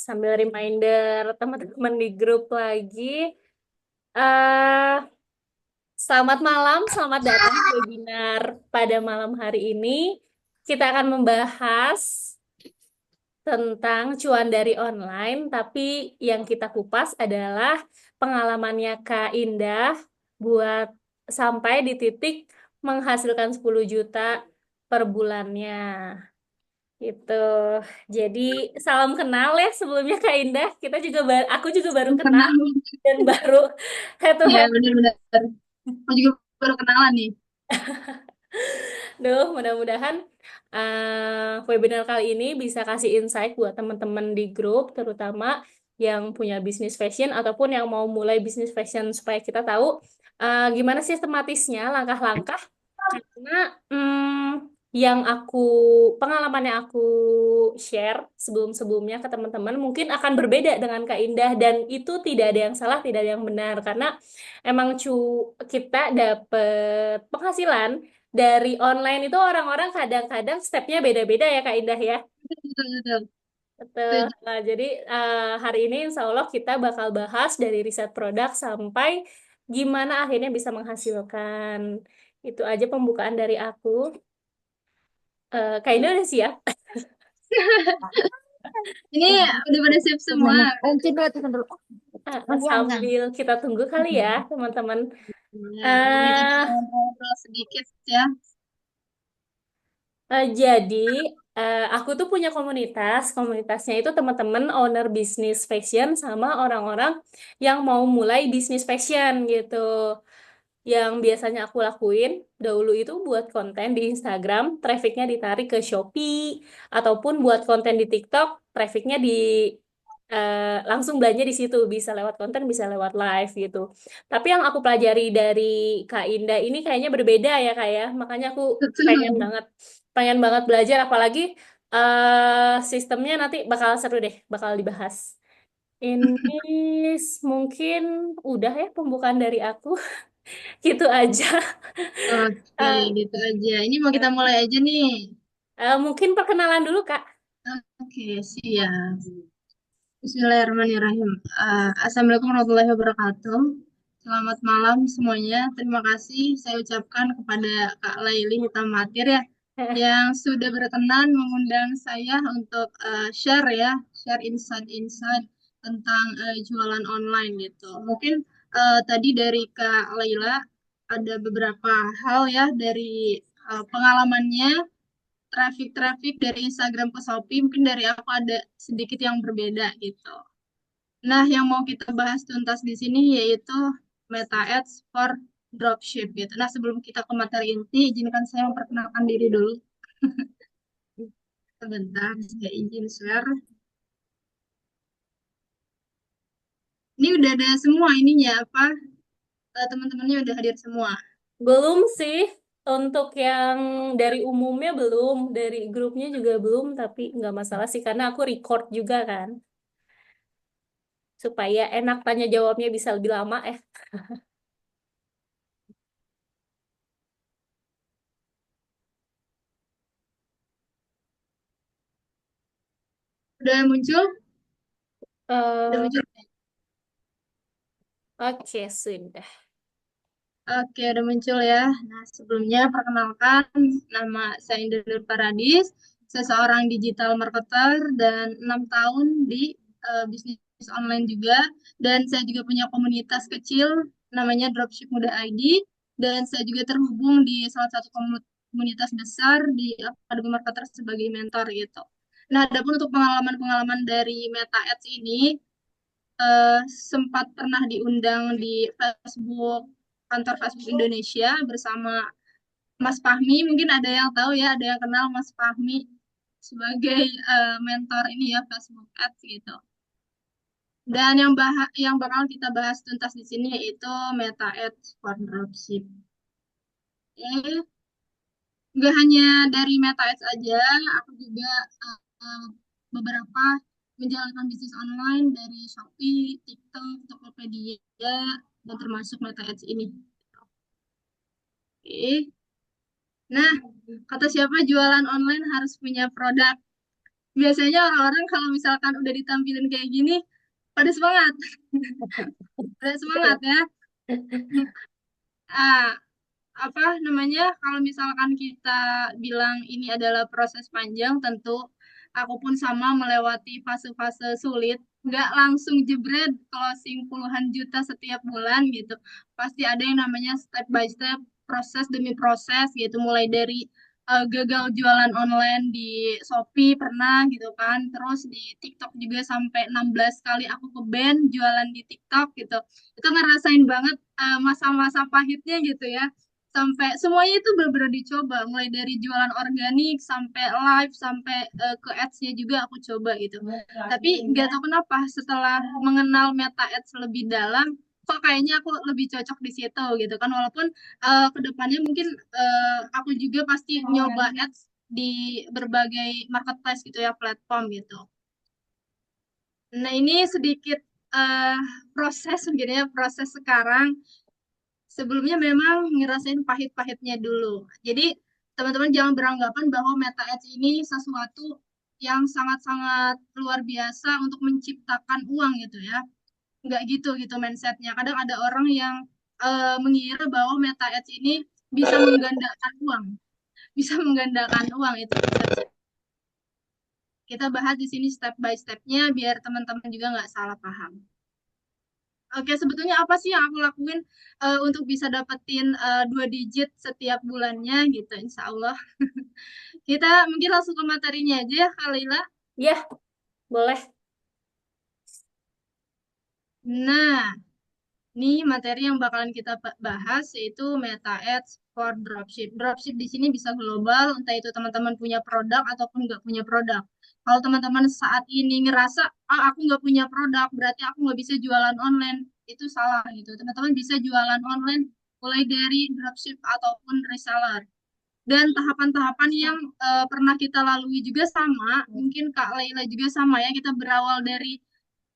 sambil reminder teman-teman di grup lagi. eh Selamat malam, selamat datang di webinar pada malam hari ini. Kita akan membahas tentang cuan dari online, tapi yang kita kupas adalah pengalamannya Kak Indah buat sampai di titik menghasilkan 10 juta per bulannya. Itu. Jadi salam kenal ya sebelumnya Kak Indah. Aku juga baru kenal Kenal. dan baru head to Ya, head. benar-benar. Aku juga baru kenalan nih. Duh, mudah-mudahan webinar kali ini bisa kasih insight buat teman-teman di grup, terutama yang punya bisnis fashion ataupun yang mau mulai bisnis fashion supaya kita tahu gimana sistematisnya, langkah-langkah. Karena yang pengalaman yang aku share sebelum-sebelumnya ke teman-teman mungkin akan berbeda dengan Kak Indah dan itu tidak ada yang salah, tidak ada yang benar karena emang kita dapet penghasilan dari online itu orang-orang kadang-kadang stepnya beda-beda ya Kak Indah ya. Betul, betul. Betul. Setuju. Nah, jadi hari ini insya Allah kita bakal bahas dari riset produk sampai gimana akhirnya bisa menghasilkan. Itu aja pembukaan dari aku. Kak Indah udah siap? Ini udah pada siap semua. Sambil kita tunggu kali ya teman-teman. Ya, boleh kita eh ngobrol sedikit ya. jadi aku tuh punya komunitas. Komunitasnya itu teman-teman owner bisnis fashion sama orang-orang yang mau mulai bisnis fashion gitu. Yang biasanya aku lakuin dahulu itu buat konten di Instagram, trafficnya ditarik ke Shopee, ataupun buat konten di TikTok, trafficnya langsung belanja di situ, bisa lewat konten, bisa lewat live gitu. Tapi yang aku pelajari dari Kak Indah ini kayaknya berbeda ya Kak ya, makanya aku pengen Betul. banget, pengen banget belajar, apalagi sistemnya nanti bakal seru deh, bakal dibahas. Ini mungkin udah ya pembukaan dari aku. Gitu aja. Oke, Eh, gitu aja. Ini mau kita mulai aja nih. mungkin perkenalan dulu, Kak. Oke, siap. Bismillahirrahmanirrahim. Assalamualaikum warahmatullahi wabarakatuh. Selamat malam semuanya. Terima kasih saya ucapkan kepada Kak Laili Hitamatir ya, yang sudah berkenan mengundang saya untuk share ya, share insight-insight tentang jualan online gitu. Mungkin tadi dari Kak Laila ada beberapa hal ya dari pengalamannya traffic dari Instagram ke Shopee, mungkin dari aku ada sedikit yang berbeda gitu. Nah, yang mau kita bahas tuntas di sini yaitu Meta Ads for Dropship gitu. Nah, sebelum kita ke materi inti, izinkan saya memperkenalkan diri dulu. Sebentar, saya izin share. Ini udah ada semua ininya apa? Teman-temannya udah hadir semua. Belum sih. Untuk yang dari umumnya belum, dari grupnya juga belum, tapi nggak masalah sih karena aku record juga kan, supaya enak tanya jawabnya bisa lebih lama ya. Udah muncul? Udah Eh, muncul? oke, sudah. Oke, udah muncul ya. Nah, sebelumnya perkenalkan, nama saya Indah Nur Paradis. Saya seorang digital marketer dan 6 tahun di bisnis online juga. Dan saya juga punya komunitas kecil namanya Dropship Muda ID. Dan saya juga terhubung di salah satu komunitas besar di Akademi Marketer sebagai mentor gitu. Nah, adapun untuk pengalaman-pengalaman dari Meta Ads ini, sempat pernah diundang di Facebook, kantor Facebook Indonesia bersama Mas Fahmi. Mungkin ada yang tahu ya, ada yang kenal Mas Fahmi sebagai mentor ini ya Facebook Ads gitu. Dan yang bakal kita bahas tuntas di sini yaitu Meta Ads for Dropship. Eh, nggak hanya dari Meta Ads aja, aku juga eh, beberapa menjalankan bisnis online dari Shopee, TikTok, Tokopedia, dan termasuk Meta Ads ini. Oke. Nah, kata siapa jualan online harus punya produk. Biasanya orang-orang kalau misalkan udah ditampilin kayak gini, pada semangat, pada semangat ya. Ah, apa namanya, kalau misalkan kita bilang ini adalah proses panjang, tentu aku pun sama melewati fase-fase sulit, nggak langsung jebret closing puluhan juta setiap bulan gitu. Pasti ada yang namanya step by step, proses demi proses gitu, mulai dari gagal jualan online di Shopee pernah gitu kan, terus di TikTok juga sampai 16 kali aku ke ban jualan di TikTok gitu. Itu ngerasain banget masa-masa pahitnya gitu ya, sampai semuanya itu benar-benar dicoba, mulai dari jualan organik sampai live sampai ke ads-nya juga aku coba gitu. Tapi nggak tahu kenapa setelah mengenal Meta Ads lebih dalam, kok kayaknya aku lebih cocok di situ gitu kan, walaupun kedepannya mungkin aku juga pasti nyoba ads di berbagai marketplace gitu ya, platform gitu. Nah, ini sedikit eh, proses sebenarnya, proses sekarang. Sebelumnya memang ngerasain pahit-pahitnya dulu. Jadi teman-teman jangan beranggapan bahwa Meta Ads ini sesuatu yang sangat-sangat luar biasa untuk menciptakan uang gitu ya. Nggak gitu gitu mindsetnya. Kadang ada orang yang mengira bahwa Meta Ads ini bisa menggandakan uang. Bisa menggandakan uang, itu persepsi. Kita bahas di sini step by stepnya biar teman-teman juga nggak salah paham. Oke, sebetulnya apa sih yang aku lakuin untuk bisa dapetin 2 digit setiap bulannya gitu, insya Allah. Kita mungkin langsung ke materinya aja ya, Kak Lila. Ya, boleh. Nah, ini materi yang bakalan kita bahas yaitu Meta Ads for Dropship. Dropship di sini bisa global, entah itu teman-teman punya produk ataupun nggak punya produk. Kalau teman-teman saat ini ngerasa, ah aku nggak punya produk, berarti aku nggak bisa jualan online. Itu salah gitu. Teman-teman bisa jualan online mulai dari dropship ataupun reseller. Dan tahapan-tahapan yang pernah kita lalui juga sama, mungkin Kak Laila juga sama ya, kita berawal dari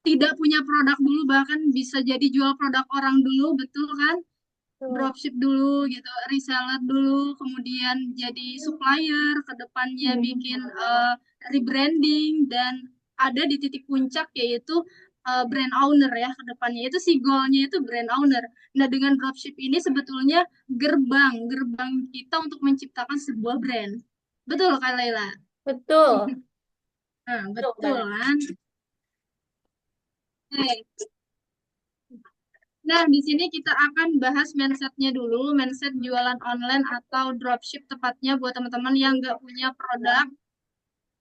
tidak punya produk dulu, bahkan bisa jadi jual produk orang dulu, betul kan? Tuh. Dropship dulu gitu, reseller dulu, kemudian jadi supplier, ke depannya bikin rebranding, dan ada di titik puncak yaitu brand owner ya ke depannya. Itu si goalnya itu brand owner. Nah, dengan dropship ini sebetulnya gerbang kita untuk menciptakan sebuah brand. Betul kan, Laila? Betul. Nah, Betul betul banget. kan? Oke. Nah, di sini kita akan bahas mindsetnya dulu, mindset jualan online atau dropship tepatnya buat teman-teman yang nggak punya produk.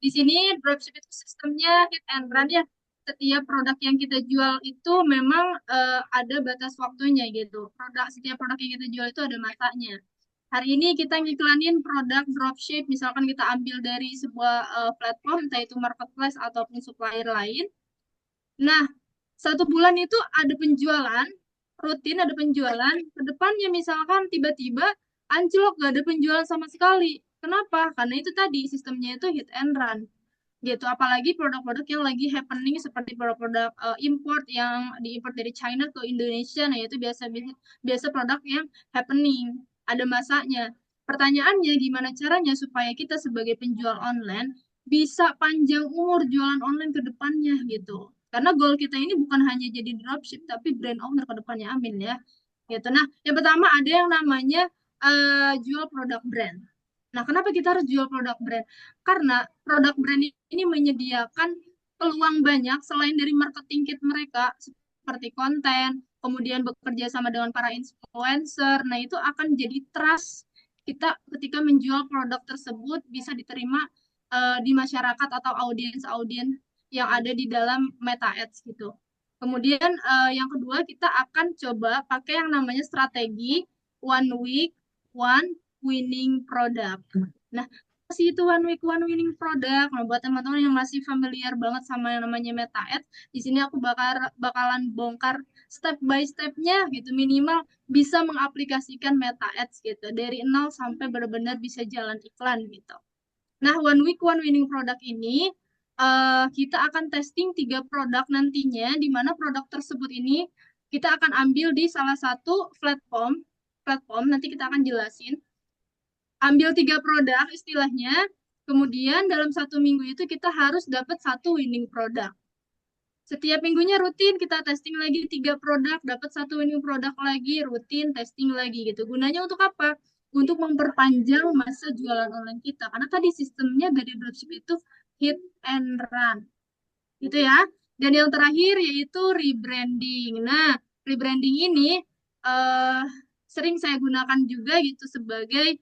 Di sini dropship itu sistemnya hit and run ya. Setiap produk yang kita jual itu memang ada batas waktunya gitu. Setiap produk yang kita jual itu ada masanya. Hari ini kita ngiklanin produk dropship, misalkan kita ambil dari sebuah platform, entah itu marketplace ataupun supplier lain. Nah, 1 bulan itu ada penjualan, rutin ada penjualan, ke depannya misalkan tiba-tiba anjlok, gak ada penjualan sama sekali. Kenapa? Karena itu tadi sistemnya itu hit and run gitu. Apalagi produk-produk yang lagi happening seperti produk-produk import yang diimpor dari China ke Indonesia, nah itu biasa biasa produk yang happening, ada masanya. Pertanyaannya gimana caranya supaya kita sebagai penjual online bisa panjang umur jualan online ke depannya gitu. Karena goal kita ini bukan hanya jadi dropship tapi brand owner ke depannya, amin ya. Gitu. Nah, yang pertama ada yang namanya jual produk brand. Nah, kenapa kita harus jual produk brand? Karena produk brand ini menyediakan peluang banyak selain dari marketing kit mereka, seperti konten, kemudian bekerja sama dengan para influencer. Nah, itu akan jadi trust kita ketika menjual produk tersebut bisa diterima di masyarakat atau audiens-audiens yang ada di dalam Meta Ads gitu. Kemudian yang kedua kita akan coba pakai yang namanya strategi one week, one winning product. Nah, sih itu one week one winning product. Nah, buat teman-teman yang masih familiar banget sama yang namanya Meta Ads, di sini aku bakalan bongkar step by stepnya gitu, minimal bisa mengaplikasikan Meta Ads gitu dari nol sampai benar-benar bisa jalan iklan gitu. Nah, one week one winning product ini kita akan testing 3 produk nantinya, di mana produk tersebut ini kita akan ambil di salah satu platform, nanti kita akan jelasin. Ambil 3 produk istilahnya, Kemudian dalam 1 minggu itu kita harus dapat 1 winning product. Setiap minggunya rutin kita testing lagi 3 produk, dapat 1 winning product lagi, rutin testing lagi gitu. Gunanya untuk apa? Untuk memperpanjang masa jualan online kita. Karena tadi sistemnya dari dropship itu hit and run. Gitu ya. Dan yang terakhir yaitu rebranding. Nah, rebranding ini eh, sering saya gunakan juga gitu sebagai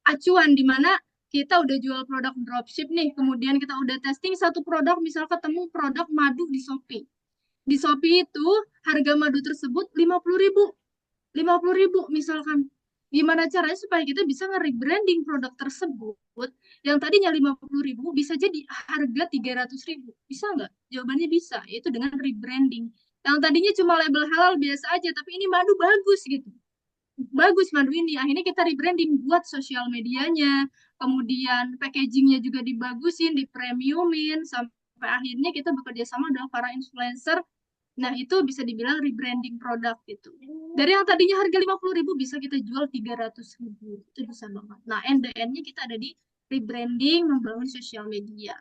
acuan di mana kita udah jual produk dropship nih, kemudian kita udah testing satu produk, misal ketemu produk madu di Shopee. Di Shopee itu harga madu tersebut 50.000. 50.000 misalkan. Gimana caranya supaya kita bisa nge-rebranding produk tersebut yang tadinya 50.000 bisa jadi harga 300.000. Bisa nggak? Jawabannya bisa, yaitu dengan rebranding. Yang tadinya cuma label halal biasa aja, tapi ini madu bagus gitu. Bagus madu ini. Akhirnya kita rebranding buat sosial medianya, kemudian packagingnya juga dibagusin, dipremiumin, sampai akhirnya kita bekerja sama dengan para influencer. Nah, itu bisa dibilang rebranding produk gitu. Dari yang tadinya harga 50.000 bisa kita jual 300.000. Itu bisa banget. Nah, end-to-end-nya kita ada di rebranding, membangun sosial media.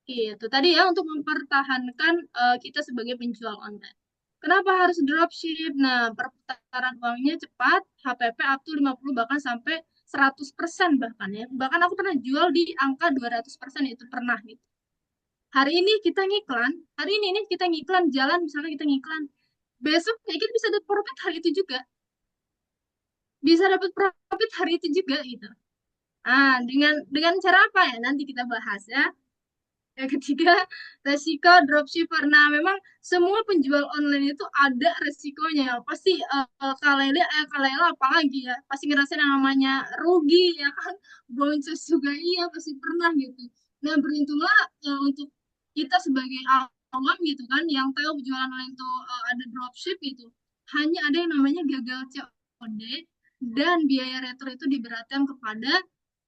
Itu tadi ya untuk mempertahankan kita sebagai penjual online. Kenapa harus dropship? Nah, perputaran uangnya cepat, HPP up to 50 bahkan sampai 100% bahkan ya. Bahkan aku pernah jual di angka 200% itu pernah gitu. Hari ini kita ngiklan, hari ini nih kita ngiklan jalan, misalnya kita ngiklan. Besok ya kita bisa dapat profit hari itu juga. Bisa dapat profit hari itu juga gitu. Ah, dengan cara apa ya? Nanti kita bahas ya. Yang ketiga, resiko dropshipper. Nah, memang semua penjual online itu ada resikonya. Pasti Kalela apalagi ya, pasti ngerasain yang namanya rugi ya kan. Boncos juga iya, pasti pernah gitu. Nah, beruntunglah untuk kita sebagai awam gitu kan, yang tahu jualan online itu ada dropship gitu. Hanya ada yang namanya gagal COD dan biaya retro itu diberatkan kepada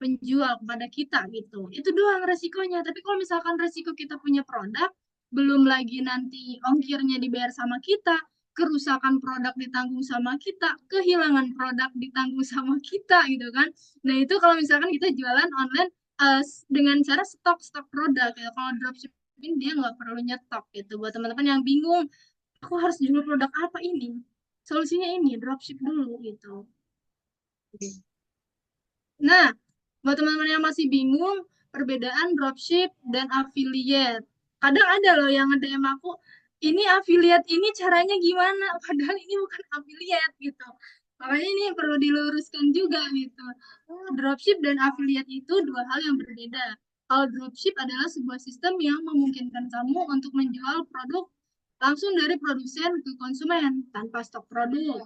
penjual kepada kita gitu. Itu doang resikonya. Tapi kalau misalkan resiko kita punya produk, belum lagi nanti ongkirnya dibayar sama kita, kerusakan produk ditanggung sama kita, kehilangan produk ditanggung sama kita gitu kan. Nah, itu kalau misalkan kita jualan online dengan cara stok produk ya. Kalau dropshipping dia nggak perlu nyetok gitu. Buat teman-teman yang bingung, aku harus jual produk apa ini? Solusinya ini, dropship dulu gitu. Nah, buat teman-teman yang masih bingung, perbedaan dropship dan affiliate. Kadang ada loh yang nge-DM aku, ini affiliate ini caranya gimana? Padahal ini bukan affiliate gitu. Makanya ini perlu diluruskan juga gitu. Dropship dan affiliate itu dua hal yang berbeda. Kalau dropship adalah sebuah sistem yang memungkinkan kamu untuk menjual produk langsung dari produsen ke konsumen tanpa stok produk,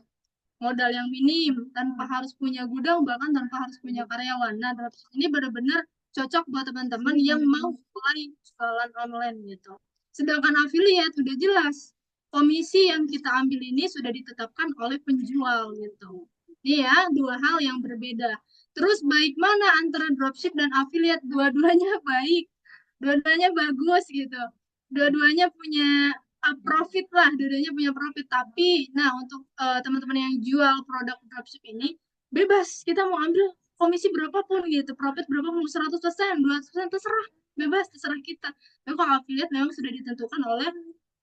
modal yang minim, tanpa harus punya gudang, bahkan tanpa harus punya karyawan. Nah, dropship ini benar-benar cocok buat teman-teman yang mau mulai jualan online gitu. Sedangkan affiliate udah jelas, komisi yang kita ambil ini sudah ditetapkan oleh penjual gitu. Ini ya, dua hal yang berbeda. Terus baik mana antara dropship dan affiliate? Dua-duanya baik, dua-duanya bagus gitu. Dua-duanya punya profit lah, dua-duanya punya profit. Tapi, nah untuk teman-teman yang jual produk dropship ini, bebas. Kita mau ambil komisi berapapun gitu, profit berapapun, 100%, 200%, terserah. Bebas, terserah kita. Tapi kalau affiliate memang sudah ditentukan oleh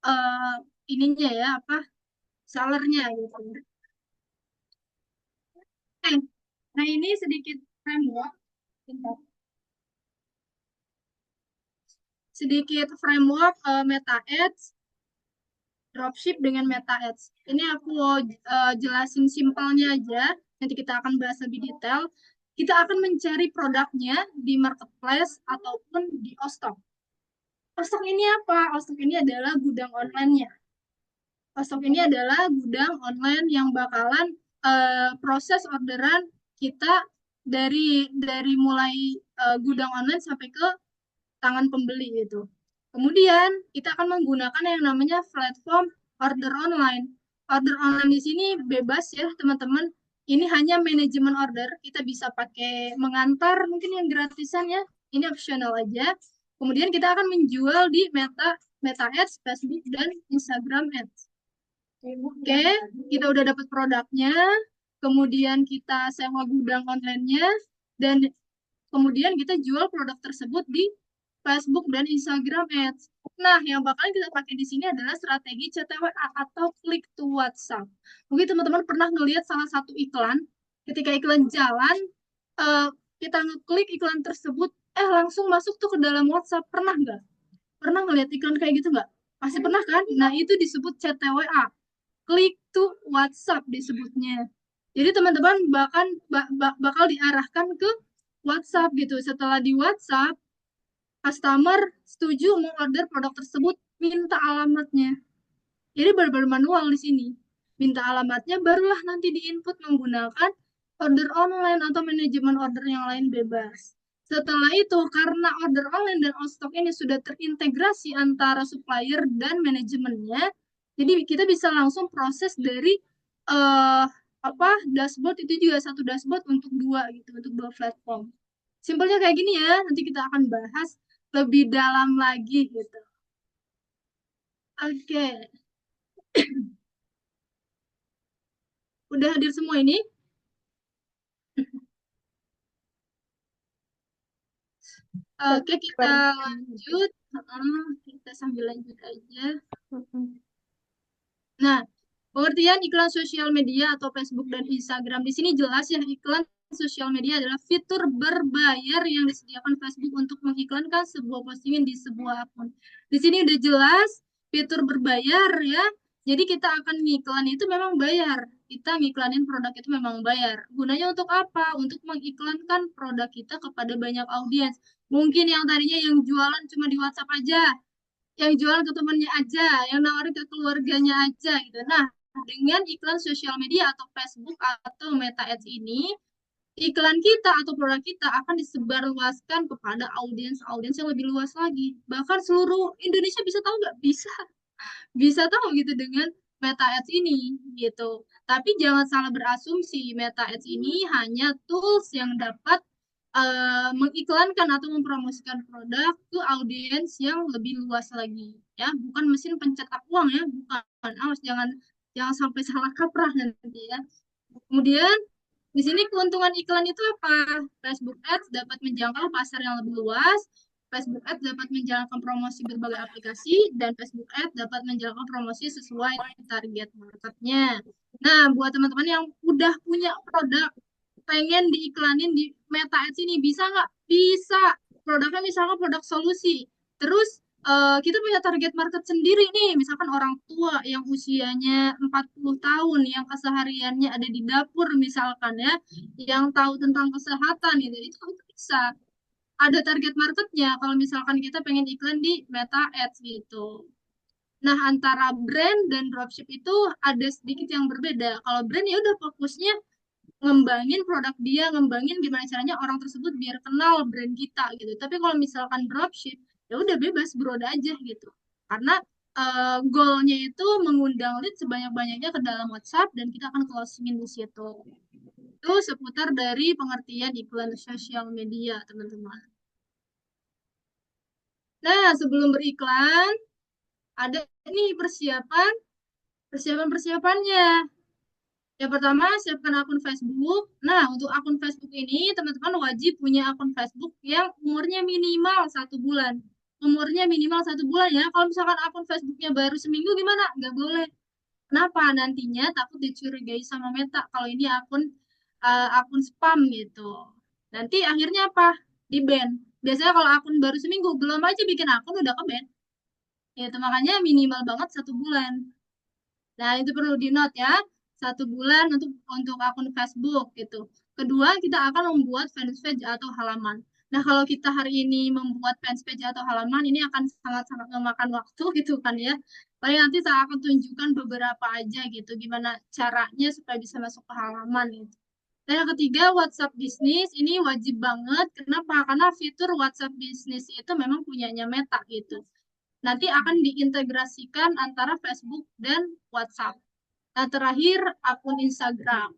uh, ininya ya, apa, sellernya gitu. Oke. Nah ini sedikit framework. Bentar. Sedikit framework Meta Ads, dropship dengan Meta Ads. Ini aku jelasin simpelnya aja. Nanti kita akan bahas lebih detail. Kita akan mencari produknya di marketplace ataupun di Ostok. Ostok ini apa? Ostok ini adalah gudang online-nya. Ostok ini adalah gudang online yang bakalan proses orderan kita dari mulai gudang online sampai ke tangan pembeli gitu. Kemudian kita akan menggunakan yang namanya platform order online. Order online di sini bebas ya teman-teman. Ini hanya manajemen order. Kita bisa pakai mengantar mungkin yang gratisan ya. Ini optional aja. Kemudian kita akan menjual di Meta Ads, Facebook dan Instagram Ads. Oke, kita udah dapat produknya. Kemudian kita sewa gudang online-nya dan kemudian kita jual produk tersebut di Facebook dan Instagram Ads. Nah, yang bakalan kita pakai di sini adalah strategi CTWA atau click to WhatsApp. Mungkin teman-teman pernah ngelihat salah satu iklan, ketika iklan jalan, eh, kita ngeklik iklan tersebut, langsung masuk tuh ke dalam WhatsApp. Pernah nggak? Pernah ngelihat iklan kayak gitu nggak? Pasti pernah kan? Nah, itu disebut CTWA. Click to WhatsApp disebutnya. Jadi teman-teman bakal diarahkan ke WhatsApp gitu. Setelah di WhatsApp, customer setuju mau order produk tersebut, minta alamatnya. Jadi benar-benar manual di sini. Minta alamatnya, barulah nanti diinput menggunakan order online atau manajemen order yang lain bebas. Setelah itu, karena order online dan on stock ini sudah terintegrasi antara supplier dan manajemennya, jadi kita bisa langsung proses dari uh, dashboard itu juga satu dashboard untuk dua gitu, untuk dua platform. Simpelnya kayak gini ya, nanti kita akan bahas lebih dalam lagi gitu. Oke, udah hadir semua ini? Oke, kita lanjut. Kita sambil lanjut aja. Nah, pengertian iklan sosial media atau Facebook dan Instagram di sini jelas ya, iklan sosial media adalah fitur berbayar yang disediakan Facebook untuk mengiklankan sebuah postingan di sebuah akun. Di sini udah jelas fitur berbayar ya. Jadi kita akan ngiklan itu memang bayar. Kita ngiklanin produk itu memang bayar. Gunanya untuk apa? Untuk mengiklankan produk kita kepada banyak audiens. Mungkin yang tadinya yang jualan cuma di WhatsApp aja, yang jual ke temannya aja, yang nawarin ke keluarganya aja gitu. Nah, dengan iklan sosial media atau Facebook atau Meta Ads ini, iklan kita atau produk kita akan disebarluaskan kepada audiens-audiens yang lebih luas lagi. Bahkan seluruh Indonesia bisa tahu nggak? Bisa tahu gitu dengan Meta Ads ini gitu. Tapi jangan salah berasumsi, Meta Ads ini hanya tools yang dapat mengiklankan atau mempromosikan produk ke audiens yang lebih luas lagi ya, bukan mesin pencetak uang ya, bukan. Awas jangan jangan sampai salah kaprah nanti ya. Kemudian di sini keuntungan iklan itu apa? Facebook Ads dapat menjangkau pasar yang lebih luas. Facebook Ads dapat menjalankan promosi berbagai aplikasi, dan Facebook Ads dapat menjalankan promosi sesuai target marketnya. Nah, buat teman-teman yang udah punya produk, pengen diiklanin di Meta Ads ini, bisa nggak? Bisa. Produknya misalkan produk solusi. Terus kita punya target market sendiri nih, misalkan orang tua yang usianya 40 tahun, yang kesehariannya ada di dapur misalkan ya, yang tahu tentang kesehatan gitu, itu bisa. Ada target marketnya kalau misalkan kita pengen iklan di Meta Ads gitu. Nah, antara brand dan dropship itu ada sedikit yang berbeda. Kalau brand ya udah fokusnya ngembangin produk dia, ngembangin gimana caranya orang tersebut biar kenal brand kita gitu. Tapi kalau misalkan dropship, ya udah bebas beroda aja gitu. Karena goalnya itu mengundang lead sebanyak-banyaknya ke dalam WhatsApp dan kita akan closingin di situ. Itu seputar dari pengertian iklan sosial media, teman-teman. Nah, sebelum beriklan, ada nih persiapan-persiapannya. Yang pertama, siapkan akun Facebook. Nah, untuk akun Facebook ini, teman-teman wajib punya akun Facebook yang umurnya minimal 1 bulan. Umurnya minimal 1 bulan ya. Kalau misalkan akun Facebooknya baru seminggu, gimana? Nggak boleh. Kenapa? Nantinya takut dicurigai sama Meta kalau ini akun spam gitu. Nanti akhirnya apa? Di-ban. Biasanya kalau akun baru seminggu, belum aja bikin akun udah ke-ban. Itu makanya minimal banget 1 bulan. Nah, itu perlu di-note ya. 1 bulan untuk akun Facebook gitu. Kedua, kita akan membuat fanpage atau halaman. Nah, kalau kita hari ini membuat fanpage atau halaman, ini akan sangat-sangat memakan waktu gitu kan ya. Paling nanti saya akan tunjukkan beberapa aja gitu, gimana caranya supaya bisa masuk ke halaman gitu. Dan yang ketiga, WhatsApp Business ini wajib banget. Kenapa? Karena fitur WhatsApp Business itu memang punyanya Meta gitu. Nanti akan diintegrasikan antara Facebook dan WhatsApp. Nah, terakhir akun Instagram.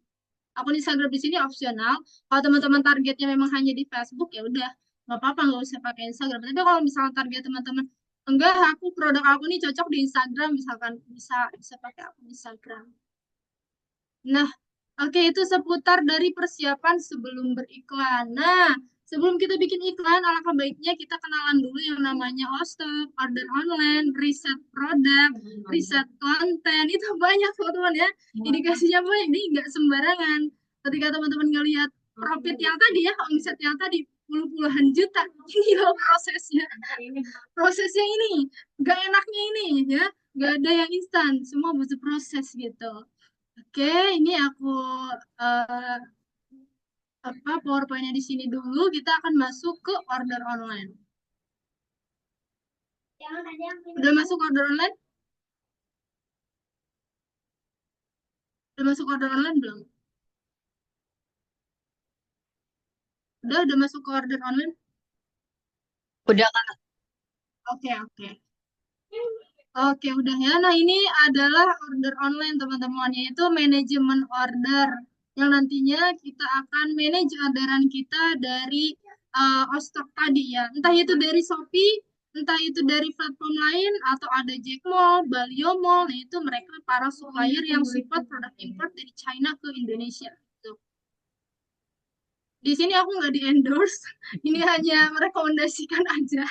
Akun Instagram di sini opsional. Kalau teman-teman targetnya memang hanya di Facebook, ya udah nggak apa-apa, nggak usah pakai Instagram. Tapi kalau misalnya target teman-teman enggak, produk aku nih cocok di Instagram, misalkan bisa bisa pakai akun Instagram. Nah, oke, itu seputar dari persiapan sebelum beriklan. Nah, Sebelum kita bikin iklan, alangkah baiknya kita kenalan dulu yang namanya Ostok, order online, riset produk, riset konten. Itu banyak teman-teman ya. Indikasinya banyak. Ini nggak sembarangan. Ketika teman-teman ngelihat profit yang tadi ya, omset yang tadi puluhan juta. Ini loh prosesnya. Prosesnya ini, nggak enaknya ini ya. Nggak ada yang instan. Semua butuh proses gitu. Oke, ini aku eh, PowerPoint-nya di sini dulu. Kita akan masuk ke order online. Udah masuk order online? Udah masuk order online belum? Udah masuk ke order online? Udah Kak. Oke, oke. Oke, udah ya. Nah, ini adalah order online, teman-teman, yaitu manajemen order. Yang nantinya kita akan manage orderan kita dari Ostok tadi ya. Entah itu dari Shopee, entah itu dari platform lain, atau ada Jack Mall, Balio Mall. Nah, itu mereka para supplier yang support produk import dari China ke Indonesia. Tuh. Di sini aku nggak di endorse, ini hanya merekomendasikan aja.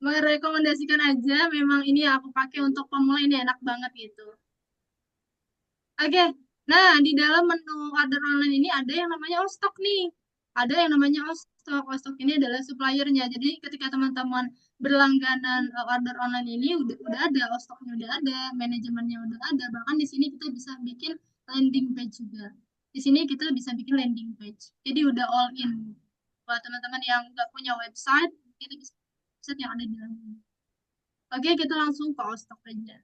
Merekomendasikan aja, memang ini aku pakai untuk pemula, ini enak banget gitu. Oke, nah di dalam menu order online ini ada yang namanya Ostok nih. Ada yang namanya Ostok. Ostok ini adalah suppliernya. Jadi ketika teman-teman berlangganan order online ini udah ada Ostoknya, udah ada manajemennya, udah ada. Bahkan di sini kita bisa bikin landing page juga. Di sini kita bisa bikin landing page. Jadi udah all in. Buat teman-teman yang nggak punya website, itu bisa website yang ada di dalam ini. Oke, kita langsung ke Ostok aja.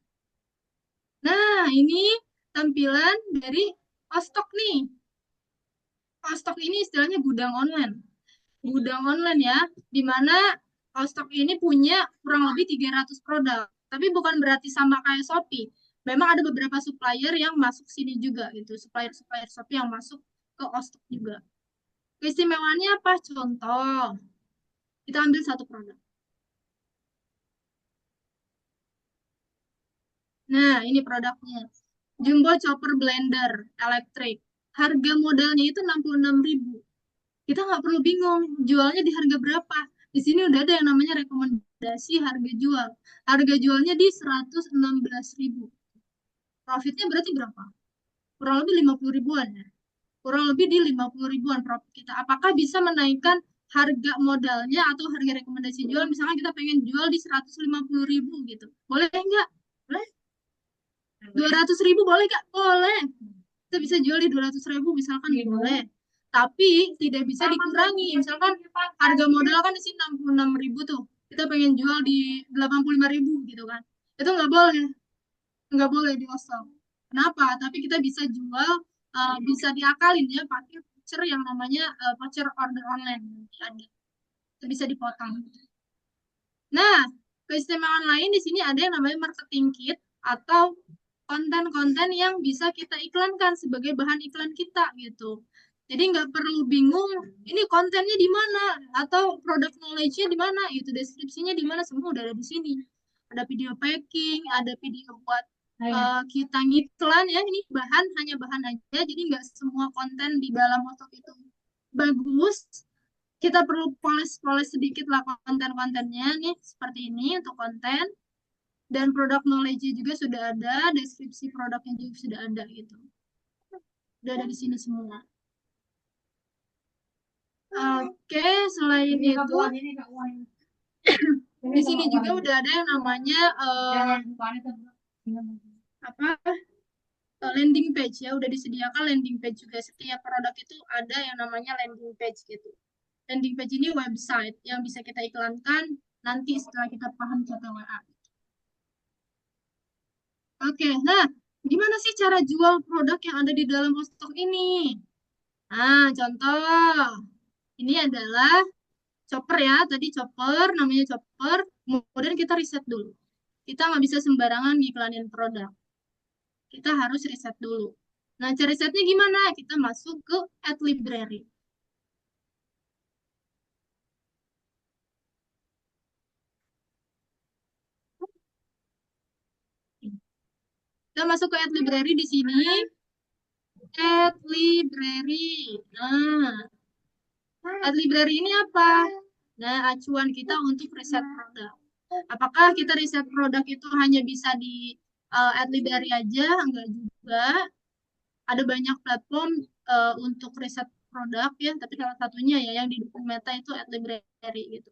Nah, ini tampilan dari Ostok nih. Ostok ini istilahnya gudang online. Gudang online ya, di mana Ostok ini punya kurang lebih 300 produk. Tapi bukan berarti sama kayak Shopee. Memang ada beberapa supplier yang masuk sini juga gitu. Supplier-supplier Shopee yang masuk ke Ostok juga. Keistimewaannya apa? Contoh, kita ambil satu produk. Nah, ini produknya. Jumbo Chopper Blender Elektrik. Harga modalnya itu 66.000. Kita nggak perlu bingung jualnya di harga berapa. Di sini udah ada yang namanya rekomendasi harga jual. Harga jualnya di 116.000. Profitnya berarti berapa? Kurang lebih 50 ribuan ya. Kurang lebih di 50 ribuan profit kita. Apakah bisa menaikkan harga modalnya atau harga rekomendasi jual? Misalnya kita pengen jual di 150.000 gitu. Boleh nggak? Boleh. 200.000 boleh nggak? Boleh. Kita bisa jual di 200.000 misalkan, boleh. Tapi tidak bisa dikurangi. Misalkan harga modal kan di sini 66.000 tuh. Kita pengen jual di 85.000 gitu kan. Itu nggak boleh. Nggak boleh diosong. Kenapa? Tapi kita bisa jual, bisa diakalin ya pakai voucher yang namanya voucher order online. Nanti ada. Itu bisa dipotong. Nah, keistimewaan lain di sini ada yang namanya marketing kit atau konten-konten yang bisa kita iklankan sebagai bahan iklan kita gitu. Jadi nggak perlu bingung, ini kontennya di mana atau produk knowledge-nya di mana, itu deskripsinya di mana, semua udah ada di sini. Ada video packing, ada video buat kita ngiklan ya, ini bahan hanya bahan aja, jadi nggak semua konten di dalam motor itu bagus. Kita perlu poles-poles sedikit lah konten-kontennya nih, seperti ini untuk konten. Dan produk knowledge juga sudah ada, deskripsi produknya juga sudah ada gitu. Sudah ada di sini semua. Oke, selain itu, di sini juga udah ada yang namanya apa landing page ya, udah disediakan landing page juga. Setiap produk itu ada yang namanya landing page gitu. Landing page ini website yang bisa kita iklankan nanti setelah kita paham CTWA. Oke, nah gimana sih cara jual produk yang ada di dalam stok ini? Nah, contoh ini adalah chopper ya, tadi chopper, namanya chopper. Kemudian kita riset dulu. Kita nggak bisa sembarangan ngiklanin produk. Kita harus riset dulu. Nah, cara risetnya gimana? Kita masuk ke ad library. Kita masuk ke ad library di sini. Ad library. Nah, Ad library ini apa? Nah, acuan kita untuk riset produk. Apakah kita riset produk itu hanya bisa di ad library aja? Enggak juga. Ada banyak platform untuk riset produk ya, tapi salah satunya ya yang didukung Meta itu ad library gitu.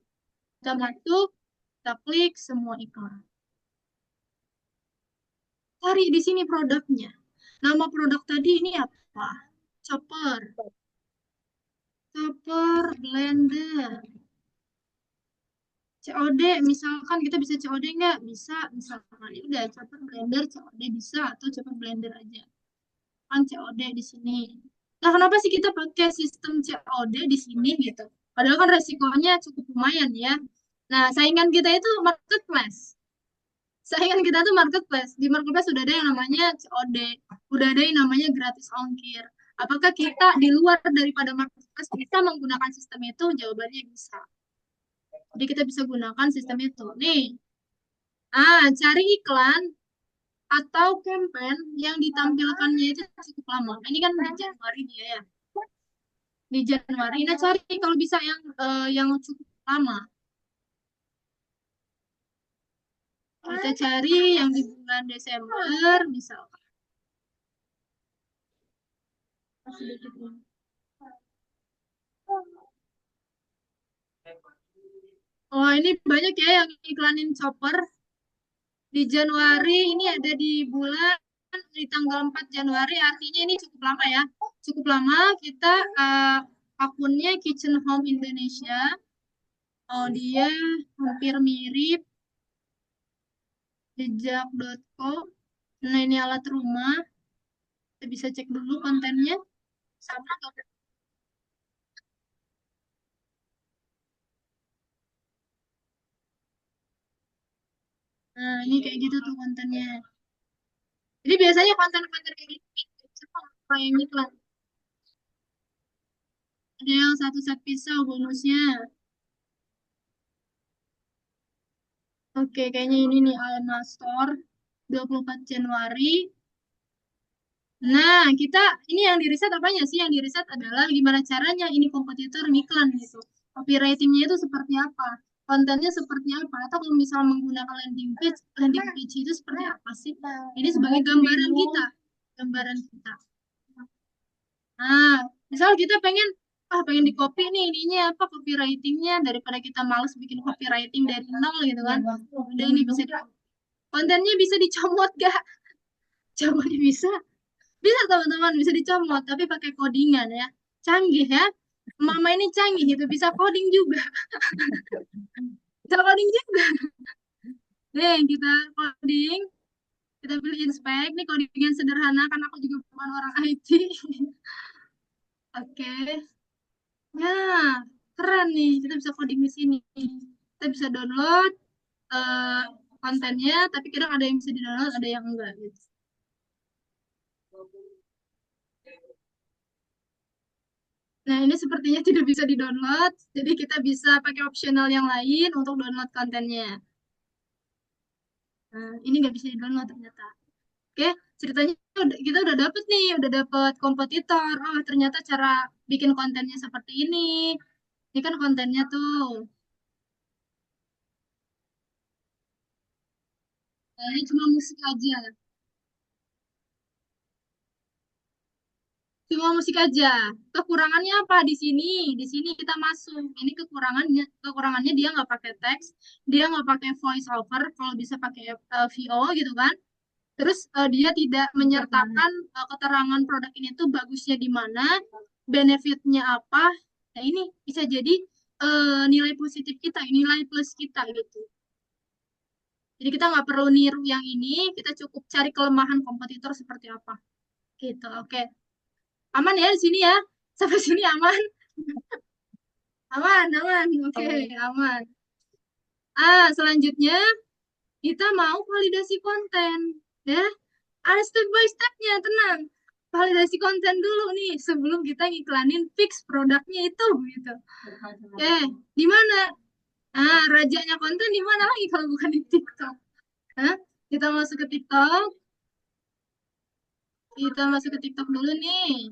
Kita masuk, kita klik semua iklan. Cari di sini produknya. Nama produk tadi ini apa? Chopper. Chopper blender. COD, misalkan kita bisa COD nggak? Bisa, misalkan. Ya udah, chopper blender, COD bisa, atau chopper blender aja. Kan COD di sini. Nah, kenapa sih kita pakai sistem COD di sini gitu? Padahal kan resikonya cukup lumayan ya. Nah, saingan kita itu marketplace. Saingan kita tuh marketplace. Di marketplace sudah ada yang namanya COD, udah ada yang namanya gratis ongkir. Apakah kita di luar daripada marketplace bisa menggunakan sistem itu? Jawabannya bisa. Jadi kita bisa gunakan sistem itu. Nih, cari iklan atau campaign yang ditampilkannya itu cukup lama. Ini kan di Januari dia ya. Di Januari. Nah, cari kalau bisa yang cukup lama. Kita cari yang di bulan Desember, misalkan. Oh, ini banyak ya yang iklanin chopper. Di Januari ini ada di bulan di tanggal 4 Januari, artinya ini cukup lama ya. Cukup lama kita akunnya Kitchen Home Indonesia. Oh, dia hampir mirip jejak.co. Nah, ini alat rumah. Kita bisa cek dulu kontennya. Sama atau Nah, ini kayak gitu tuh kontennya. Jadi biasanya konten-konten kayak gitu apa yang iklan. Ada yang satu set pisau bonusnya. Oke, kayaknya ini nih Alma Store 24 Januari. Nah, kita ini yang di riset apanya sih? Yang di riset adalah gimana caranya ini kompetitor ngiklan gitu. Copywritingnya itu seperti apa? Kontennya seperti apa? Atau kalau misal menggunakan landing page itu seperti apa sih? Ini sebagai gambaran kita. Gambaran kita. Nah, misal kita pengen di copy nih ininya apa copywritingnya daripada kita males bikin copywriting dari nol gitu kan. Udah ini bisa kontennya bisa dicomot gak? Jawabannya bisa. Bisa teman-teman, bisa dicomot, tapi pakai codingan ya. Canggih ya. Mama ini canggih itu bisa coding juga. Bisa coding juga. Nih, kita coding, kita pilih inspect. Nih codingan sederhana karena aku juga bukan orang IT. Oke. Nah, keren nih. Kita bisa coding di sini. Kita bisa download eh, kontennya, tapi kadang ada yang bisa di-download, ada yang enggak gitu. Nah, ini sepertinya tidak bisa di-download, jadi kita bisa pakai optional yang lain untuk download kontennya. Nah, ini nggak bisa di-download ternyata. Oke, ceritanya kita udah dapet nih, udah dapet kompetitor. Oh, ternyata cara bikin kontennya seperti ini. Ini kan kontennya tuh. Nah, ini cuma musik aja. Cuma musik aja. Kekurangannya apa di sini? Di sini kita masuk. Ini kekurangannya dia nggak pakai teks, dia nggak pakai voice over. Kalau bisa pakai VO gitu kan. Terus dia tidak menyertakan keterangan produk ini tuh bagusnya di mana, benefitnya apa. Nah ini bisa jadi nilai positif kita, nilai plus kita gitu. Jadi kita nggak perlu niru yang ini, kita cukup cari kelemahan kompetitor seperti apa. Gitu, oke. Aman ya di sini ya? Sampai sini aman? Aman, aman. Oke, aman. Selanjutnya kita mau validasi konten. Ya, ada step by stepnya, tenang. Validasi konten dulu nih sebelum kita ngiklanin fix produknya itu gitu. Oke, di mana? Rajanya konten di mana lagi kalau bukan di TikTok? Hah? Kita masuk ke TikTok. Kita masuk ke TikTok dulu nih.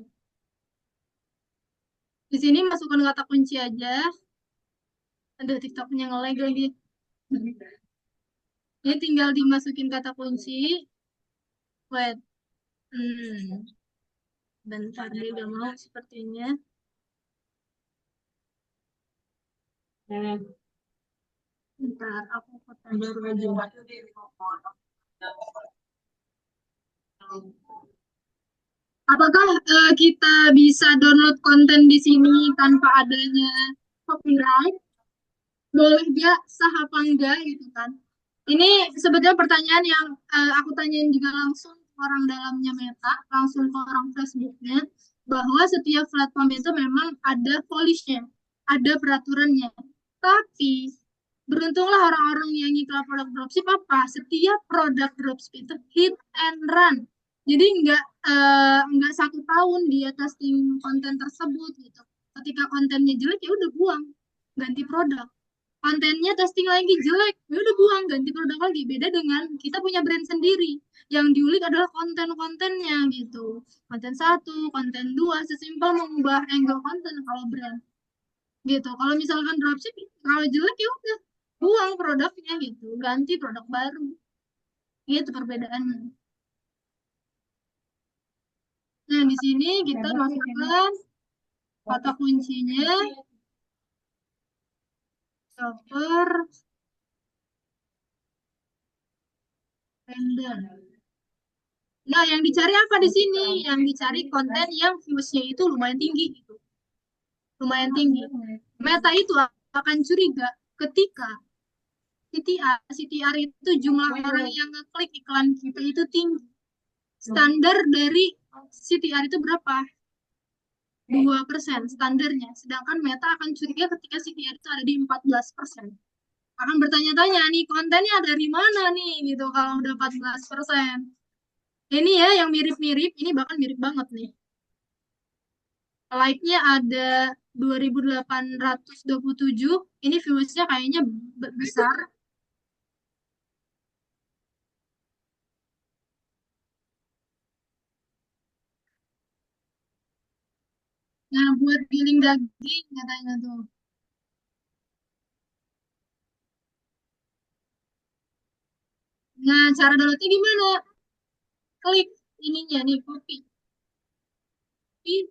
Di sini masukkan kata kunci aja. Aduh, TikToknya nge-lag lagi. Ini tinggal dimasukin kata kunci. Wait. Bentar, dia udah mau sepertinya. Bentar, aku kota baru aja. Apakah kita bisa download konten di sini tanpa adanya copyright? Boleh gak, sah apa enggak gitu kan? Ini sebetulnya pertanyaan yang aku tanyain juga langsung ke orang dalamnya Meta, langsung ke orang Facebooknya, bahwa setiap platform itu memang ada policy-nya, ada peraturannya. Tapi beruntunglah orang-orang yang ngiklan produk dropship apa? Setiap produk dropship itu hit and run. Jadi nggak 1 tahun dia testing konten tersebut gitu. Ketika kontennya jelek ya udah buang, ganti produk. Kontennya testing lagi jelek, ya udah buang, ganti produk lagi. Beda dengan kita punya brand sendiri, yang diulik adalah konten-kontennya gitu. Konten satu, konten dua, sesimpel mengubah angle konten kalau brand gitu. Kalau misalkan dropship, kalau jelek ya udah buang produknya gitu, ganti produk baru. Gitu perbedaannya. Nah, di sini kita masukkan kata kuncinya shopper random. Nah, yang dicari apa di sini? Yang dicari konten yang views-nya itu lumayan tinggi gitu. Lumayan tinggi. Meta itu akan curiga ketika CTR itu jumlah orang yang ngeklik iklan kita itu tinggi. Standar dari CTR itu berapa? 2% standarnya. Sedangkan Meta akan curiga ketika CTR itu ada di 14%. Akan bertanya-tanya nih, kontennya dari mana nih gitu kalau udah 14%. Ini ya yang mirip-mirip, ini bahkan mirip banget nih. Like-nya ada 2.827. Ini views-nya kayaknya besar. Nah, buat giling daging katanya tuh. Nah, cara downloadnya gimana? Klik ininya nih, copy. Ini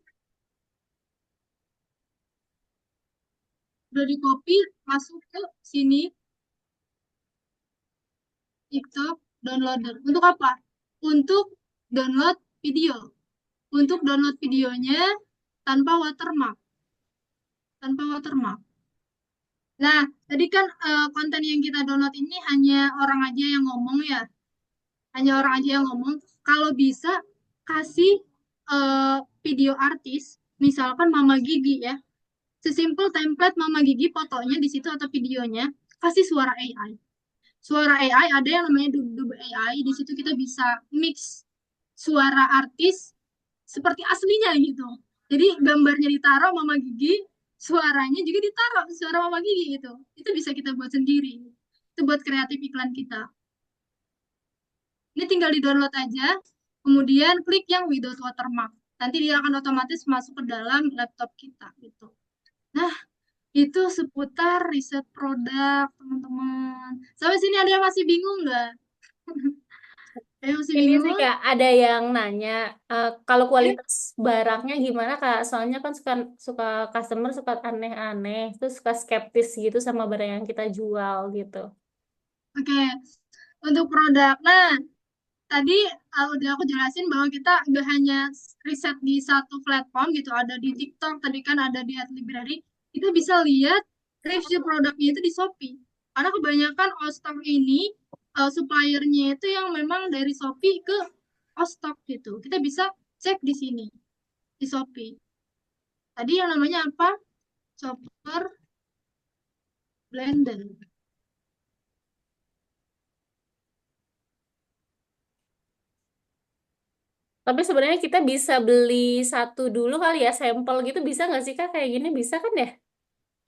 udah di copy, masuk ke sini, TikTok downloader. Untuk apa? Untuk download video. Untuk download videonya tanpa watermark. Tanpa watermark. Nah, tadi kan konten yang kita download ini hanya orang aja yang ngomong ya. Hanya orang aja yang ngomong. Kalau bisa, kasih video artis, misalkan Mama Gigi ya. Sesimpel template Mama Gigi fotonya di situ atau videonya, kasih suara AI. Suara AI ada yang namanya Dub AI, di situ kita bisa mix suara artis seperti aslinya gitu. Jadi gambarnya ditaruh Mama Gigi, suaranya juga ditaruh suara Mama Gigi gitu. Itu bisa kita buat sendiri. Itu buat kreatif iklan kita. Ini tinggal di-download aja, kemudian klik yang without watermark. Nanti dia akan otomatis masuk ke dalam laptop kita gitu. Nah, itu seputar riset produk, teman-teman. Sampai sini ada yang masih bingung nggak? Ada yang masih Ini sih bingung? Kak, ada yang nanya kalau kualitas barangnya gimana Kak? Soalnya kan suka suka customer suka aneh-aneh, terus suka skeptis gitu sama barang yang kita jual gitu. Oke, untuk produk. Nah, tadi udah aku jelasin bahwa kita nggak hanya riset di satu platform gitu, ada di TikTok, tadi kan ada di Ad Library. Kita bisa lihat review produknya itu di Shopee. Karena kebanyakan Ostok ini suppliernya itu yang memang dari Shopee ke Ostok gitu. Kita bisa cek di sini di Shopee. Tadi yang namanya apa? Chopper Blender. Tapi sebenarnya kita bisa beli satu dulu kali ya, sampel gitu bisa nggak sih Kak? Kayak gini bisa kan ya?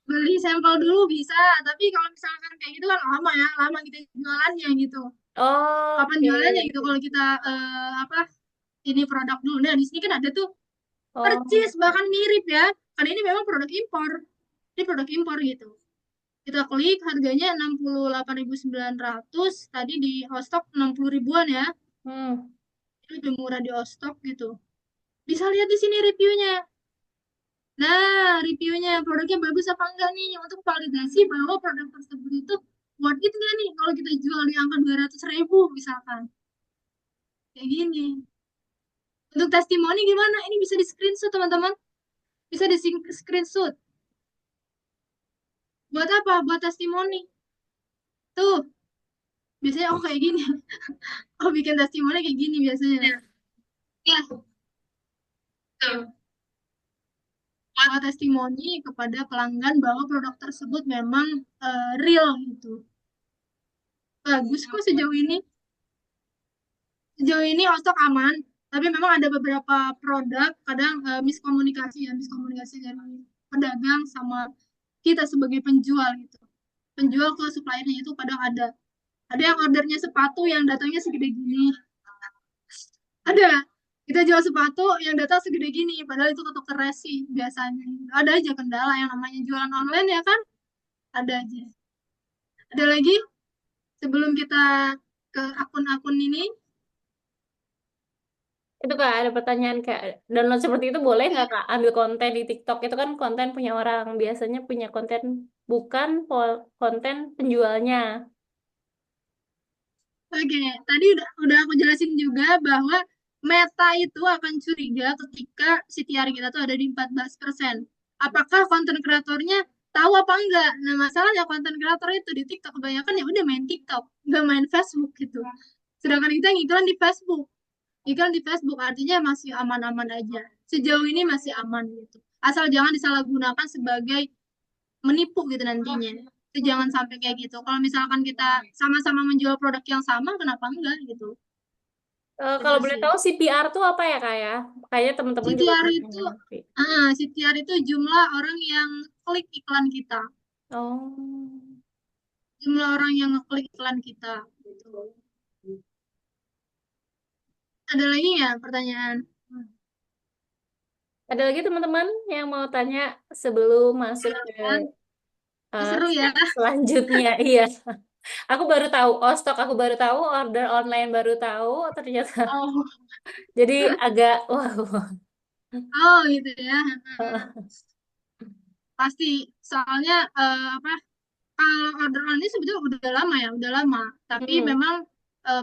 Beli sampel dulu bisa, tapi kalau misalkan kayak gitu kan lama ya, lama kita jualannya gitu. Kapan Oke. jualannya gitu kalau kita apa ini produk dulu. Nah, di sini kan ada tuh Oh. percis bahkan mirip ya, karena ini memang produk impor, ini produk impor gitu. Kita klik harganya 68.900, tadi di Hostok 60 ribuan ya, Hmm. itu udah murah di Hostok gitu. Bisa lihat di sini reviewnya. Nah, reviewnya produknya bagus apa enggak nih untuk validasi bahwa produk tersebut itu worth it nggak nih kalau kita jual di angka 200 ribu misalkan. Kayak gini. Untuk testimoni gimana? Ini bisa di screenshot teman-teman. Bisa di screenshot. Buat apa? Buat testimoni. Tuh, biasanya aku kayak gini. Aku bikin testimoni kayak gini biasanya. Ya, tuh. Buat testimoni kepada pelanggan bahwa produk tersebut memang real gitu. Bagus kok sejauh ini. Sejauh ini Ostok aman, tapi memang ada beberapa produk kadang miskomunikasi dari pedagang sama kita sebagai penjual gitu. Penjual ke suppliernya itu kadang ada. Ada yang ordernya sepatu yang datangnya segede gini. Ada. Kita jual sepatu yang datang segede gini, padahal itu ketukar resi biasanya. Ada aja kendala yang namanya jualan online ya kan? Ada aja. Ada lagi sebelum kita ke akun-akun ini. Itu Kak, ada pertanyaan Kak, download seperti itu boleh nggak Kak? Ambil konten di TikTok itu kan konten punya orang, biasanya punya konten bukan konten penjualnya. Oke, tadi udah aku jelasin juga bahwa Meta itu akan curiga ketika CTR kita tuh ada di 14%. Apakah konten kreatornya tahu apa enggak? Nah, masalahnya konten kreator itu di TikTok kebanyakan ya udah main TikTok, nggak main Facebook gitu. Sedangkan kita ngiklan di Facebook. Iklan di Facebook artinya masih aman-aman aja. Sejauh ini masih aman gitu. Asal jangan disalahgunakan sebagai menipu gitu nantinya. Itu jangan sampai kayak gitu. Kalau misalkan kita sama-sama menjual produk yang sama, kenapa enggak gitu? Kalau Itu boleh sih. tahu CPR tuh apa ya Kak ya? Kayaknya teman-teman juga CTR banyak yang itu, ngerti. CTR itu jumlah orang yang klik iklan kita. Oh. Jumlah orang yang ngeklik iklan kita. Gitu. Ada lagi ya pertanyaan? Ada lagi teman-teman yang mau tanya sebelum masuk ke Seru ya. step selanjutnya? Iya. Aku baru tahu, oh stok aku baru tahu, order online baru tahu, ternyata. Oh, Jadi agak, wow. oh gitu ya. Pasti. Soalnya apa? Kalau order online sebetulnya udah lama ya, udah lama. Tapi Hmm. memang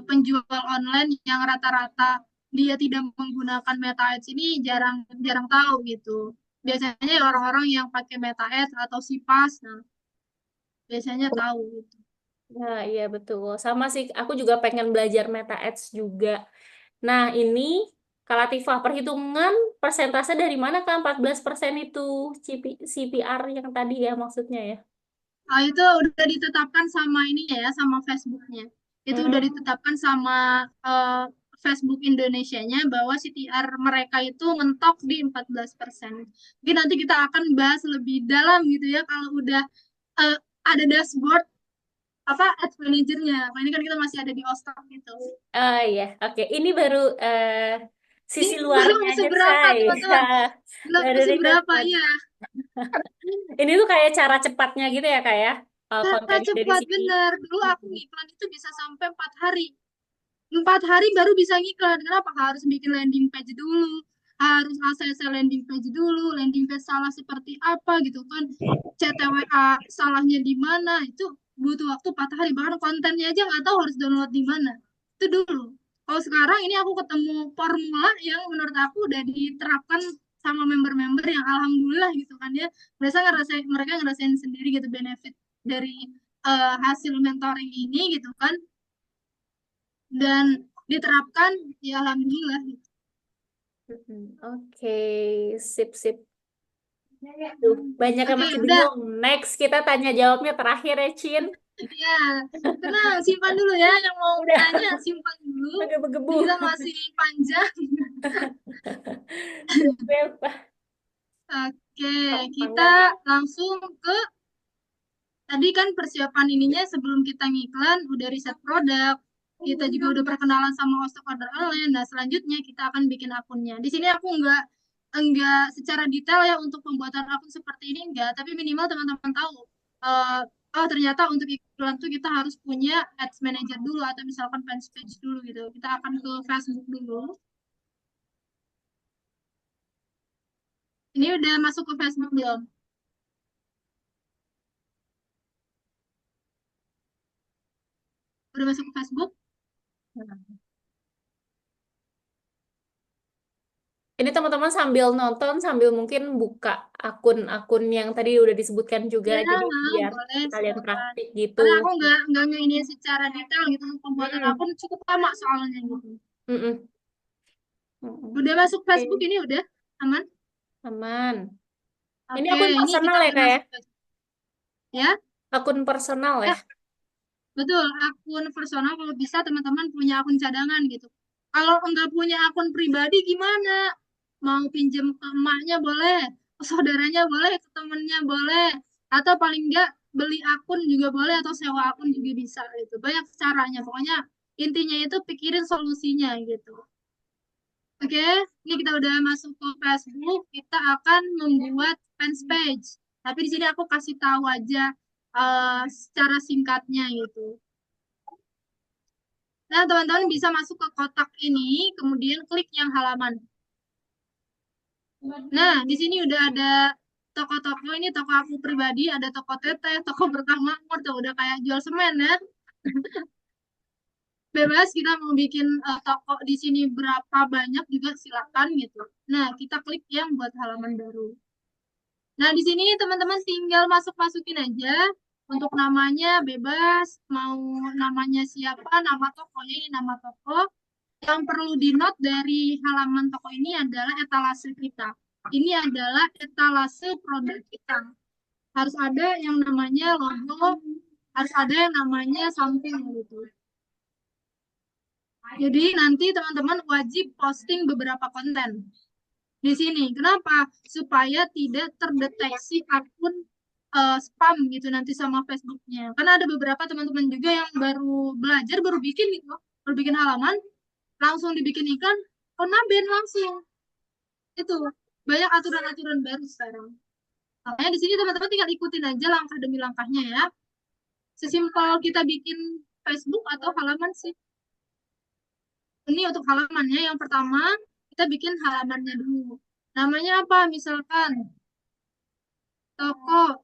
penjual online yang rata-rata dia tidak menggunakan Meta Ads ini jarang jarang tahu gitu. Biasanya orang-orang yang pakai Meta Ads atau Sipas, nah biasanya tahu gitu. Nah, iya betul. Sama sih, aku juga pengen belajar Meta Ads juga. Nah, ini Kak Latifah, perhitungan persentase dari mana Kak? 14% itu CPR yang tadi ya maksudnya ya? Ah, itu udah ditetapkan sama ininya ya, sama Facebooknya. Itu udah Hmm. ditetapkan sama Facebook Indonesianya bahwa CTR mereka itu mentok di 14%. Mungkin nanti kita akan bahas lebih dalam gitu ya kalau udah eh, ada dashboard apa ads manajernya. Nah, ini kan kita masih ada di Ostak gitu. Oh iya, oke. Ini baru Ini sisi belum luarnya aja, seberapa say. teman-teman. Belum Baru seberapa record. ya. Ini tuh kayak cara cepatnya gitu ya, Kak ya? Cara Kontennya dari cepat sini. bener. Dulu aku ngiklan itu bisa sampai 4 hari. 4 hari baru bisa ngiklan. Kenapa? Harus bikin landing page dulu. Harus ACC landing page dulu. Landing page salah seperti apa gitu kan. CTWA salahnya di mana. Itu butuh waktu 4 hari. Bahkan kontennya aja nggak tahu harus download di mana. Itu dulu. Kalau sekarang ini aku ketemu formula yang menurut aku udah diterapkan sama member-member yang alhamdulillah gitu kan ya. Mereka ngerasain sendiri gitu benefit dari hasil mentoring ini gitu kan dan diterapkan ya alhamdulillah gitu. Oke, sip, sip. Duh, banyak yang Oke masih udah bingung. Next, kita tanya jawabnya terakhir ya, Cin. ya tenang simpan dulu ya yang mau Udah, nanya simpan dulu bergebu-gebu. ini kita masih panjang. Oke Gampang kita nggak? langsung ke tadi kan persiapan ininya sebelum kita ngiklan udah riset produk kita juga udah perkenalan sama host order online. Nah selanjutnya kita akan bikin akunnya di sini aku enggak secara detail ya untuk pembuatan akun seperti ini enggak, tapi minimal teman-teman tahu. eh, oh ternyata untuk iklan tuh kita harus punya ads manager dulu atau misalkan fans page dulu gitu. Kita akan ke Facebook dulu. Ini udah masuk ke Facebook belum? Udah masuk ke Facebook? Nah, ini teman-teman sambil nonton, sambil mungkin buka akun-akun yang tadi udah disebutkan juga, Ya, jadi biar boleh kalian silakan. praktik gitu. Karena aku nggak ini secara detail gitu pembuatan Mm-mm. akun cukup lama soalnya gitu. Mm-mm. Mm-mm. Udah masuk Facebook Oke, ini udah aman? aman. Ini Oke, akun ini personal kita ya, udah Kak ya? masuk Facebook ya. Akun personal ya? Ya, betul, akun personal kalau bisa teman-teman punya akun cadangan gitu. Kalau enggak punya akun pribadi gimana? Mau pinjem ke emaknya boleh, ke saudaranya boleh, ke temennya boleh, atau paling enggak beli akun juga boleh atau sewa akun juga bisa gitu. Banyak caranya. Pokoknya intinya itu pikirin solusinya gitu. Oke, ini kita udah masuk ke Facebook, kita akan membuat fans page. Tapi di sini aku kasih tahu aja secara singkatnya gitu. Nah, teman-teman bisa masuk ke kotak ini, kemudian klik yang halaman. Nah, di sini udah ada toko-toko ini, toko aku pribadi, ada toko teteh, toko berkah makmur, tuh udah kayak jual semen ya. Bebas kita mau bikin toko di sini berapa banyak juga silakan gitu. Nah, kita klik yang buat halaman baru. Nah, di sini teman-teman tinggal masuk-masukin aja. Untuk namanya bebas, mau namanya siapa, nama tokonya ini nama toko. Yang perlu di-note dari halaman toko ini adalah etalase kita. Ini adalah etalase produk kita. Harus ada yang namanya logo, harus ada yang namanya samping gitu. Jadi nanti teman-teman wajib posting beberapa konten di sini. Kenapa? Supaya tidak terdeteksi akun spam gitu nanti sama Facebooknya. Karena ada beberapa teman-teman juga yang baru belajar, baru bikin gitu, baru bikin halaman, langsung dibikin iklan, kena ban langsung. Itu banyak aturan-aturan baru sekarang. Makanya di sini teman-teman tinggal ikutin aja langkah demi langkahnya ya. Sesimpel kita bikin Facebook atau halaman sih. Ini untuk halamannya. Yang pertama, kita bikin halamannya dulu. Namanya apa? Misalkan toko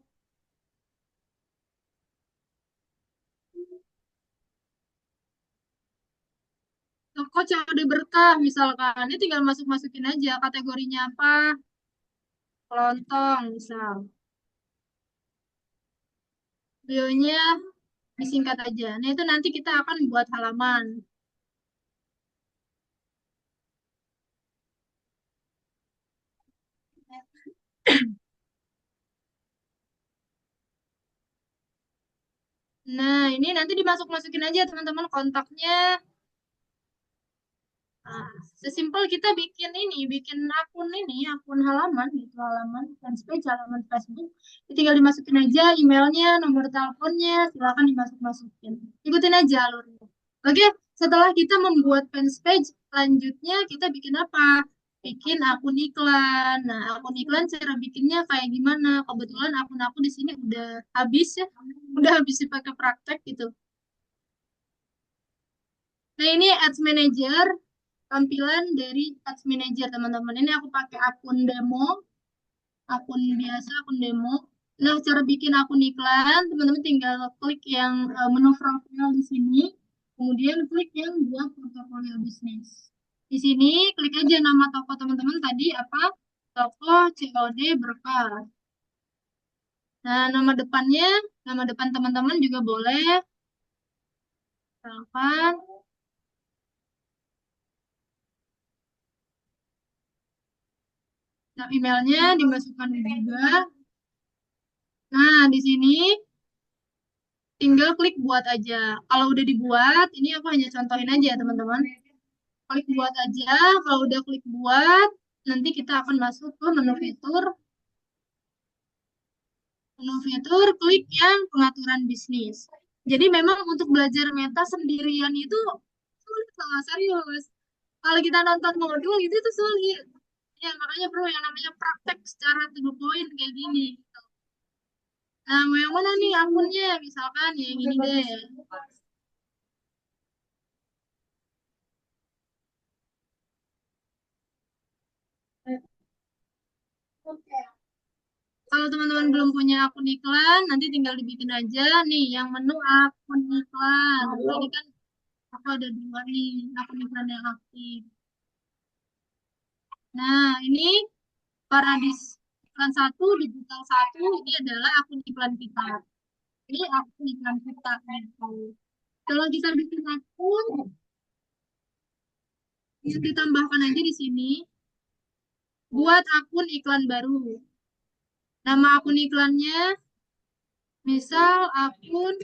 toko COD berkah misalkan. Ini tinggal masuk-masukin aja kategorinya apa? Kelontong misal. Bionya disingkat aja. Nah, itu nanti kita akan buat halaman. Nah, ini nanti dimasuk-masukin aja teman-teman kontaknya. Nah, sesimpel kita bikin ini, bikin akun ini, akun halaman gitu, halaman fanspage, halaman Facebook. Tinggal dimasukin aja emailnya, nomor teleponnya, silakan dimasuk-masukin. Ikutin aja alurnya. Oke, setelah kita membuat fanspage, selanjutnya kita bikin apa? Bikin akun iklan. Nah, akun iklan cara bikinnya kayak gimana? Kebetulan akun aku di sini udah habis ya, udah habis dipakai praktek gitu. Nah, ini Ads Manager, tampilan dari Ads Manager, teman-teman. Ini aku pakai akun demo, akun biasa, akun demo. Nah, cara bikin akun iklan, teman-teman tinggal klik yang menu profil di sini, kemudian klik yang buat portofolio bisnis. Di sini, klik aja nama toko teman-teman tadi apa? Toko COD Berkah. Nah, nama depan teman-teman juga boleh. Misalkan nah, emailnya dimasukkan juga. Nah, di sini tinggal klik buat aja. Kalau udah dibuat, ini aku hanya contohin aja ya teman-teman. Klik buat aja. Kalau udah klik buat, nanti kita akan masuk ke menu fitur. Menu fitur, klik yang pengaturan bisnis. Jadi memang untuk belajar meta sendirian itu sulit, sangat serius. Kalau kita nonton modul itu sulit. Ya, makanya perlu yang namanya praktek secara to the point kayak gini. Nah, mau yang mana nih akunnya? Misalkan ya yang ini deh. Kalau teman-teman belum punya akun iklan, nanti tinggal dibikin aja nih yang menu akun iklan. Tadi kan aku ada dua nih akun iklan yang aktif. Nah, ini Paradis iklan satu, digital satu, ini adalah akun iklan kita. Ini akun iklan kita gitu. Kalau kita bikin akun, bisa ditambahkan aja di sini, buat akun iklan baru. Nama akun iklannya, misal akun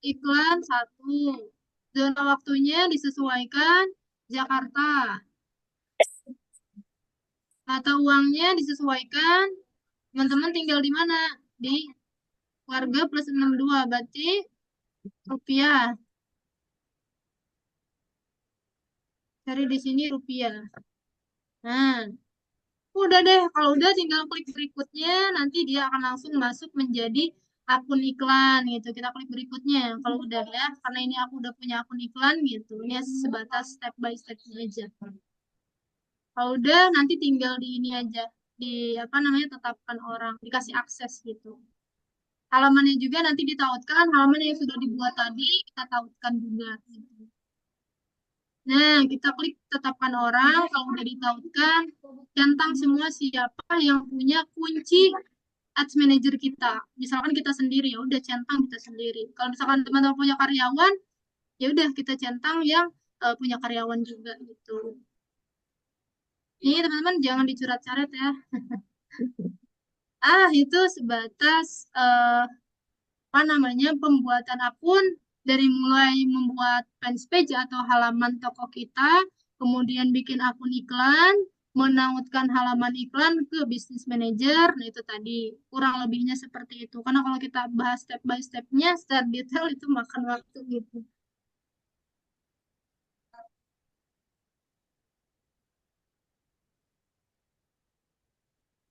iklan satu. Zona waktunya disesuaikan Jakarta. Mata uangnya disesuaikan. Teman-teman tinggal di mana? Di warga plus 62, berarti rupiah. Cari di sini rupiah. Nah, udah deh. Kalau udah tinggal klik berikutnya, nanti dia akan langsung masuk menjadi akun iklan gitu. Kita klik berikutnya. Kalau udah ya, karena ini aku udah punya akun iklan gitu. Ini sebatas step by step aja. Kalau udah nanti tinggal di ini aja, di apa namanya tetapkan orang, dikasih akses gitu. Halamannya juga nanti ditautkan, halaman yang sudah dibuat tadi kita tautkan juga gitu. Nah, kita klik tetapkan orang, kalau udah ditautkan, centang semua siapa yang punya kunci ads manager kita. Misalkan kita sendiri, ya udah centang kita sendiri. Kalau misalkan teman-teman punya karyawan, ya udah kita centang yang punya karyawan juga gitu. Ini teman-teman jangan dicurat-caret ya. Itu sebatas apa namanya pembuatan akun dari mulai membuat fanpage atau halaman toko kita, kemudian bikin akun iklan, menautkan halaman iklan ke bisnis manager. Nah, itu tadi kurang lebihnya seperti itu. Karena kalau kita bahas step by stepnya, secara detail itu makan waktu gitu.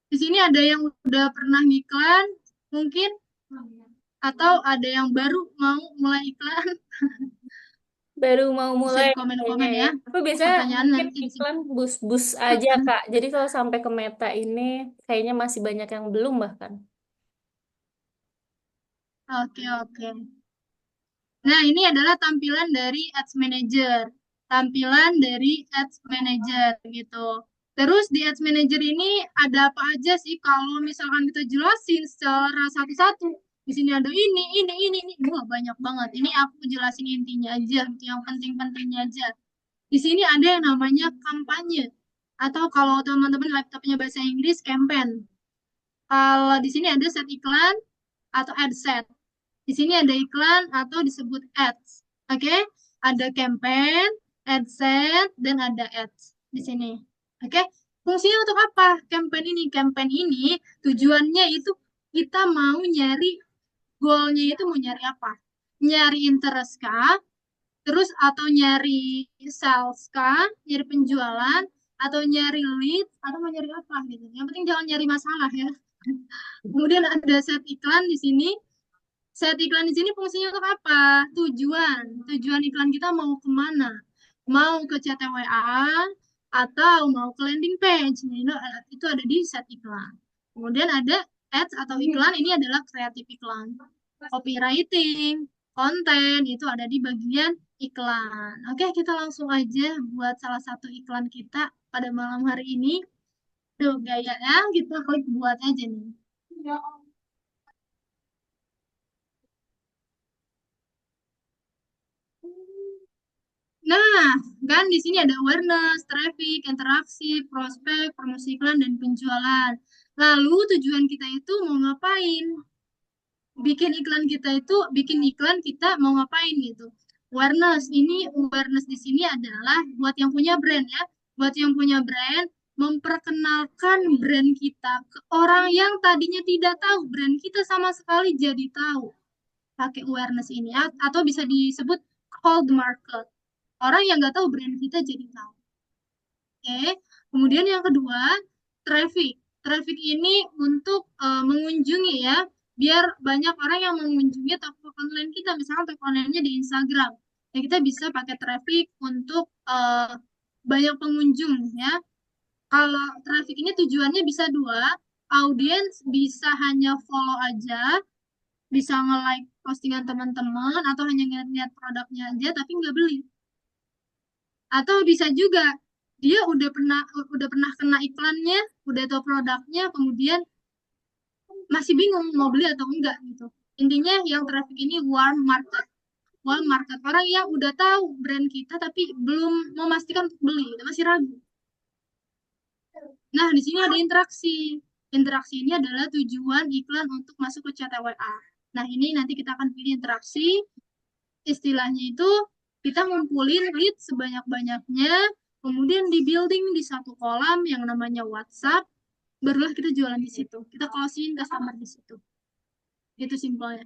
Di sini ada yang udah pernah ngiklan, mungkin, atau ada yang baru mau mulai iklan. Baru mau Bisa mulai di kayaknya komen-komen ya. ya. Tapi biasanya Pertanyaan mungkin nanti di sini. iklan bus-bus aja, Kak. Jadi kalau sampai ke Meta ini kayaknya masih banyak yang belum bahkan. Oke, oke. Nah, ini adalah tampilan dari Ads Manager. Tampilan dari Ads Manager gitu. Terus di Ads Manager ini ada apa aja sih kalau misalkan kita jelasin secara satu-satu. Di sini ada ini. Wah, banyak banget. Ini aku jelasin intinya aja, yang penting-pentingnya aja. Di sini ada yang namanya kampanye. Atau kalau teman-teman laptopnya bahasa Inggris, campaign. Kalau di sini ada set iklan atau ad set. Di sini ada iklan atau disebut ads. Oke, ada campaign, ad set, dan ada ads di sini. Oke, fungsinya untuk apa? Campaign ini tujuannya itu kita mau nyari goalnya itu mau nyari apa? Nyari interest kah? Terus atau nyari sales kah? Nyari penjualan? Atau nyari lead? Atau mau nyari apa gitu? Yang penting jangan nyari masalah ya. Kemudian ada set iklan di sini. Set iklan di sini fungsinya untuk apa? Tujuan. Tujuan iklan kita mau kemana? Mau ke CTWA atau mau ke landing page. Nah, itu ada di set iklan. Kemudian ada ads atau iklan. Ini adalah kreatif iklan. Copywriting, konten itu ada di bagian iklan. Oke, kita langsung aja buat salah satu iklan kita pada malam hari ini. Tuh, gayanya kita klik buat aja nih. Nah, kan di sini ada awareness, traffic, interaksi, prospek, promosi iklan, dan penjualan. Lalu tujuan kita itu mau ngapain? Bikin iklan kita mau ngapain gitu. Awareness, ini awareness di sini adalah buat yang punya brand ya. Buat yang punya brand, memperkenalkan brand kita ke orang yang tadinya tidak tahu brand kita sama sekali jadi tahu. Pakai awareness ini atau bisa disebut cold market. Orang yang nggak tahu brand kita jadi tahu. Oke. Kemudian yang kedua, traffic. Traffic ini untuk mengunjungi ya, biar banyak orang yang mengunjungi toko online kita, misalkan toko online-nya di Instagram. Ya, kita bisa pakai traffic untuk banyak pengunjung ya. Kalau traffic ini tujuannya bisa dua, audiens bisa hanya follow aja, bisa nge-like postingan teman-teman, atau hanya ngeliat-ngeliat produknya aja tapi nggak beli. Atau bisa juga dia udah pernah kena iklannya, udah tahu produknya, kemudian masih bingung mau beli atau enggak gitu. Intinya yang traffic ini warm market. Warm market, orang yang udah tahu brand kita tapi belum memastikan untuk beli, masih ragu. Nah, di sini ada interaksi. Interaksi ini adalah tujuan iklan untuk masuk ke chat WA. Nah, ini nanti kita akan pilih interaksi. Istilahnya itu kita ngumpulin lead sebanyak-banyaknya, kemudian di building di satu kolam yang namanya WhatsApp, barulah kita jualan di situ. Kita closing customer di situ. Itu simpelnya.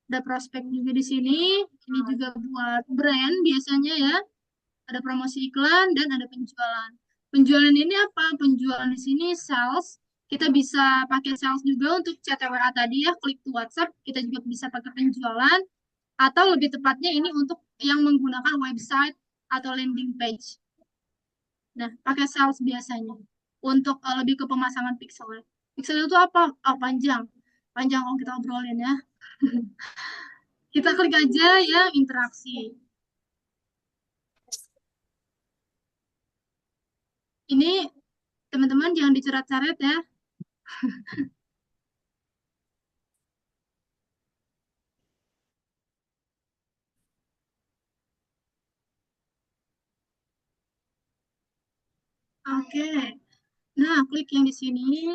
Ada prospek juga di sini. Ini juga buat brand biasanya ya. Ada promosi iklan dan ada penjualan. Penjualan ini apa? Penjualan di sini sales. Kita bisa pakai sales juga untuk chat WA tadi ya, klik to WhatsApp. Kita juga bisa pakai penjualan. Atau lebih tepatnya ini untuk yang menggunakan website atau landing page. Nah, pakai sales biasanya. Untuk lebih ke pemasangan pixel. Pixel itu apa? Oh, panjang. Panjang kalau kita obrolin ya. Kita klik aja yang interaksi. Ini teman-teman jangan dicoret-coret ya. Oke. Nah, klik yang di sini.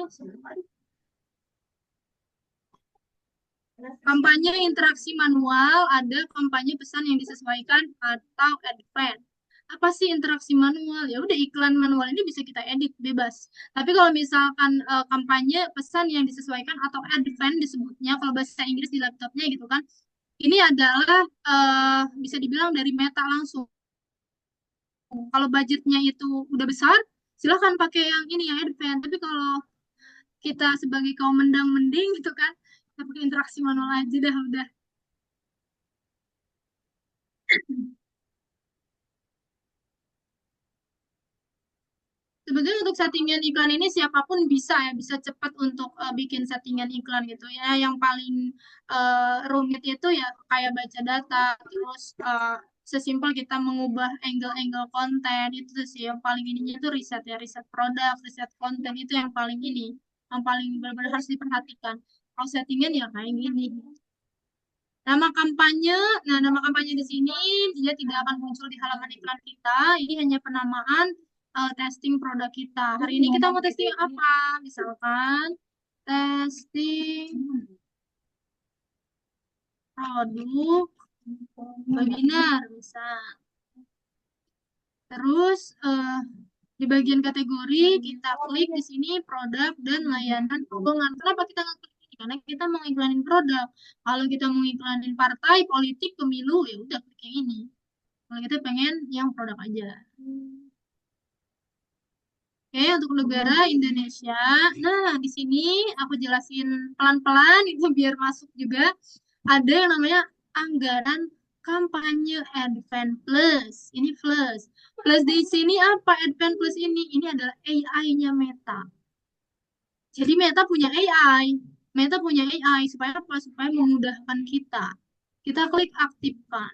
Kampanye interaksi manual, ada kampanye pesan yang disesuaikan atau advance. Apa sih interaksi manual? Ya udah, iklan manual ini bisa kita edit bebas. Tapi kalau misalkan kampanye pesan yang disesuaikan atau advance disebutnya kalau bahasa Inggris di laptopnya gitu kan. Ini adalah bisa dibilang dari Meta langsung. Kalau budgetnya itu udah besar, silahkan pakai yang ini yang advance. Tapi kalau kita sebagai kaum mendang-mending gitu kan, kita pakai interaksi manual aja dah udah. Sebetulnya untuk settingan iklan ini siapapun bisa ya, bisa cepat untuk bikin settingan iklan gitu ya. Yang paling rumit itu ya kayak baca data, terus sesimpel kita mengubah angle-angle konten itu sih yang paling ininya itu riset ya, riset produk, riset konten itu yang paling ini, yang paling benar-benar harus diperhatikan. Kalau settingan ya kayak gini. Nama kampanye, nah nama kampanye di sini dia tidak akan muncul di halaman iklan kita. Ini hanya penamaan testing produk kita. Hari ini kita mau testing apa? Misalkan testing produk webinar bisa. Terus di bagian kategori kita klik di sini produk dan layanan keuangan. Kenapa kita nggak klik ini? Karena kita mau iklanin produk. Kalau kita mau iklanin partai, politik, pemilu, ya udah klik yang ini. Kalau kita pengen yang produk aja. Oke, untuk negara Indonesia. Nah, di sini aku jelasin pelan-pelan itu biar masuk juga. Ada yang namanya anggaran kampanye Advent Plus. Ini plus. Plus di sini apa Advent Plus ini? Ini adalah AI-nya Meta. Jadi Meta punya AI. Meta punya AI supaya apa? Supaya memudahkan kita. Kita klik aktifkan.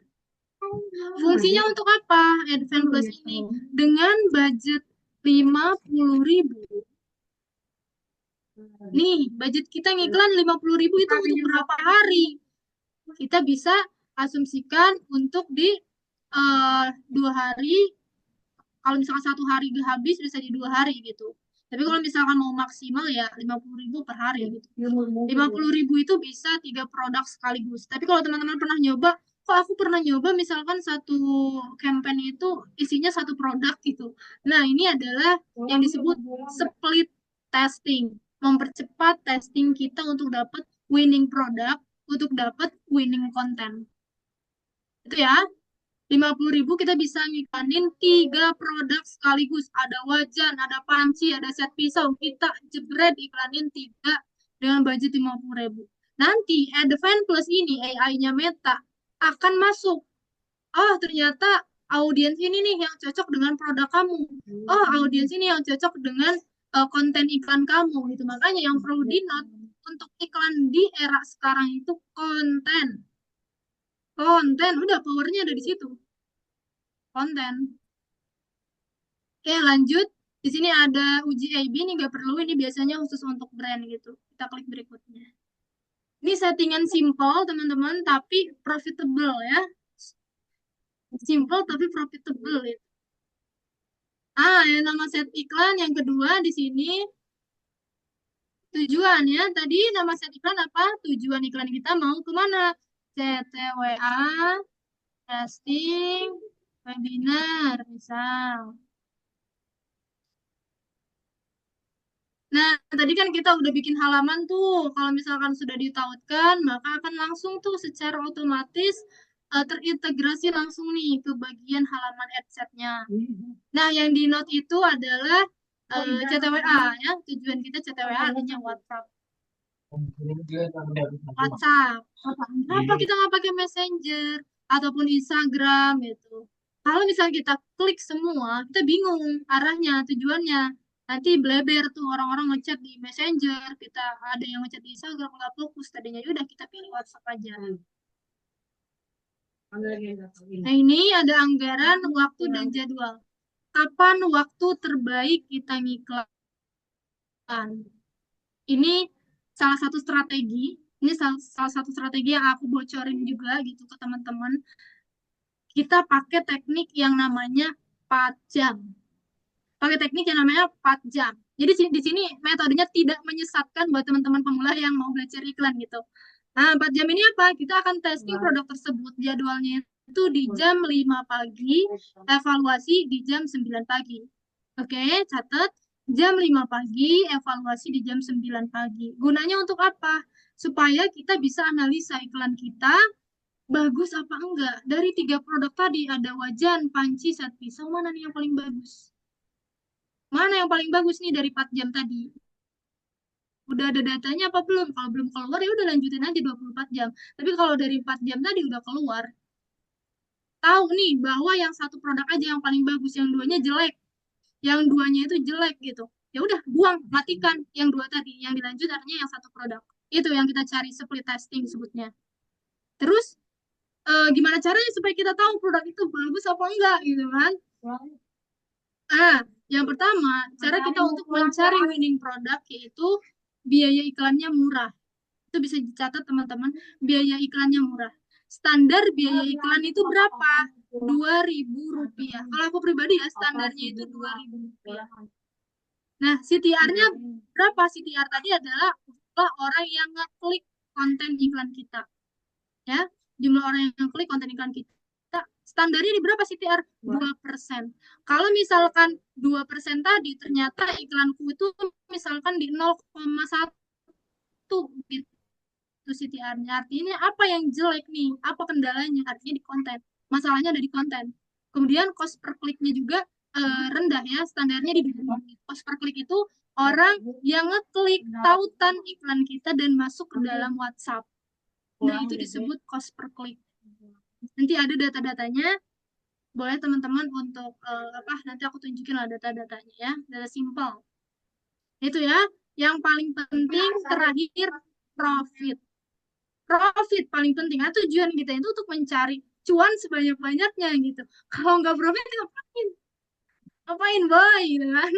Fungsinya untuk apa Advent Plus ini? Dengan budget 50.000. Nih, budget kita ngiklan 50.000 itu untuk berapa hari? Kita bisa asumsikan untuk di 2 hari. Kalau misalkan 1 hari gak habis, bisa di 2 hari gitu. Tapi kalau misalkan mau maksimal ya 50.000 per hari gitu. 50.000 itu bisa 3 produk sekaligus. Tapi kalau teman-teman pernah nyoba, kok aku pernah nyoba misalkan satu campaign itu isinya satu produk gitu. Nah, ini adalah yang disebut split testing. Mempercepat testing kita untuk dapat winning product, untuk dapat winning content. Itu ya. 50.000 kita bisa ngiklanin 3 produk sekaligus. Ada wajan, ada panci, ada set pisau. Kita jebret iklanin 3 dengan budget 50.000. Nanti Advance Plus ini AI-nya Meta akan masuk. Oh, ternyata audiens ini nih yang cocok dengan produk kamu. Oh, audiens ini yang cocok dengan konten iklan kamu gitu. Makanya yang perlu di note untuk iklan di era sekarang itu konten. Konten, udah powernya ada di situ. Konten. Oke, lanjut. Di sini ada uji A/B, ini nggak perlu, ini biasanya khusus untuk brand gitu. Kita klik berikutnya. Ini settingan simple, teman-teman, tapi profitable ya. Simple tapi profitable ya. Yang nama set iklan yang kedua di sini tujuannya tadi nama set iklan apa? Tujuan iklan kita mau kemana? CTWA, testing, webinar, misal. Nah, tadi kan kita udah bikin halaman tuh. Kalau misalkan sudah ditautkan, maka akan langsung tuh secara otomatis terintegrasi langsung nih ke bagian halaman adset-nya. Nah, yang di note itu adalah CTWA ya. Tujuan kita CTWA artinya WhatsApp. WhatsApp. Kenapa kita nggak pakai Messenger ataupun Instagram gitu? Kalau misalnya kita klik semua, kita bingung arahnya, tujuannya. Nanti bleber tuh orang-orang ngechat di Messenger, kita ada yang ngechat di Instagram nggak fokus tadinya, udah kita pilih WhatsApp aja. Nah ini ada anggaran, waktu dan jadwal. Kapan waktu terbaik kita ngiklan? Ini salah satu strategi. Ini salah satu strategi yang aku bocorin juga gitu ke teman-teman. Kita pakai teknik yang namanya 4 jam. Pakai teknik yang namanya 4 jam. Jadi di sini metodenya tidak menyesatkan buat teman-teman pemula yang mau belajar iklan gitu. Nah, 4 jam ini apa? Kita akan testing produk tersebut. Jadwalnya itu di jam 5 pagi, evaluasi di jam 9 pagi. Oke, catat. Jam 5 pagi, evaluasi di jam 9 pagi. Gunanya untuk apa? Supaya kita bisa analisa iklan kita bagus apa enggak. Dari 3 produk tadi, ada wajan, panci, set pisau, mana nih yang paling bagus? Mana yang paling bagus nih dari 4 jam tadi? Udah ada datanya apa belum? Kalau belum keluar ya udah lanjutin aja 24 jam. Tapi kalau dari 4 jam tadi udah keluar, tahu nih bahwa yang satu produk aja yang paling bagus, yang duanya jelek. Yang duanya itu jelek gitu. Ya udah buang, matikan yang 2 tadi. Yang dilanjut artinya yang satu produk. Itu yang kita cari split testing sebutnya. Terus gimana caranya supaya kita tahu produk itu bagus apa enggak gitu kan? Yang pertama, cara kita untuk mencari winning product yaitu biaya iklannya murah. Itu bisa dicatat teman-teman, biaya iklannya murah. Standar biaya iklan itu berapa? Rp2.000. Kalau aku pribadi ya, standarnya itu Rp2.000. Nah, CTR-nya berapa? CTR tadi adalah jumlah orang yang ngeklik konten iklan kita. Ya, jumlah orang yang ngeklik konten iklan kita. Standarnya di berapa CTR? 2%. Kalau misalkan 2% tadi ternyata iklanku itu misalkan di 0,1 gitu CTR-nya. Artinya apa yang jelek nih? Apa kendalanya? Artinya di konten. Masalahnya ada di konten. Kemudian cost per kliknya juga rendah ya, standarnya di bawah. Cost per klik itu orang yang ngeklik tautan iklan kita dan masuk ke dalam WhatsApp. Nah, itu disebut cost per klik. Nanti ada data-datanya. Boleh teman-teman untuk nanti aku tunjukin lah data-datanya ya, data simple. Itu ya, yang paling penting terakhir profit. Profit paling penting. Tujuan kita itu untuk mencari cuan sebanyak-banyaknya gitu. Kalau nggak profit ngapain? Ngapain boy gitu kan?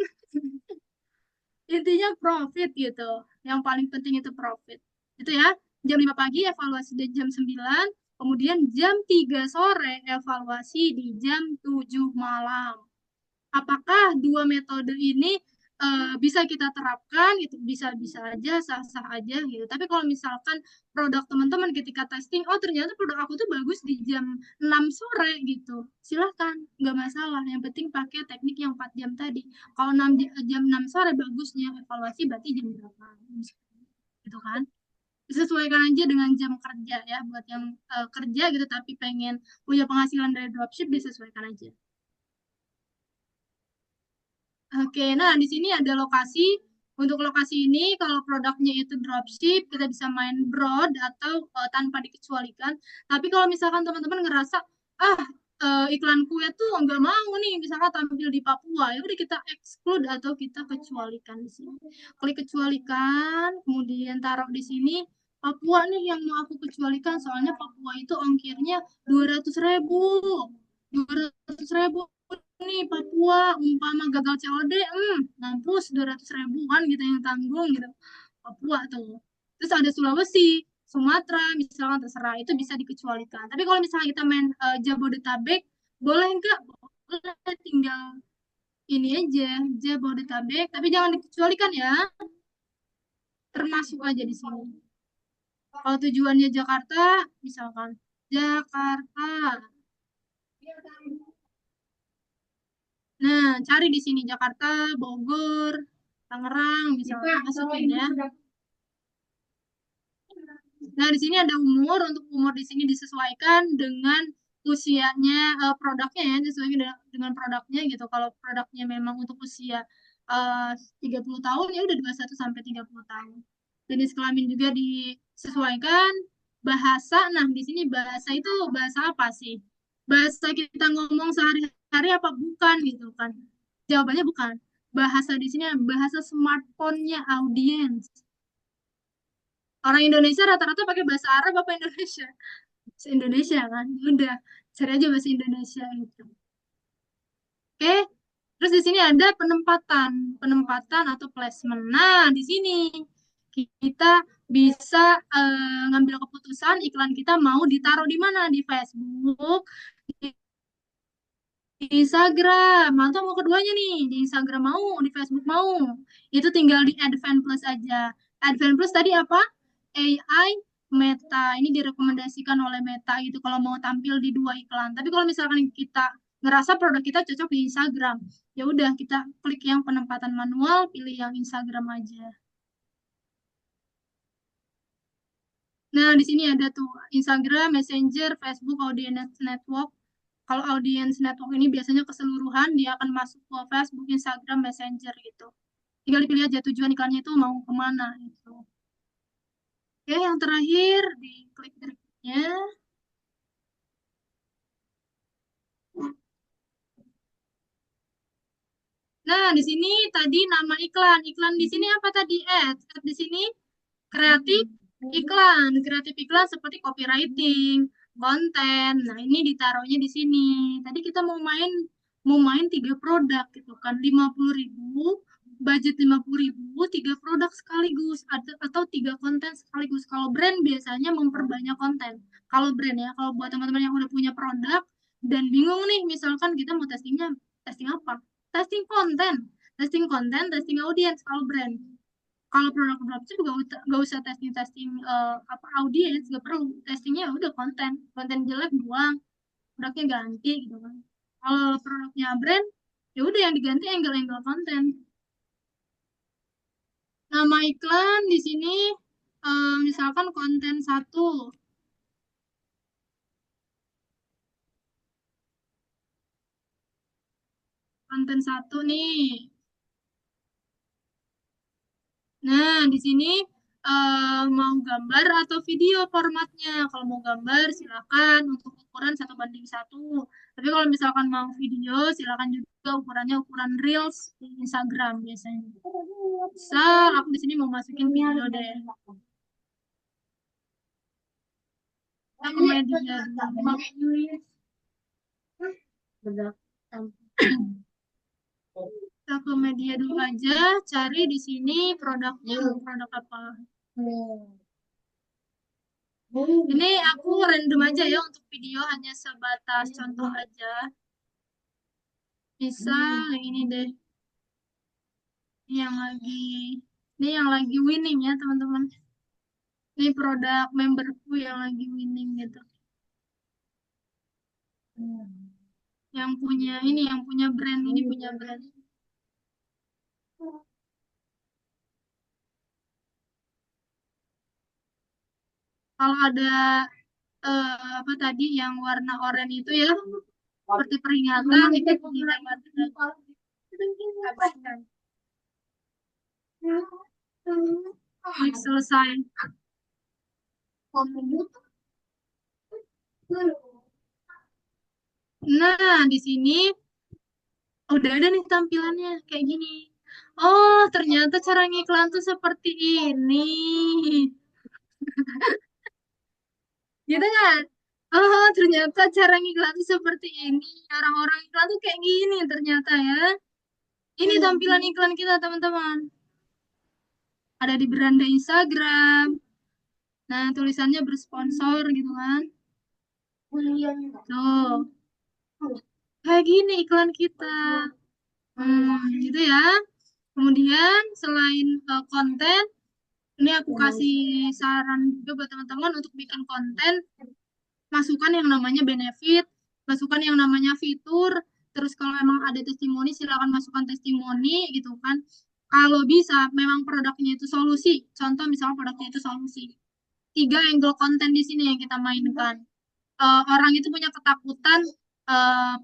Intinya profit gitu. Yang paling penting itu profit. Itu ya, jam 5 pagi evaluasi di jam 9, kemudian jam 3 sore evaluasi di jam 7 malam. Apakah dua metode ini bisa kita terapkan? Itu bisa-bisa aja, sah-sah aja gitu. Tapi kalau misalkan produk teman-teman ketika testing, oh ternyata produk aku tuh bagus di jam 6 sore gitu. Silahkan, nggak masalah. Yang penting pakai teknik yang 4 jam tadi. Kalau jam 6 sore bagusnya evaluasi berarti jam berapa? Gitu kan? Sesuaikan aja dengan jam kerja ya, buat yang kerja gitu tapi pengen punya penghasilan dari dropship, disesuaikan aja. Oke, nah di sini ada lokasi. Untuk lokasi ini, kalau produknya itu dropship, kita bisa main broad atau tanpa dikecualikan. Tapi kalau misalkan teman-teman ngerasa, ah iklan kue tuh nggak mau nih, misalkan tampil di Papua, ya udah kita exclude atau kita kecualikan di sini. Klik kecualikan, kemudian taruh di sini. Papua nih yang mau aku kecualikan, soalnya Papua itu ongkirnya 200.000. 200.000 nih Papua, umpama gagal COD, mampus 200.000 kan gitu yang tanggung gitu. Papua tuh. Terus ada Sulawesi, Sumatera, misalnya terserah, itu bisa dikecualikan. Tapi kalau misalnya kita main Jabodetabek, boleh enggak? Boleh, tinggal ini aja, Jabodetabek, tapi jangan dikecualikan ya, termasuk aja di sini. Kalau tujuannya Jakarta, misalkan Jakarta. Nah, cari di sini Jakarta, Bogor, Tangerang, misalnya masukin ya. Nah, di sini ada umur. Untuk umur di sini disesuaikan dengan usianya, produknya ya, disesuaikan dengan produknya gitu. Kalau produknya memang untuk usia 30 tahun, ya udah 21 sampai 30 tahun. Jenis kelamin juga disesuaikan. Bahasa, nah di sini bahasa itu bahasa apa sih? Bahasa kita ngomong sehari-hari apa bukan gitu kan? Jawabannya bukan. Bahasa di sini bahasa smartphone-nya audiens. Orang Indonesia rata-rata pakai bahasa Arab apa Indonesia? Bahasa Indonesia kan? Udah, cari aja bahasa Indonesia gitu. Oke, terus di sini ada penempatan, penempatan atau placement. Nah, di sini kita bisa ngambil keputusan iklan kita mau ditaruh di mana, di Facebook, di Instagram, atau mau keduanya nih, di Instagram mau, di Facebook mau. Itu tinggal di Advance Plus aja. Advance Plus tadi apa? AI Meta. Ini direkomendasikan oleh Meta gitu kalau mau tampil di dua iklan. Tapi kalau misalkan kita ngerasa produk kita cocok di Instagram, ya udah kita klik yang penempatan manual, pilih yang Instagram aja. Nah, di sini ada tuh Instagram, Messenger, Facebook, Audience Network. Kalau Audience Network ini biasanya keseluruhan, dia akan masuk ke Facebook, Instagram, Messenger gitu. Tinggal dipilih aja tujuan iklannya itu mau kemana gitu. Oke, yang terakhir di klik berikutnya. Nah, di sini tadi nama iklan. Iklan di sini apa tadi? Ads. Ads di sini kreatif iklan. Kreatif iklan seperti copywriting, konten. Nah, ini ditaruhnya di sini. Tadi kita mau main 3 produk gitu kan. 50.000, budget 50.000, 3 produk sekaligus atau 3 konten sekaligus. Kalau brand biasanya memperbanyak konten. Kalau brand ya, kalau buat teman-teman yang udah punya produk dan bingung nih, misalkan kita mau testingnya, testing apa? Testing konten, testing konten, testing audiens kalau brand. Kalau produk dropship nggak usah testing testing apa audiens, nggak perlu. Testingnya ya udah konten, konten jelek buang, produknya ganti gitu kan. Kalau produknya brand, ya udah yang diganti angle-angle konten. Nama iklan di sini misalkan konten satu, konten satu nih. Nah, di sini mau gambar atau video formatnya. Kalau mau gambar, silakan untuk ukuran 1:1. Tapi kalau misalkan mau video, silakan juga ukurannya ukuran Reels di Instagram biasanya. Misal, aku di sini mau masukin video deh. Aku media dulu. Kita ke media dulu aja, cari di sini produknya, produk apa. Ini aku random aja ya untuk video, hanya sebatas contoh aja. Misal yang ini deh, ini yang lagi, ini yang lagi winning ya teman-teman. Ini produk memberku yang lagi winning gitu. Yang punya ini, yang punya brand ini punya brand. Kalau ada apa tadi yang warna oranye itu ya, seperti peringatan itu diabaikan. Baik, selesai. Nah, di sini udah ada nih tampilannya kayak gini. Oh, ternyata cara ngiklan tuh seperti ini. Gitu kan? Oh, ternyata cara ngiklan tuh seperti ini. Orang-orang iklan tuh kayak gini ternyata ya. Ini tampilan iklan kita, teman-teman. Ada di beranda Instagram. Nah, tulisannya bersponsor gitu kan. Tuh, kayak gini iklan kita. Gitu ya. Kemudian selain konten, ini aku kasih saran juga buat teman-teman untuk bikin konten, masukkan yang namanya benefit, masukkan yang namanya fitur, terus kalau emang ada testimoni silakan masukkan testimoni gitu kan. Kalau bisa memang produknya itu solusi, contoh misalnya produknya itu solusi. 3 angle konten di sini yang kita mainkan. Orang itu punya ketakutan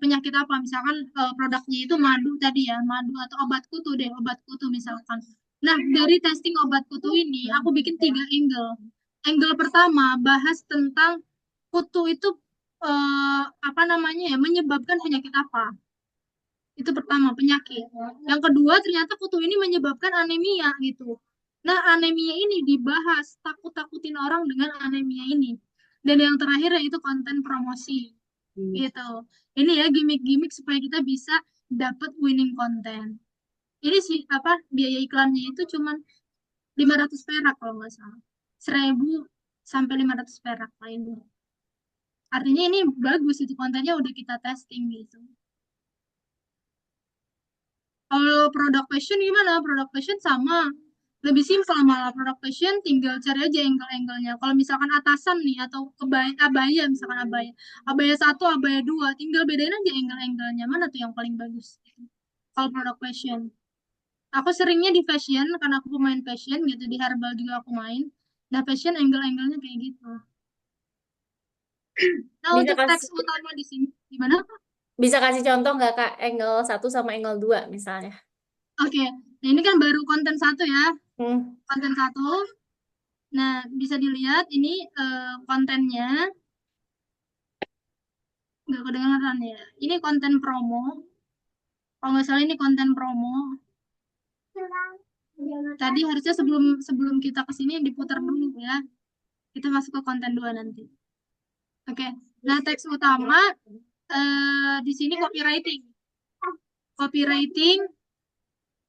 penyakit apa, misalkan produknya itu madu tadi ya, madu atau obat kutu deh, obat kutu misalkan. Nah, dari testing obat kutu ini aku bikin 3 angle. Angle pertama bahas tentang kutu itu apa namanya ya, menyebabkan penyakit apa. Itu pertama, penyakit. Yang kedua, ternyata kutu ini menyebabkan anemia gitu. Nah, anemia ini dibahas, takut-takutin orang dengan anemia ini. Dan yang terakhir yaitu konten promosi. Gitu. Ini ya gimmick-gimmick supaya kita bisa dapat winning konten. Ini sih apa biaya iklannya itu cuman 500 perak kalau nggak salah. 1.000 sampai 500 perak lah ini. Artinya ini bagus, itu kontennya udah kita testing gitu. Kalau produk fashion gimana? Produk fashion sama. Lebih simpel malah produk fashion tinggal cari aja angle-angle-nya. Kalau misalkan atasan nih atau kebaya, abaya misalkan abaya. Abaya satu, abaya dua, tinggal bedain aja angle-angle-nya. Mana tuh yang paling bagus. Kalau produk fashion. Aku seringnya di fashion karena aku pemain fashion gitu. Di herbal juga aku main. Nah fashion angle-angle-nya kayak gitu. Nah Bisa untuk teks kasih utama di sini gimana? bisa kasih contoh nggak Kak, angle satu sama angle 2 misalnya? Oke, nah ini kan baru konten satu ya. Hmm. Konten satu. Nah, bisa dilihat ini kontennya, nggak kedengeran ya. Ini konten promo. Kalau nggak salah ini konten promo. Tadi harusnya sebelum sebelum kita ke sini diputar dulu ya. Kita masuk ke konten 2 nanti. Oke. Nah, teks utama di sini copywriting. Copywriting.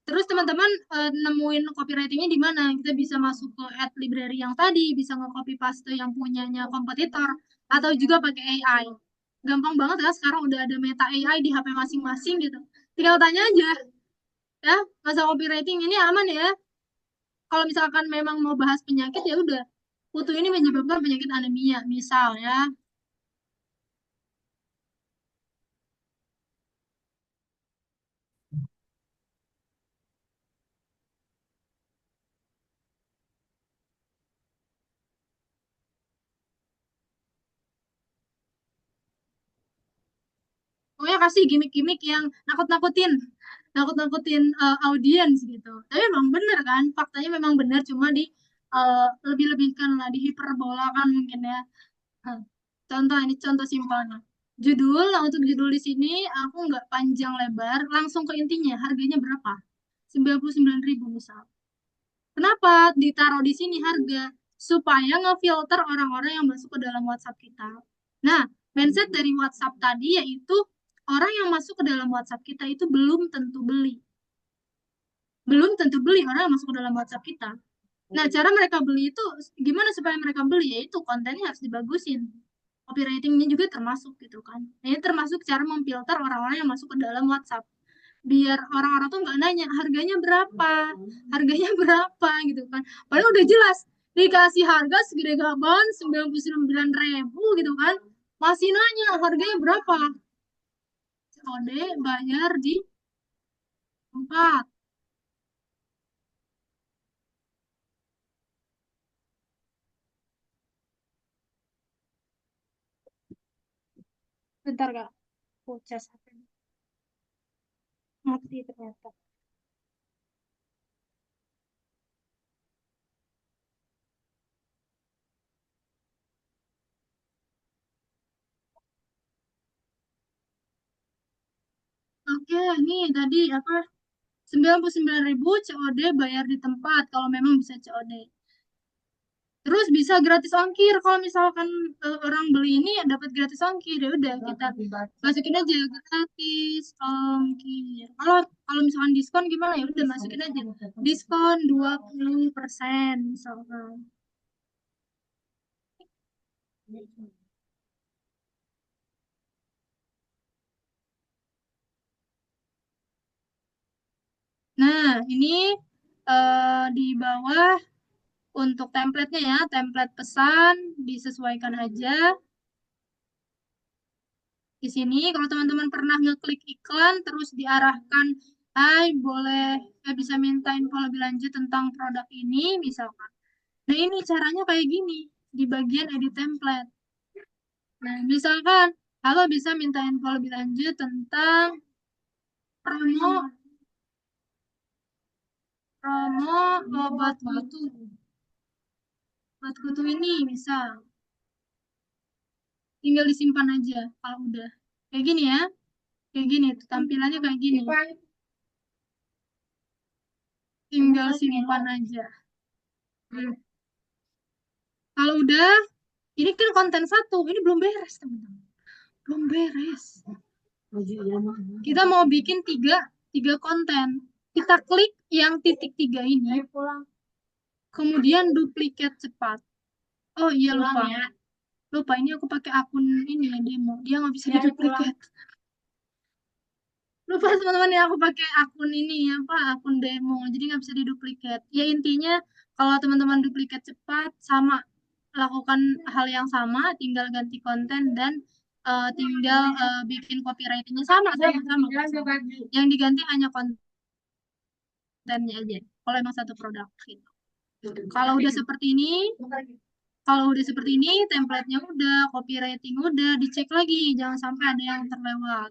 Terus teman-teman nemuin copywritingnya di mana? Kita bisa masuk ke ad library yang tadi, bisa nge-copy paste yang punyanya kompetitor, atau juga pakai AI. Gampang banget ya, sekarang udah ada Meta AI di HP masing-masing gitu. Tinggal tanya aja, ya, masa copywriting ini aman ya? Kalau misalkan memang mau bahas penyakit ya udah, kutu ini menyebabkan penyakit anemia, misal ya. Pokoknya kasih gimmick-gimmick yang nakut-nakutin, nakut-nakutin audiens gitu. Tapi memang bener kan, faktanya memang bener, cuma di lebih-lebihkan lah, dihiperbolakan mungkin ya. Hah. Contoh ini contoh simpelnya. Judul, nah untuk judul di sini aku nggak panjang lebar, langsung ke intinya. Harganya berapa? 99.000 misal. Kenapa ditaruh di sini harga? Supaya ngefilter orang-orang yang masuk ke dalam WhatsApp kita. Nah, mindset dari WhatsApp tadi yaitu orang yang masuk ke dalam WhatsApp kita itu belum tentu beli. Belum tentu beli orang yang masuk ke dalam WhatsApp kita. Nah, cara mereka beli itu gimana supaya mereka beli? Yaitu kontennya harus dibagusin. Copywritingnya juga termasuk gitu kan. Nah, ini termasuk cara memfilter orang-orang yang masuk ke dalam WhatsApp. Biar orang-orang tuh nggak nanya harganya berapa, harganya berapa gitu kan. Padahal udah jelas dikasih harga segede gaban 99.000 gitu kan. Masih nanya harganya berapa. COD bayar di tempat. Bentar Kak, aku cas HP. Mati ternyata. Oke, ini tadi apa? 99.000 COD bayar di tempat kalau memang bisa COD. Terus bisa gratis ongkir kalau misalkan orang beli ini ya dapat gratis ongkir, ya udah kita masukin aja gratis ongkir. Kalau kalau misalkan diskon gimana, ya udah masukin aja diskon 20% misalkan. Nah, ini di bawah untuk template-nya ya, template pesan disesuaikan aja. Di sini kalau teman-teman pernah ngeklik iklan terus diarahkan, hai boleh bisa minta info lebih lanjut tentang produk ini misalkan. Nah ini caranya kayak gini di bagian edit template. Nah misalkan, halo bisa minta info lebih lanjut tentang promo promo obat kutu ini misal, tinggal disimpan aja kalau udah kayak gini ya, kayak gini tuh tampilannya kayak gini, tinggal simpan aja. Kalau udah, ini kan konten satu, ini belum beres teman-teman, belum beres. Kita mau bikin tiga konten. Kita klik yang titik 3 ini, kemudian duplikat cepat. Oh iya lupa, lupa ini aku pakai akun ini ya demo, dia nggak bisa diduplikat. Lupa teman-teman ya, aku pakai akun ini ya Pak, akun demo, jadi nggak bisa diduplikat. Ya intinya kalau teman-teman duplikat cepat sama, lakukan hal yang sama, tinggal ganti konten dan tinggal bikin copywritingnya sama. Yang diganti hanya kontennya aja. Kalau emang satu produk gitu. Kalau udah seperti ini, template-nya udah, copywriting udah, dicek lagi, jangan sampai ada yang terlewat.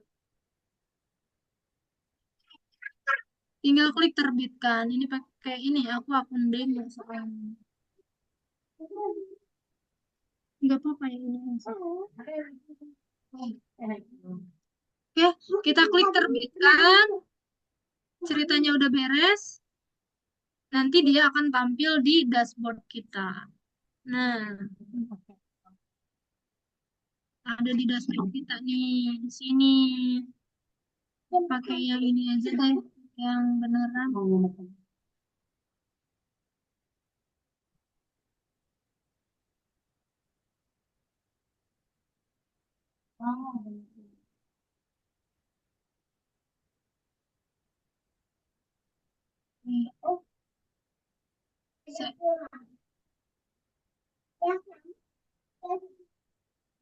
Tinggal klik terbitkan. Ini pakai ini, aku akun demo soalnya. Nggak apa-apa ya ini. Oke, kita klik terbitkan. Ceritanya udah beres. Nanti dia akan tampil di dashboard kita. Nah, ada di dashboard kita nih, di sini. Pakai yang ini aja deh, yang beneran.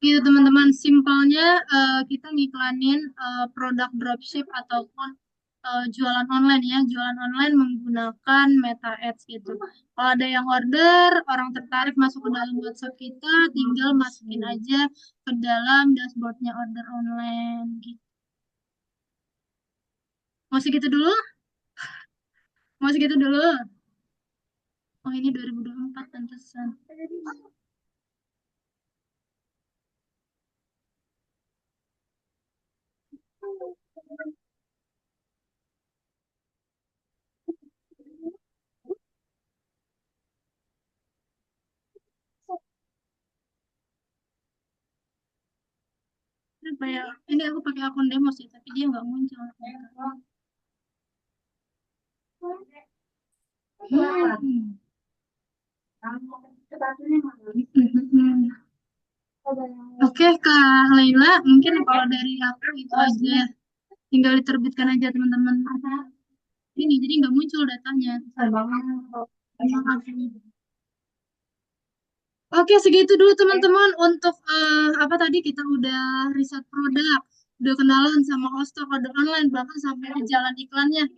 Gitu teman-teman, simpelnya kita ngiklanin produk dropship ataupun jualan online ya, jualan online menggunakan Meta Ads gitu. Kalau ada yang order, orang tertarik masuk ke dalam WhatsApp kita, tinggal masukin aja ke dalam dashboardnya order online gitu. Mau segitu dulu? Mau segitu dulu? Oh ini 2024 pantesan. Ini aku pakai akun demo sih, tapi dia nggak muncul. Hmm. Oke, Kak Laila, mungkin kalau dari aku itu aja ya. Tinggal diterbitkan aja teman-teman. Ini jadi nggak muncul datanya. Oke, segitu dulu teman-teman untuk apa tadi kita udah riset produk, udah kenalan sama host order online, bahkan sampai ke jalan iklannya.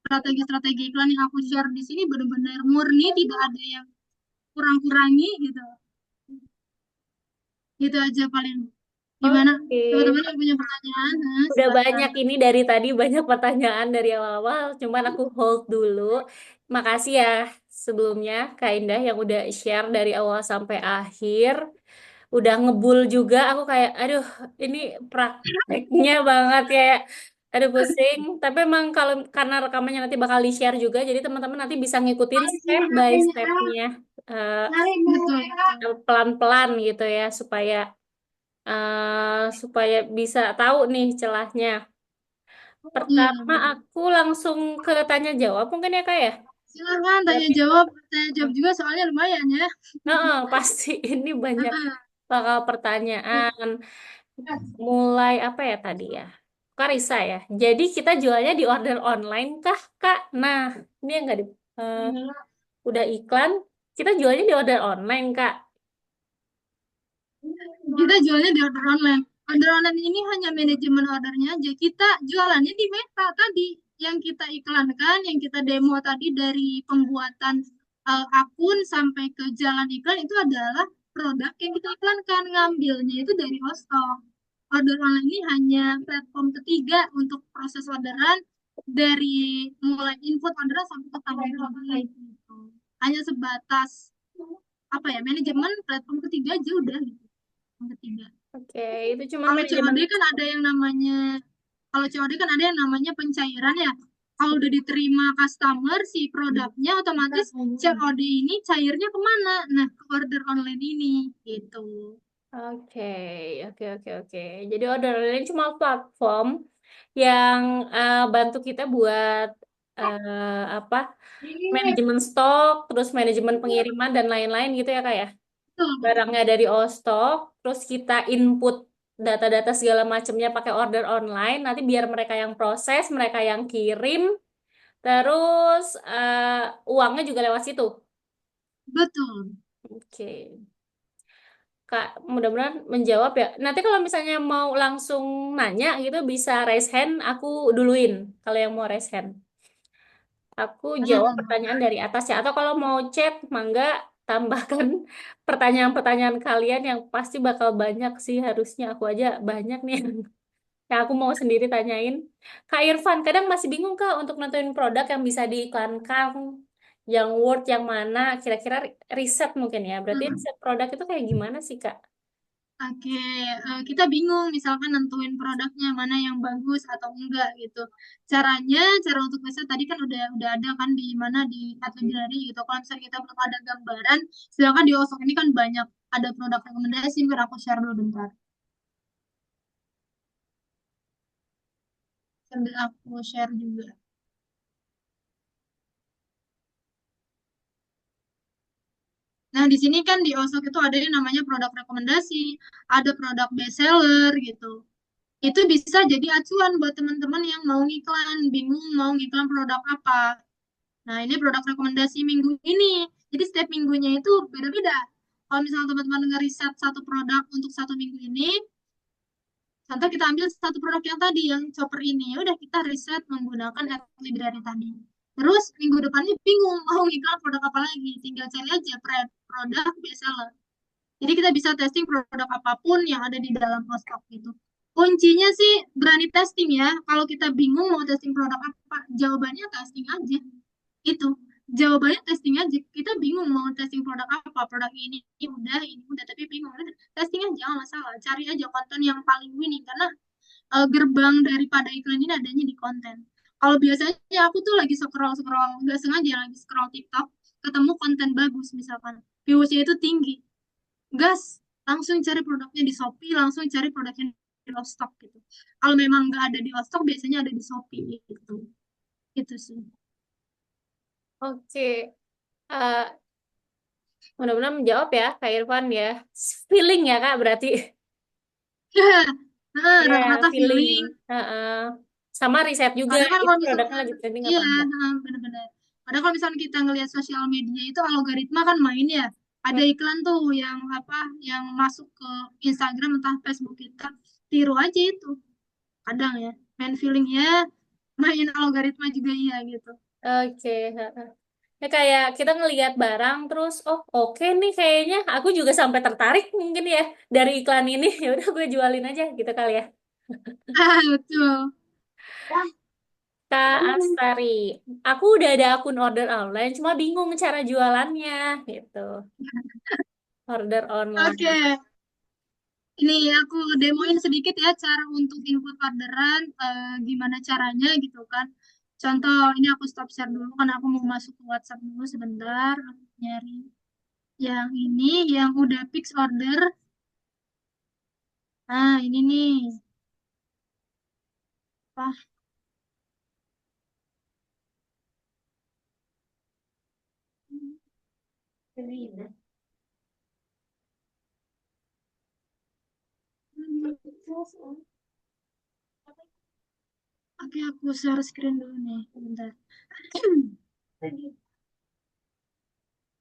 Strategi-strategi iklan yang aku share di sini benar-benar murni, tidak ada yang kurang-kurangi gitu. Gitu aja paling. Gimana Oke. teman-teman yang punya pertanyaan? Nah, Udah silakan. banyak ini dari tadi banyak pertanyaan dari awal-awal, cuman aku hold dulu. Makasih ya sebelumnya Kak Indah yang udah share dari awal sampai akhir. Udah ngebul juga aku kayak aduh ini prakteknya banget kayak aduh pusing. Tapi emang kalau karena rekamannya nanti bakal di-share juga, jadi teman-teman nanti bisa ngikutin step by stepnya eh, Betul, betul. pelan-pelan gitu ya supaya bisa tahu nih celahnya. Iya, Pertama betul. aku langsung ke tanya jawab mungkin ya Kak ya. Silakan tanya Berarti jawab. Tanya jawab juga soalnya lumayan ya. heeh, pasti ini banyak bakal pertanyaan. Mulai apa ya tadi ya? Karisa ya. Jadi kita jualnya di order online kah Kak? Nah, ini yang nggak eh, udah iklan. Kita jualnya di order online Kak. Kita jualnya di order online. Order online ini hanya manajemen ordernya aja. Kita jualannya di Meta tadi yang kita iklankan, yang kita demo tadi dari pembuatan akun sampai ke jalan iklan itu adalah produk yang kita iklankan. Ngambilnya itu dari Ostok. Order online ini hanya platform ketiga untuk proses orderan dari mulai input orderan sampai ke tanggal beli gitu. Hanya sebatas apa ya manajemen platform ketiga aja udah gitu yang ketiga. Oke, itu cuman Kalau manajemen. COD kan ada yang namanya kalau COD kan ada yang namanya pencairan ya. Kalau udah diterima customer si produknya otomatis COD ini cairnya kemana? Nah, ke order online ini gitu. Oke, oke. Jadi order online cuma platform yang bantu kita buat apa? Manajemen stok, terus manajemen pengiriman dan lain-lain gitu ya Kak ya. Betul, betul. Barangnya dari Ostok, terus kita input data-data segala macamnya pakai order online, nanti biar mereka yang proses, mereka yang kirim, terus uangnya juga lewat situ. Betul. Oke. Kak, mudah-mudahan menjawab ya. Nanti kalau misalnya mau langsung nanya gitu bisa raise hand, aku duluin kalau yang mau raise hand. Aku jawab pertanyaan dari atas ya. Atau kalau mau chat, mangga tambahkan pertanyaan-pertanyaan kalian yang pasti bakal banyak sih harusnya. Aku aja banyak nih yang aku mau sendiri tanyain. Kak Irfan, kadang masih bingung Kak untuk nentuin produk yang bisa diiklankan, yang Word, yang mana. Kira-kira riset mungkin ya. Berarti Hmm. riset produk itu kayak gimana sih Kak? Oke, kita bingung misalkan nentuin produknya mana yang bagus atau enggak gitu. Cara untuk riset tadi kan udah ada kan di mana di Ad Library gitu. Kalau misalnya kita belum ada gambaran, silakan di Osok ini kan banyak ada produk rekomendasi, biar aku share dulu bentar. Sambil aku share juga. Nah, di sini kan di Osok itu ada yang namanya produk rekomendasi, ada produk bestseller gitu. Itu bisa jadi acuan buat teman-teman yang mau ngiklan, bingung mau ngiklan produk apa. Nah, ini produk rekomendasi minggu ini. Jadi setiap minggunya itu beda-beda. Kalau misalnya teman-teman ngeriset satu produk untuk satu minggu ini, contoh kita ambil satu produk yang tadi, yang chopper ini. Ya udah kita riset menggunakan Ad Library tadi. Terus minggu depannya bingung mau ngiklan produk apa lagi. Tinggal cari aja produk bestseller. Jadi kita bisa testing produk apapun yang ada di dalam Ostok gitu. Kuncinya sih berani testing ya. Kalau kita bingung mau testing produk apa, jawabannya testing aja. Itu. Jawabannya testing aja. Kita bingung mau testing produk apa. Produk ini udah, tapi bingung. Udah, testing aja, nggak masalah. Cari aja konten yang paling winning. Karena gerbang daripada iklan ini adanya di konten. Kalau biasanya aku tuh lagi scroll-scroll, nggak sengaja lagi scroll TikTok, ketemu konten bagus misalkan. Viewsnya itu tinggi gas langsung cari produknya di Shopee, langsung cari produknya di Ostok gitu. Kalau memang nggak ada di Ostok, biasanya ada di Shopee gitu. Itu sih. Oke. Eh, Mudah-mudahan menjawab ya Kak Irfan ya. Feeling ya Kak berarti. Nah, Ya, rata-rata feeling. feeling. Heeh. Sama riset juga, Kadang kan itu kalau produknya misalkan, lagi trending iya, apa enggak. benar-benar. Kadang kalau misalkan kita ngelihat sosial media itu algoritma kan main ya. Ada Hmm. iklan tuh yang apa, yang masuk ke Instagram entah Facebook kita, tiru aja itu. Kadang ya, main feeling ya, main algoritma juga iya gitu. Oke. Heeh. Ya kayak kita ngelihat barang terus, oh oke nih kayaknya aku juga sampai tertarik mungkin ya dari iklan ini. Ya udah gue jualin aja gitu kali ya. Betul. Kak Astari, aku udah ada akun order online, cuma bingung cara jualannya gitu. Order Oke, online. ini aku demoin sedikit ya cara untuk input orderan, gimana caranya gitu kan. Contoh, ini aku stop share dulu karena aku mau masuk ke WhatsApp dulu sebentar. Aku nyari yang ini, yang udah fix order. Nah, ini nih. Wah, oke aku share screen dulu nih, bentar.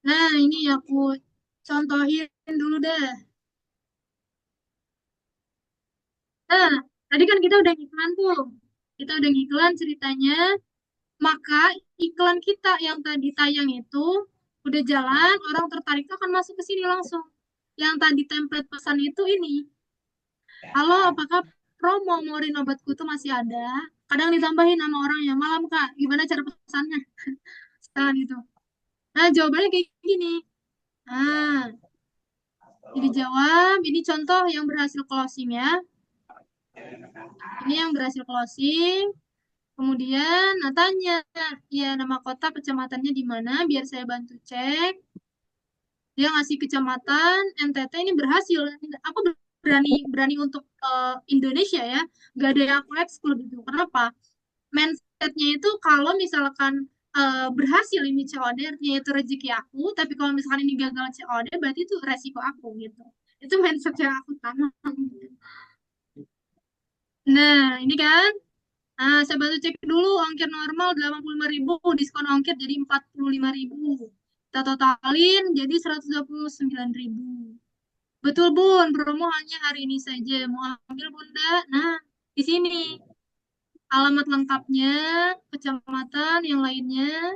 Nah, ini aku contohin dulu deh. Nah, tadi kan kita udah iklan tuh. Kita udah ngiklan ceritanya, maka iklan kita yang tadi tayang itu udah jalan, orang tertarik tuh akan masuk ke sini langsung. Yang tadi template pesan itu ini. Halo, apakah promo Morin obatku tuh masih ada? Kadang ditambahin nama orangnya, malam Kak, gimana cara pesannya? Setelah itu. Nah, jawabannya kayak gini. Nah, jadi jawab, ini contoh yang berhasil closing ya. Ini yang berhasil closing. Kemudian, nah tanya, ya nama kota, kecamatannya di mana, biar saya bantu cek. Dia ngasih kecamatan, NTT ini berhasil. Aku berani berani untuk Indonesia ya, gak ada yang aku ekskul gitu. Kenapa? Mindsetnya itu kalau misalkan berhasil ini COD, artinya itu rezeki aku, tapi kalau misalkan ini gagal COD, berarti itu resiko aku gitu. Itu mindset yang aku tanam. Nah, ini kan. Nah, saya bantu cek dulu ongkir normal 85.000, diskon ongkir jadi 45.000. Kita totalin jadi 129.000. Betul Bun, promo hanya hari ini saja. Mau ambil Bunda? Nah, di sini alamat lengkapnya, kecamatan, yang lainnya.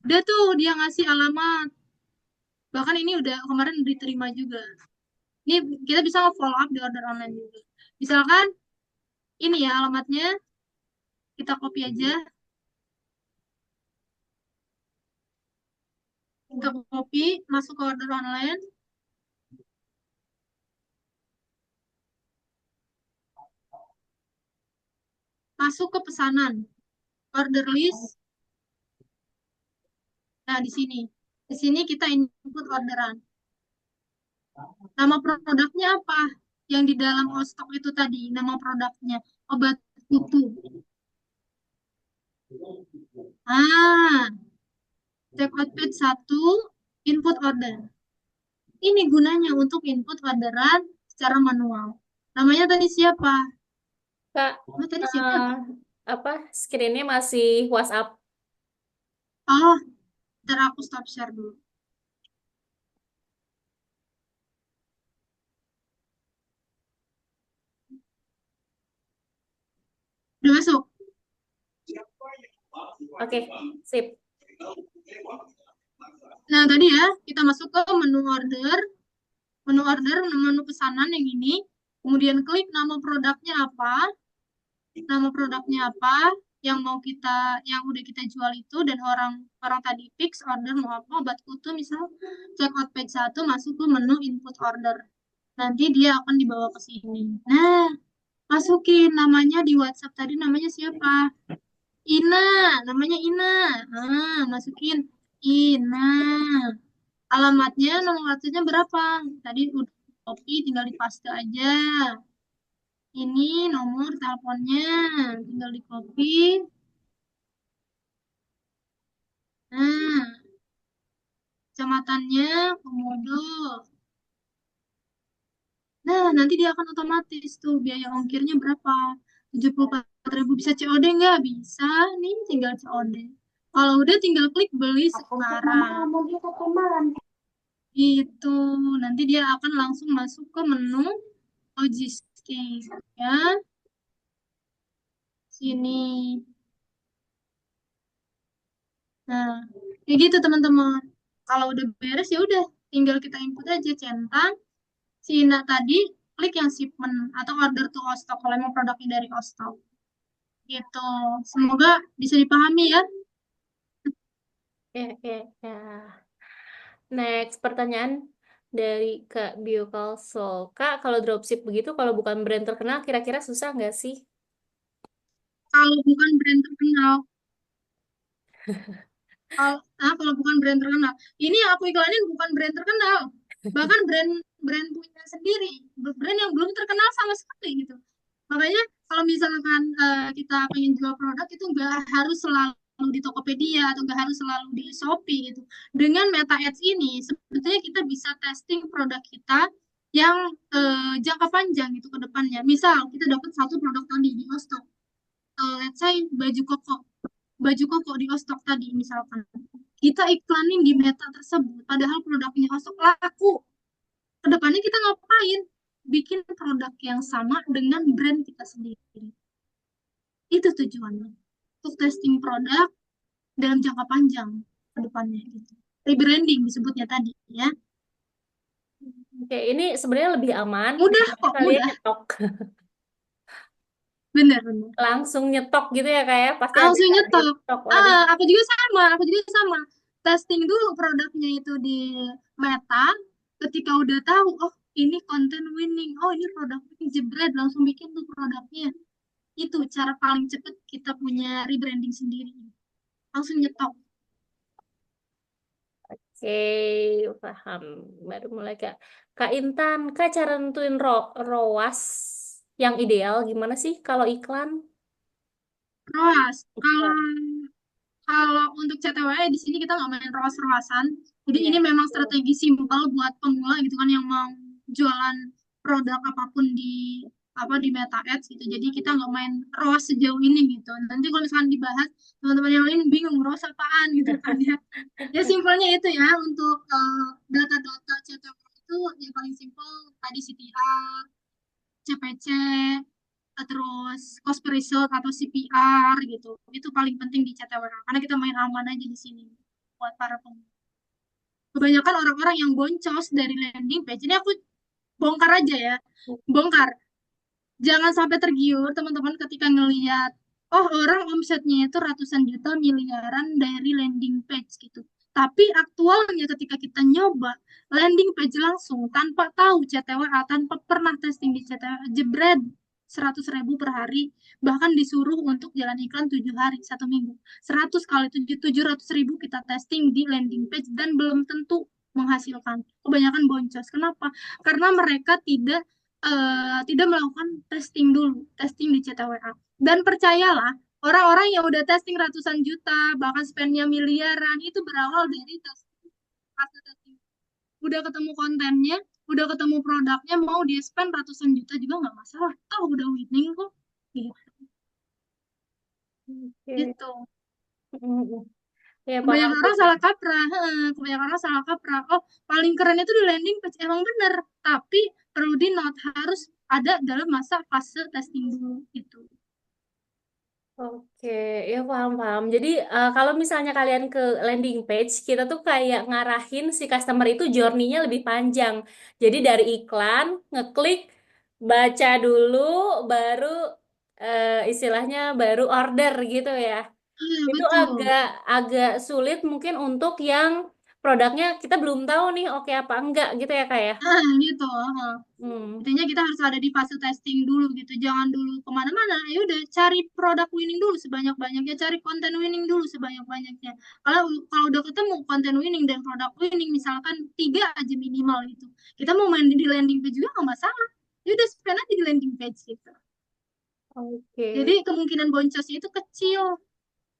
Udah tuh dia ngasih alamat. Bahkan ini udah kemarin diterima juga. Ini kita bisa follow up di order online juga. Misalkan ini ya alamatnya, kita copy aja. Kita copy, masuk ke order online. Masuk ke pesanan, order list. Nah, di sini. Di sini kita input orderan. Nama produknya apa? Yang di dalam stok itu tadi, nama produknya obat kutu. Ah, check out page 1, input order. Ini gunanya untuk input orderan secara manual. Namanya tadi siapa? Kak, Nama tadi siapa? eh, apa screennya masih WhatsApp? Oh, ntar aku stop share dulu. Udah masuk? Oke, sip. Nah, tadi ya, kita masuk ke menu pesanan yang ini, kemudian klik nama produknya apa, yang mau kita, yang udah kita jual itu, dan orang orang tadi fix order mau apa, obat kutu misal, check out page 1, masuk ke menu input order. Nanti dia akan dibawa ke sini. Nah, masukin namanya di WhatsApp tadi, namanya siapa? Ina, namanya Ina. Masukin Ina. Alamatnya, nomor WhatsAppnya berapa? Tadi udah copy, tinggal dipaste aja. Ini nomor teleponnya, tinggal di copy. Nah, kecamatannya Komodo. Nah, nanti dia akan otomatis tuh biaya ongkirnya berapa? 74.000. Bisa COD nggak? Bisa, nih tinggal COD. Kalau udah tinggal klik beli sekarang. Itu nanti dia akan langsung masuk ke menu logistik ya. Sini. Nah, kayak gitu teman-teman. Kalau udah beres ya udah, tinggal kita input aja centang si Ina tadi, klik yang shipment atau order to Ostok kalau emang produknya dari Ostok. Gitu. Semoga bisa dipahami ya. Ya, ya, ya. Next, pertanyaan dari Kak Biokalso. Kak, kalau dropship begitu, kalau bukan brand terkenal, kira-kira susah nggak sih? Kalau bukan brand terkenal, kalau bukan brand terkenal, ini yang aku iklanin bukan brand terkenal, bahkan brand brand punya sendiri, brand yang belum terkenal sama sekali gitu. Makanya kalau misalkan kita pengen jual produk itu nggak harus selalu di Tokopedia atau nggak harus selalu di Shopee gitu. Dengan Meta Ads ini sebetulnya kita bisa testing produk kita yang jangka panjang gitu ke depannya. Misal kita dapat satu produk tadi di Ostok, let's say baju koko di Ostok tadi misalkan. Kita iklanin di Meta tersebut, padahal produknya Ostok laku. Kedepannya kita ngapain? Bikin produk yang sama dengan brand kita sendiri. Itu tujuannya. Untuk testing produk dalam jangka panjang ke depannya gitu. Rebranding disebutnya tadi ya. Oke, ini sebenarnya lebih aman Mudah daripada kok, kalian mudah. nyetok. Bener-bener. Langsung nyetok gitu ya, kayak pasti ada Langsung harga nyetok. stok. Waduh. Aku juga sama, aku juga sama. Testing dulu produknya itu di Meta. Ketika udah tahu, oh ini konten winning, oh ini produk winning, jebret langsung bikin tuh produknya. Itu cara paling cepet kita punya rebranding sendiri. Langsung nyetok. Oke, paham. Baru mulai Kak. Kak Intan, Kak cara nentuin ROAS yang ideal gimana sih kalau iklan? Terus, kalau Iklan. kalau untuk CTW di sini kita nggak main roas-roasan. Jadi Iya. ini memang Betul. strategi simpel buat pemula gitu kan yang mau jualan produk apapun di di Meta Ads gitu. Jadi kita nggak main roas sejauh ini gitu. Nanti kalau misalkan dibahas teman-teman yang lain bingung roas apaan gitu kan ya. Ya simpelnya itu ya untuk data-data CTW itu yang paling simpel tadi CTR, CPC, terus cost per result atau CPR gitu. Itu paling penting di CTWA karena kita main aman aja di sini buat para pemula. Kebanyakan orang-orang yang boncos dari landing page. Ini aku bongkar aja ya. Bongkar. Jangan sampai tergiur teman-teman ketika ngelihat oh orang omsetnya itu ratusan juta miliaran dari landing page gitu. Tapi aktualnya ketika kita nyoba landing page langsung tanpa tahu CTWA, tanpa pernah testing di CTWA, jebret 100.000 per hari, bahkan disuruh untuk jalan iklan 7 hari, 1 minggu. 100 kali 700.000 kita testing di landing page dan belum tentu menghasilkan. Kebanyakan boncos. Kenapa? Karena mereka tidak melakukan testing dulu, testing di CTWA. Dan percayalah, orang-orang yang udah testing ratusan juta, bahkan spendnya miliaran, itu berawal dari testing, fase testing. Udah ketemu kontennya, udah ketemu produknya, mau dia spend ratusan juta juga nggak masalah. Oh, udah winning kok. Gitu. Oke. Gitu. Mm-mm. Ya, paham Kebanyakan tuh. orang salah kaprah. Kebanyakan orang salah kaprah. Oh, paling keren itu di landing page. Emang bener. Tapi perlu di note harus ada dalam masa fase testing dulu itu. Oke, ya paham-paham. Jadi kalau misalnya kalian ke landing page, kita tuh kayak ngarahin si customer itu journey-nya lebih panjang. Jadi dari iklan, ngeklik, baca dulu, baru istilahnya baru order gitu ya. Iya, Itu betul. agak agak sulit mungkin untuk yang produknya kita belum tahu nih oke apa enggak gitu ya Kak ya. Gitu. Hmm. Intinya kita harus ada di fase testing dulu gitu. Jangan dulu kemana-mana. Ya udah cari produk winning dulu sebanyak-banyaknya. Cari konten winning dulu sebanyak-banyaknya. Kalau kalau udah ketemu konten winning dan produk winning, misalkan 3 aja minimal itu. Kita mau main di landing page juga nggak masalah. Ya udah spend aja di landing page gitu. Oke. Jadi kemungkinan boncosnya itu kecil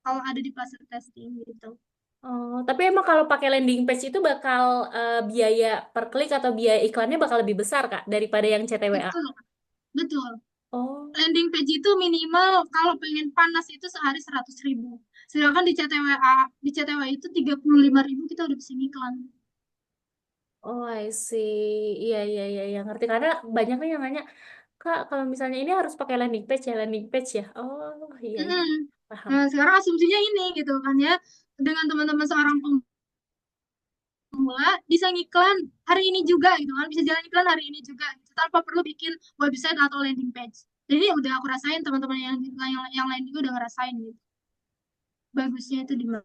kalau ada di fase testing gitu. Oh, tapi emang kalau pakai landing page itu bakal biaya per klik atau biaya iklannya bakal lebih besar Kak daripada yang CTWA. Betul, betul. Oh, Landing page itu minimal kalau pengen panas itu sehari 100.000. Sedangkan di CTWA itu 35.000 kita udah bisa iklan. oh I see. Iya, iya, iya, yang ngerti. Karena banyak kan yang nanya, Kak, kalau misalnya ini harus pakai landing page ya. Oh, iya, iya. Mm-mm. Paham. Nah, sekarang asumsinya ini gitu kan ya. dengan teman-teman seorang pemula bisa ngiklan hari ini juga gitu kan, bisa jalan iklan hari ini juga gitu, tanpa perlu bikin website atau landing page. Jadi udah aku rasain, teman-teman yang lain juga udah ngerasain gitu. Bagusnya itu di mana.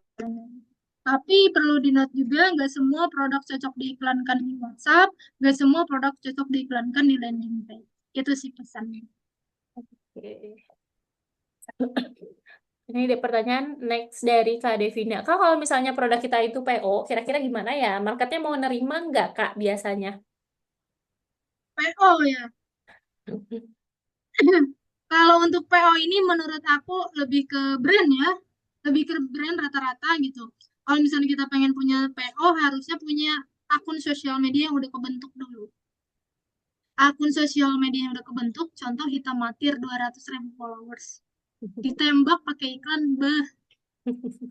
Tapi perlu di-note juga, nggak semua produk cocok diiklankan di WhatsApp, nggak semua produk cocok diiklankan di landing page. Itu sih pesannya. Oke. Ini ada pertanyaan next dari Kak Devina. Kak, kalau misalnya produk kita itu PO, kira-kira gimana ya? Marketnya mau nerima nggak, Kak, biasanya? PO ya. Kalau untuk PO ini menurut aku lebih ke brand ya, lebih ke brand rata-rata gitu. Kalau misalnya kita pengen punya PO, harusnya punya akun sosial media yang udah kebentuk dulu. Akun sosial media yang udah kebentuk, contoh Hitam Matir 200.000 followers. Ditembak pakai iklan, bah,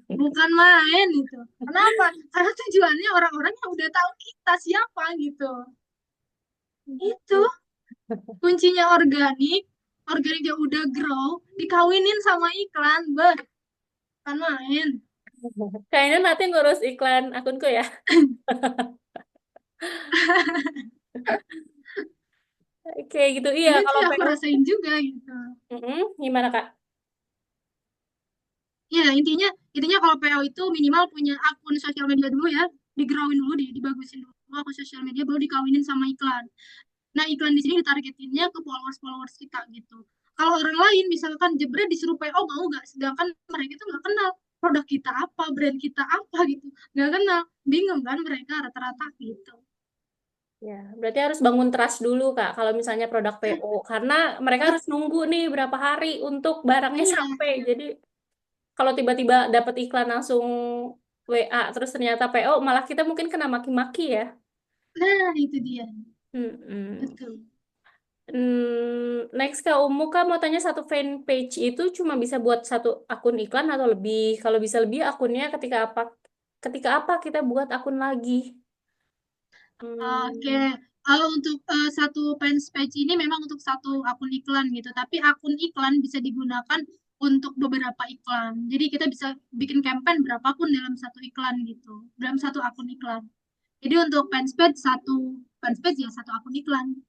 bukan main gitu. Kenapa? Karena tujuannya orang-orang yang udah tahu kita siapa gitu. Itu kuncinya organik, organiknya udah grow, dikawinin sama iklan, bah, kan main. Kayaknya nanti ngurus iklan akunku ya. Oke, gitu. Iya, Ini tuh kalau yang aku PO. rasain juga gitu. Gimana, Kak? Ya, intinya intinya kalau PO itu minimal punya akun sosial media dulu ya, digrowin dulu, dibagusin dulu akun sosial media, baru dikawinin sama iklan. Nah, iklan di sini ditargetinnya ke followers-followers kita gitu. Kalau orang lain misalkan jebret disuruh PO mau nggak, sedangkan mereka itu nggak kenal produk kita apa, brand kita apa gitu, nggak kenal, bingung kan mereka rata-rata gitu. Ya, berarti harus bangun trust dulu, Kak, kalau misalnya produk PO. Karena mereka harus nunggu nih berapa hari untuk barangnya Iya, sampai. Jadi, kalau tiba-tiba dapat iklan langsung WA, terus ternyata PO, malah kita mungkin kena maki-maki ya. nah itu dia, Mm-mm. betul. Next Kak Umu, Kak mau tanya satu fanpage itu cuma bisa buat satu akun iklan atau lebih? Kalau bisa lebih, akunnya ketika apa? Ketika apa kita buat akun lagi? Oke, Hmm. kalau untuk satu fans page ini memang untuk satu akun iklan gitu, tapi akun iklan bisa digunakan untuk beberapa iklan. Jadi kita bisa bikin campaign berapapun dalam satu iklan gitu, dalam satu akun iklan. Jadi untuk fans page ya satu akun iklan.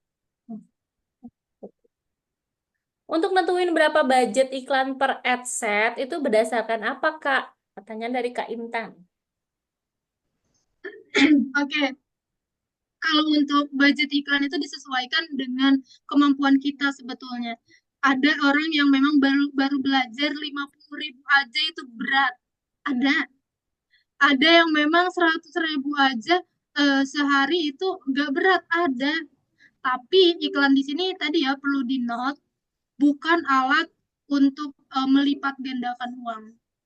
Untuk nentuin berapa budget iklan per ad set itu berdasarkan apa, Kak? Pertanyaan dari Kak Intan. Oke, kalau untuk budget iklan itu disesuaikan dengan kemampuan kita sebetulnya. Ada orang yang memang baru baru belajar 50.000 aja itu berat. Ada. Ada yang memang 100.000 aja sehari itu nggak berat, ada. Tapi iklan di sini tadi ya perlu di note, bukan alat untuk melipat gandakan uang.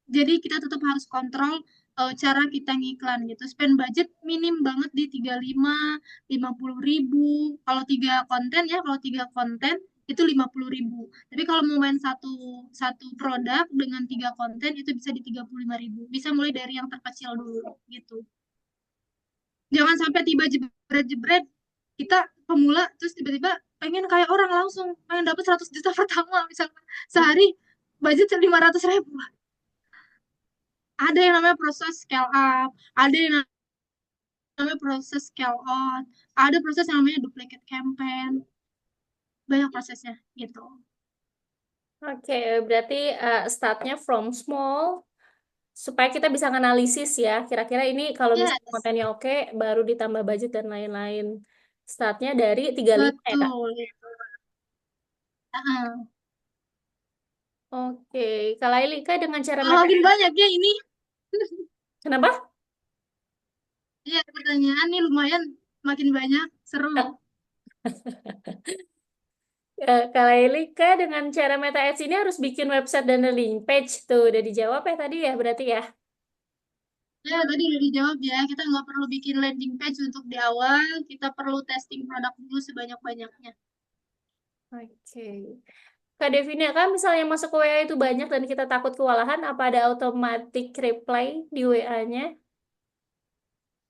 Jadi kita tetap harus kontrol cara kita ngiklan gitu. Spend budget minim banget di 35, 50.000. Kalau tiga konten itu 50.000. Tapi kalau mau main satu satu produk dengan tiga konten itu bisa di 35.000. Bisa mulai dari yang terkecil dulu gitu. Jangan sampai tiba jebret-jebret kita pemula terus tiba-tiba pengen kayak orang langsung pengen dapat 100 juta pertama misalkan sehari budget 500.000. Ada yang namanya proses scale up, ada yang namanya proses scale out, ada proses yang namanya duplicate campaign, banyak prosesnya gitu. Oke, berarti startnya from small supaya kita bisa analisis ya. Kira-kira ini kalau misalnya Yes, kontennya oke, baru ditambah budget dan lain-lain. Startnya dari 35 ya, Kak? betul. Heeh. Oke, kalau Ilika dengan cara Makin MTS. banyak ya ini. Kenapa? Iya, pertanyaan nih lumayan makin banyak, seru. Kalau Ilika dengan cara Meta Ads ini harus bikin website dan landing page tuh. Udah dijawab ya tadi ya berarti ya. Ya, tadi udah dijawab ya. Kita nggak perlu bikin landing page untuk di awal. Kita perlu testing produk dulu sebanyak-banyaknya. Oke. Kak Devina, kan misalnya masuk ke WA itu banyak dan kita takut kewalahan, apa ada automatic reply di WA-nya?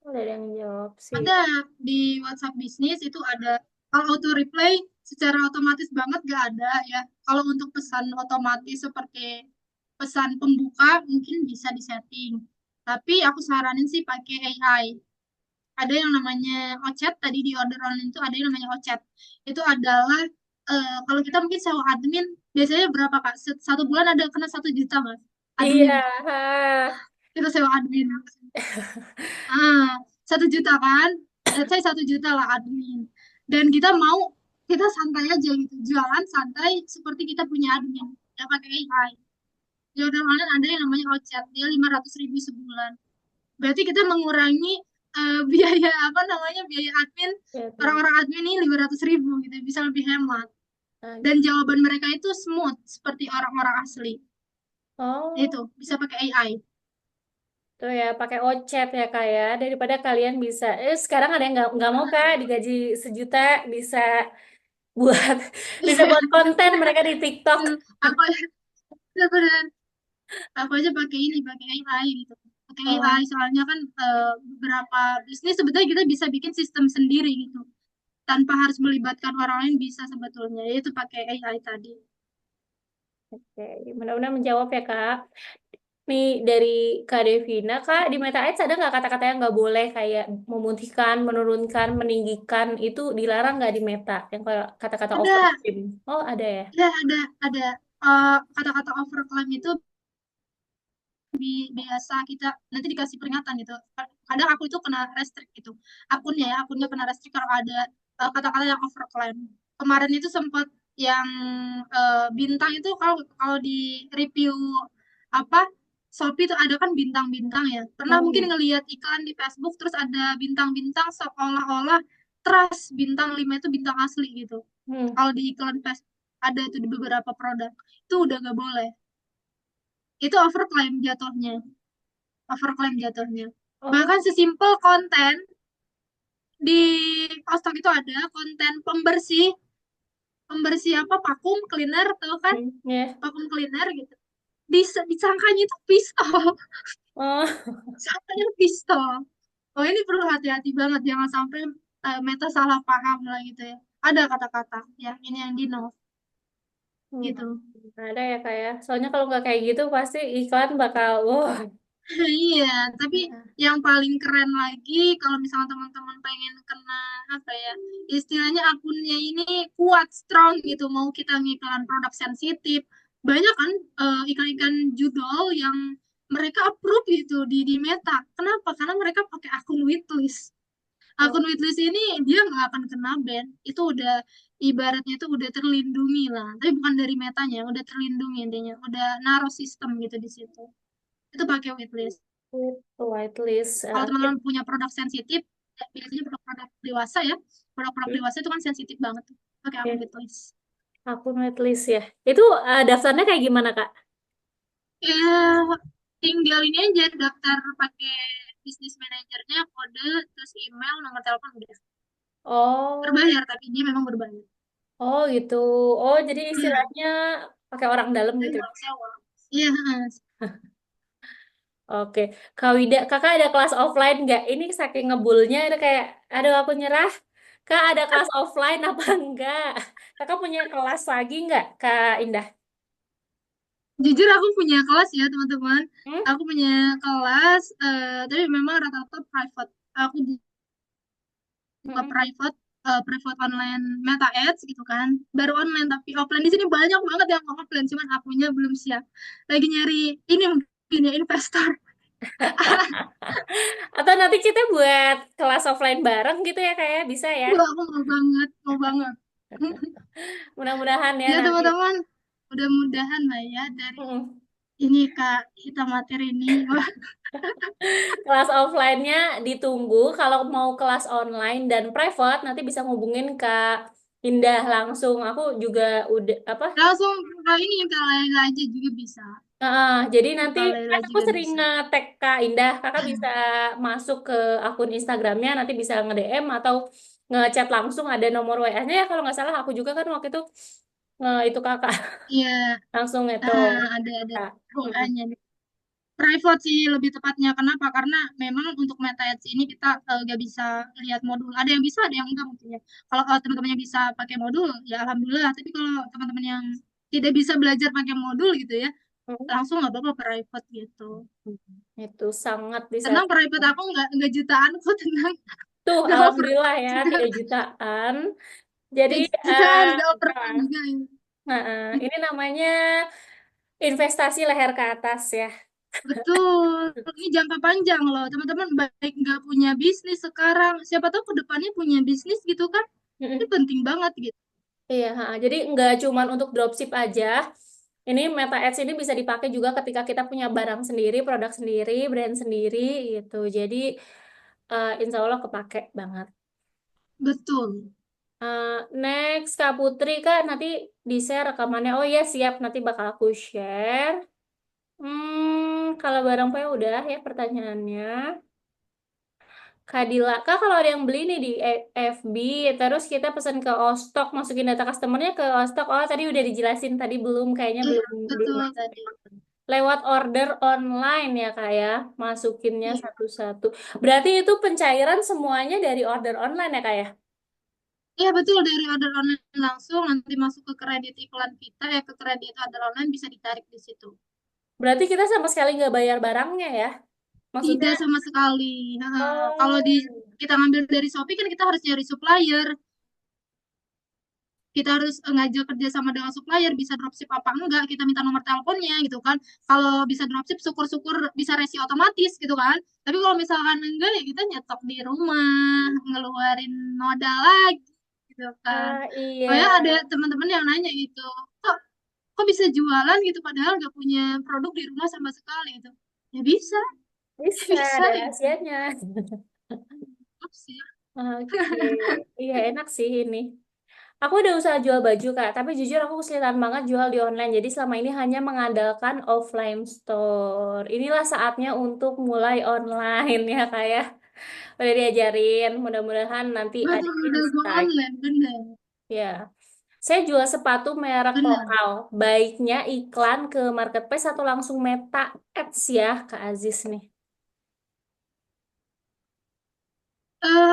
Ada yang jawab sih. Ada di WhatsApp bisnis itu ada. Kalau auto reply secara otomatis banget nggak ada ya. Kalau untuk pesan otomatis seperti pesan pembuka mungkin bisa disetting. Tapi aku saranin sih pakai AI. Ada yang namanya OChat, tadi di order online itu ada yang namanya OChat. Itu adalah kalau kita mungkin sewa admin biasanya berapa Kak? Satu bulan ada kena 1 juta Mas. Iya. Admin. Ah. Kita sewa admin. Ah, 1 juta kan? Saya 1 juta lah admin. Dan kita santai aja gitu. Jualan santai seperti kita punya admin. Ya pakai AI. Di order online ada yang namanya OChat. Dia 500 ribu sebulan. Berarti kita mengurangi biaya apa namanya biaya admin Ya, tuh. orang-orang admin ini 500 ribu gitu bisa lebih hemat Ah, dan jawaban mereka itu smooth seperti orang-orang asli oh, itu bisa pakai AI. tuh ya pakai ocet ya kak ya daripada kalian bisa. Sekarang ada yang nggak mau kak digaji 1 juta bisa buat bisa buat konten mereka di TikTok. aku bener-bener aku aja pakai ini pakai AI gitu pakai AI Oh, soalnya kan beberapa bisnis sebetulnya kita bisa bikin sistem sendiri gitu tanpa harus melibatkan orang lain bisa sebetulnya yaitu pakai AI tadi. oke. Mudah-mudahan menjawab ya kak. Nih dari Kak Devina, Kak, di Meta Ads ada nggak kata-kata yang nggak boleh kayak memutihkan, menurunkan, meninggikan itu dilarang nggak di Meta? Yang kayak kata-kata Ada, overstream. Oh ada ya. ada kata-kata overclaim itu biasa kita nanti dikasih peringatan gitu. Kadang aku itu kena restrict gitu. Akunnya kena restrict kalau ada kata-kata yang overclaim. Kemarin itu sempat yang bintang itu kalau kalau di review apa Shopee itu ada kan bintang-bintang ya. Pernah mungkin Hmm. ngelihat iklan di Facebook terus ada bintang-bintang seolah-olah trust bintang 5 itu bintang asli gitu. Hmm. Kalau di iklan Facebook ada itu di beberapa produk. Itu udah gak boleh. Itu overclaim jatuhnya Oh. bahkan sesimpel konten di Kostok itu ada konten pembersih pembersih apa vakum cleaner tahu kan Hmm. Ya. vakum cleaner gitu disangkanya itu pistol. Oh. Disangkanya pistol. Oh ini perlu hati-hati banget jangan sampai Meta salah paham lah gitu ya ada kata-kata yang ini yang di no Hmm. gitu. Ada ya kak ya. Soalnya kalau nggak kayak gitu pasti iklan bakal wah. Iya, tapi yang paling keren lagi kalau misalnya teman-teman pengen kena apa ya, istilahnya akunnya ini kuat, strong gitu, mau kita ngiklan produk sensitif, banyak kan iklan-iklan judul yang mereka approve gitu di Meta. Kenapa? Karena mereka pakai akun whitelist. Oh, Akun whitelist ini dia nggak akan kena ban. Itu udah ibaratnya itu udah terlindungi lah. Tapi bukan dari Metanya, udah terlindungi intinya, udah naruh sistem gitu di situ. Itu pakai whitelist. itu whitelist. Kalau teman-teman punya produk sensitif, ya biasanya produk-produk dewasa ya, produk-produk dewasa itu kan sensitif banget tuh. Pakai akun Oke. whitelist. Akun whitelist ya. Itu daftarnya kayak gimana kak? Ya, tinggal ini aja daftar pakai bisnis manajernya, kode, terus email, nomor telepon udah. Oh. Berbayar, tapi dia memang berbayar. Oh gitu. Oh jadi Iya, istilahnya pakai orang dalam dan gitu. nggak sewa. Iya, Oke, Kak Wida, kakak ada kelas offline nggak? Ini saking ngebulnya itu kayak, aduh aku nyerah. Kak ada kelas offline apa enggak? Kakak punya kelas lagi nggak, Kak Indah? jujur aku punya kelas ya teman-teman. Hmm? Aku punya kelas, tapi memang rata-rata private. Aku buka Mm-mm. private online Meta Ads gitu kan baru online tapi offline di sini banyak banget yang mau offline cuman akunya belum siap lagi nyari ini mungkin ya investor. Atau nanti kita buat kelas offline bareng gitu ya, kayak bisa ya? Wah, aku mau banget Mudah-mudahan ya ya nanti. teman-teman mudah-mudahan lah ya dari Mm-mm. ini Kak kita materi ini wah Kelas offline-nya ditunggu. Kalau mau kelas online dan private, nanti bisa ngubungin Kak Indah langsung. Aku juga udah apa? langsung Kak ini Kak Laila aja juga bisa Jadi nanti Kak Laila kan aku juga sering bisa nge-tag Kak Indah. Kakak bisa masuk ke akun Instagramnya, nanti bisa nge-DM atau nge-chat langsung. Ada nomor WA-nya ya kalau nggak salah. Aku juga kan waktu itu itu kakak iya langsung itu. ada Kak. Mm-mm. WA-nya private sih lebih tepatnya. Kenapa? Karena memang untuk meta ads ini kita nggak bisa lihat modul. Ada yang bisa, ada yang enggak mungkin ya. Kalau kalau teman-temannya bisa pakai modul, ya alhamdulillah. Tapi kalau teman-teman yang tidak bisa belajar pakai modul gitu ya, langsung nggak apa-apa private gitu. Itu sangat Tenang, disarankan. private aku nggak jutaan kok, tenang. Tuh, Nggak over, alhamdulillah ya, nggak 3 jutaan. Jadi, nggak jutaan, eh, nggak overpay nah, juga ini. ini namanya investasi leher ke atas ya. Betul, ini jangka panjang loh, teman-teman. Baik nggak punya bisnis sekarang, siapa tahu ke depannya punya bisnis gitu kan? Ini Mm-mm. penting banget gitu. Iya, jadi nggak cuman untuk dropship aja. Ini Meta Ads ini bisa dipakai juga ketika kita punya barang sendiri, produk sendiri, brand sendiri gitu. Jadi insya Allah kepake banget. Betul. Next, Kak Putri, Kak, nanti di-share rekamannya. Oh iya, siap. Nanti bakal aku share. Kalau barang PO udah ya pertanyaannya. Kadila, Kak, kalau ada yang beli nih di FB, terus kita pesan ke Ostok, masukin data customernya ke Ostok. Oh, tadi udah dijelasin, tadi belum, kayaknya Iya, belum belum betul tadi. lewat order online ya kak ya, masukinnya Iya. satu-satu. Berarti itu pencairan semuanya dari order online ya kak ya? Iya, betul, dari order online langsung nanti masuk ke kredit iklan kita, ya ke kredit order online bisa ditarik di situ. Berarti kita sama sekali nggak bayar barangnya ya? Maksudnya, Tidak sama sekali. Nah, kalau oh, kita ngambil dari Shopee kan kita harus nyari supplier. Kita harus ngajak kerja sama dengan supplier, bisa dropship apa enggak, kita minta nomor teleponnya gitu kan. Kalau bisa dropship, syukur-syukur bisa resi otomatis gitu kan. Tapi kalau misalkan enggak, ya kita nyetok di rumah, ngeluarin modal lagi gitu kan. iya. Oh ya, ada teman-teman yang nanya gitu, kok kok bisa jualan gitu padahal nggak punya produk di rumah sama sekali gitu. Ya bisa, Bisa, bisa ada gitu. rahasianya. Sih. Oke, iya enak sih ini. Aku udah usaha jual baju Kak, tapi jujur aku kesulitan banget jual di online. Jadi selama ini hanya mengandalkan offline store. Inilah saatnya untuk mulai online ya Kak ya. Udah diajarin, mudah-mudahan nanti ada Betul, udah go insight. online, bener. Ya, saya jual sepatu merek Bener. lokal. Baiknya iklan ke marketplace atau langsung Meta Ads ya Kak Aziz nih.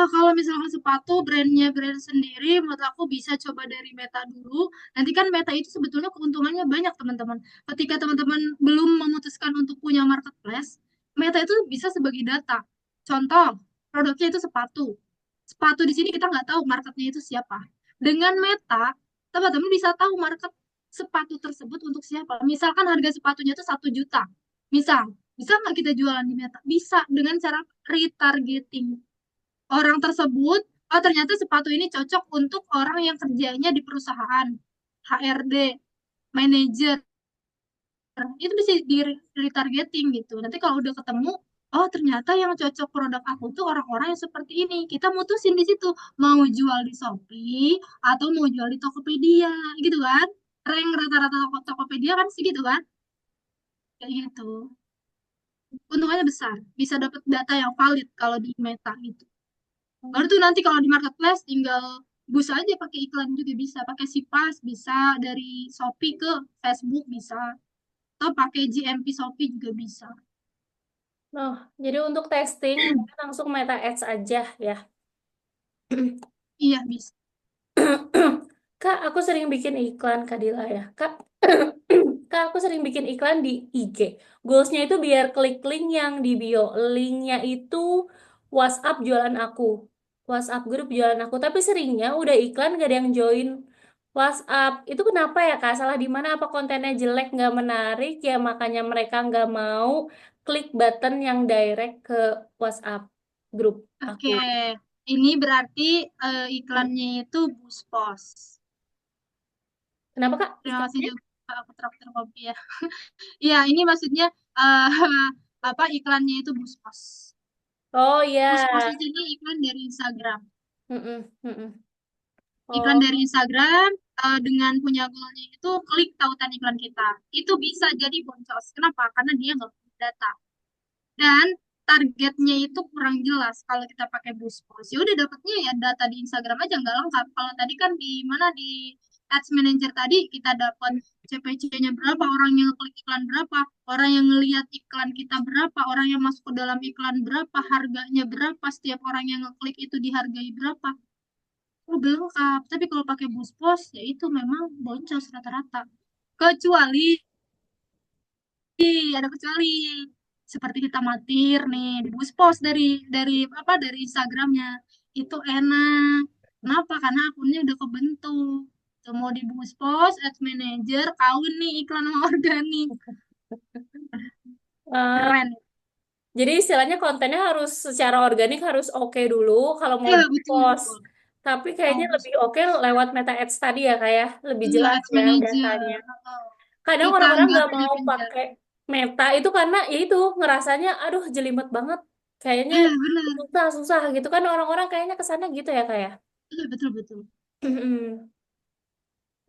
Kalau misalkan sepatu brandnya brand sendiri, menurut aku bisa coba dari Meta dulu. Nanti kan Meta itu sebetulnya keuntungannya banyak, teman-teman. Ketika teman-teman belum memutuskan untuk punya marketplace, Meta itu bisa sebagai data. Contoh, produknya itu sepatu. Sepatu di sini kita nggak tahu marketnya itu siapa. Dengan Meta, teman-teman bisa tahu market sepatu tersebut untuk siapa. Misalkan harga sepatunya itu 1 juta. Misal, bisa nggak kita jualan di Meta? Bisa, dengan cara retargeting orang tersebut. Oh, ternyata sepatu ini cocok untuk orang yang kerjanya di perusahaan, HRD, manajer. Itu bisa di retargeting gitu. Nanti kalau udah ketemu, oh ternyata yang cocok produk aku tuh orang-orang yang seperti ini. Kita mutusin di situ, mau jual di Shopee atau mau jual di Tokopedia gitu kan. Rank rata-rata Tokopedia kan segitu kan. Kayak gitu. Untungannya besar. Bisa dapat data yang valid kalau di Meta gitu. Baru tuh nanti kalau di marketplace tinggal bus aja, pakai iklan juga bisa, pakai Sipas bisa, dari Shopee ke Facebook bisa, atau pakai GMP Shopee juga bisa. Oh, jadi untuk testing langsung Meta Ads aja ya. Iya bisa. Kak, aku sering bikin iklan Kak Dila ya. Kak, Kak, aku sering bikin iklan di IG. Goalsnya itu biar klik link yang di bio. Linknya itu WhatsApp jualan aku. WhatsApp grup jualan aku. Tapi seringnya udah iklan gak ada yang join WhatsApp. Itu kenapa ya Kak? Salah di mana? Apa kontennya jelek, nggak menarik ya? Makanya mereka nggak mau klik button yang direct ke WhatsApp grup aku. Oke, ini berarti iklannya itu Buspos. Kenapa Kak? Terima kasih Iklannya? juga, aku traktir kopi ya. Iya, ini maksudnya eh, apa, iklannya itu Buspos. Oh Buspos ya. di sini iklan dari Instagram. Mm-mm, mm-mm. Iklan dari Oh, Instagram, dengan punya goalnya itu klik tautan iklan kita. Itu bisa jadi boncos. Kenapa? Karena dia nggak punya data. Dan targetnya itu kurang jelas kalau kita pakai Buspos. Ya udah, dapatnya ya data di Instagram aja nggak lengkap. Kalau tadi kan di mana, di Ads Manager tadi kita dapat CPC-nya berapa, orang yang klik iklan berapa, orang yang ngelihat iklan kita berapa, orang yang masuk ke dalam iklan berapa, harganya berapa, setiap orang yang ngeklik itu dihargai berapa. Oh, lengkap. Tapi kalau pakai Buspos, ya itu memang boncos rata-rata. Kecuali ada kecuali. Seperti kita matir nih di post dari Instagramnya itu enak. Kenapa? Karena akunnya udah kebentuk. Tuh, mau di post, ads manager, kawin nih iklan sama organik. Eh, Keren. jadi istilahnya kontennya harus secara organik harus oke dulu kalau mau Iya, di betul, post. betul. Tapi Mau kayaknya lebih oke lewat Meta Ads tadi ya kayak lebih iya, jelas ads ya manager. datanya. Oh, Kadang kita orang-orang nggak nggak perlu mau gencar. pakai Meta itu karena ya itu ngerasanya aduh jelimet banget. Kayaknya Iya, benar. susah-susah gitu kan orang-orang kayaknya kesannya gitu ya kayak. Iya, betul, betul.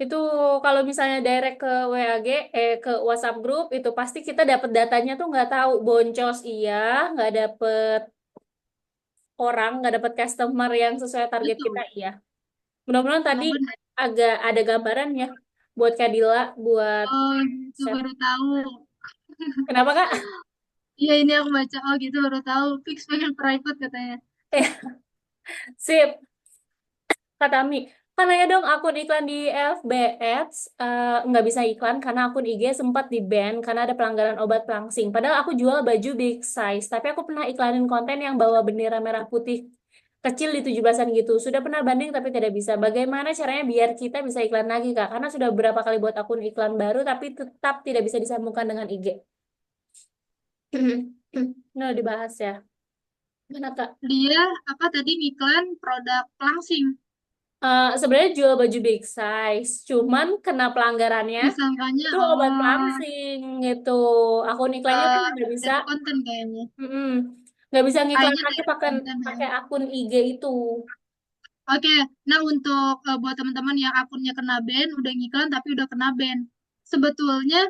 Itu kalau misalnya direct ke WAG, ke WhatsApp group itu pasti kita dapat datanya tuh nggak tahu boncos iya, nggak dapet orang, nggak dapet customer yang sesuai target kita Betul. iya. Mudah-mudahan tadi Emang benar. agak ada gambarannya buat Kadila, buat Oh, gitu set. baru tahu. Kenapa Kak? Iya, ini aku baca. Oh, gitu baru tahu. Fix pengen private katanya. Sip. Kata Mi, kan aja dong akun iklan di FB Ads nggak bisa iklan karena akun IG sempat di-ban karena ada pelanggaran obat pelangsing. Padahal aku jual baju big size, tapi aku pernah iklanin konten yang bawa bendera merah putih kecil di 17-an gitu. Sudah pernah banding tapi tidak bisa. Bagaimana caranya biar kita bisa iklan lagi, Kak? Karena sudah beberapa kali buat akun iklan baru tapi tetap tidak bisa disambungkan dengan IG. Nah, dibahas ya. Mana, Kak? Dia apa tadi ngiklan produk pelangsing. Sebenarnya jual baju big size, cuman kena pelanggarannya Disangkanya, itu obat oh, pelangsing gitu. Akun iklannya tuh nggak bisa, bad konten kayaknya. mm-mm, nggak bisa ngiklan Kayaknya lagi bad pakai konten ya. pakai akun IG itu. Oke, nah untuk buat teman-teman yang akunnya kena ban, udah ngiklan tapi udah kena ban. Sebetulnya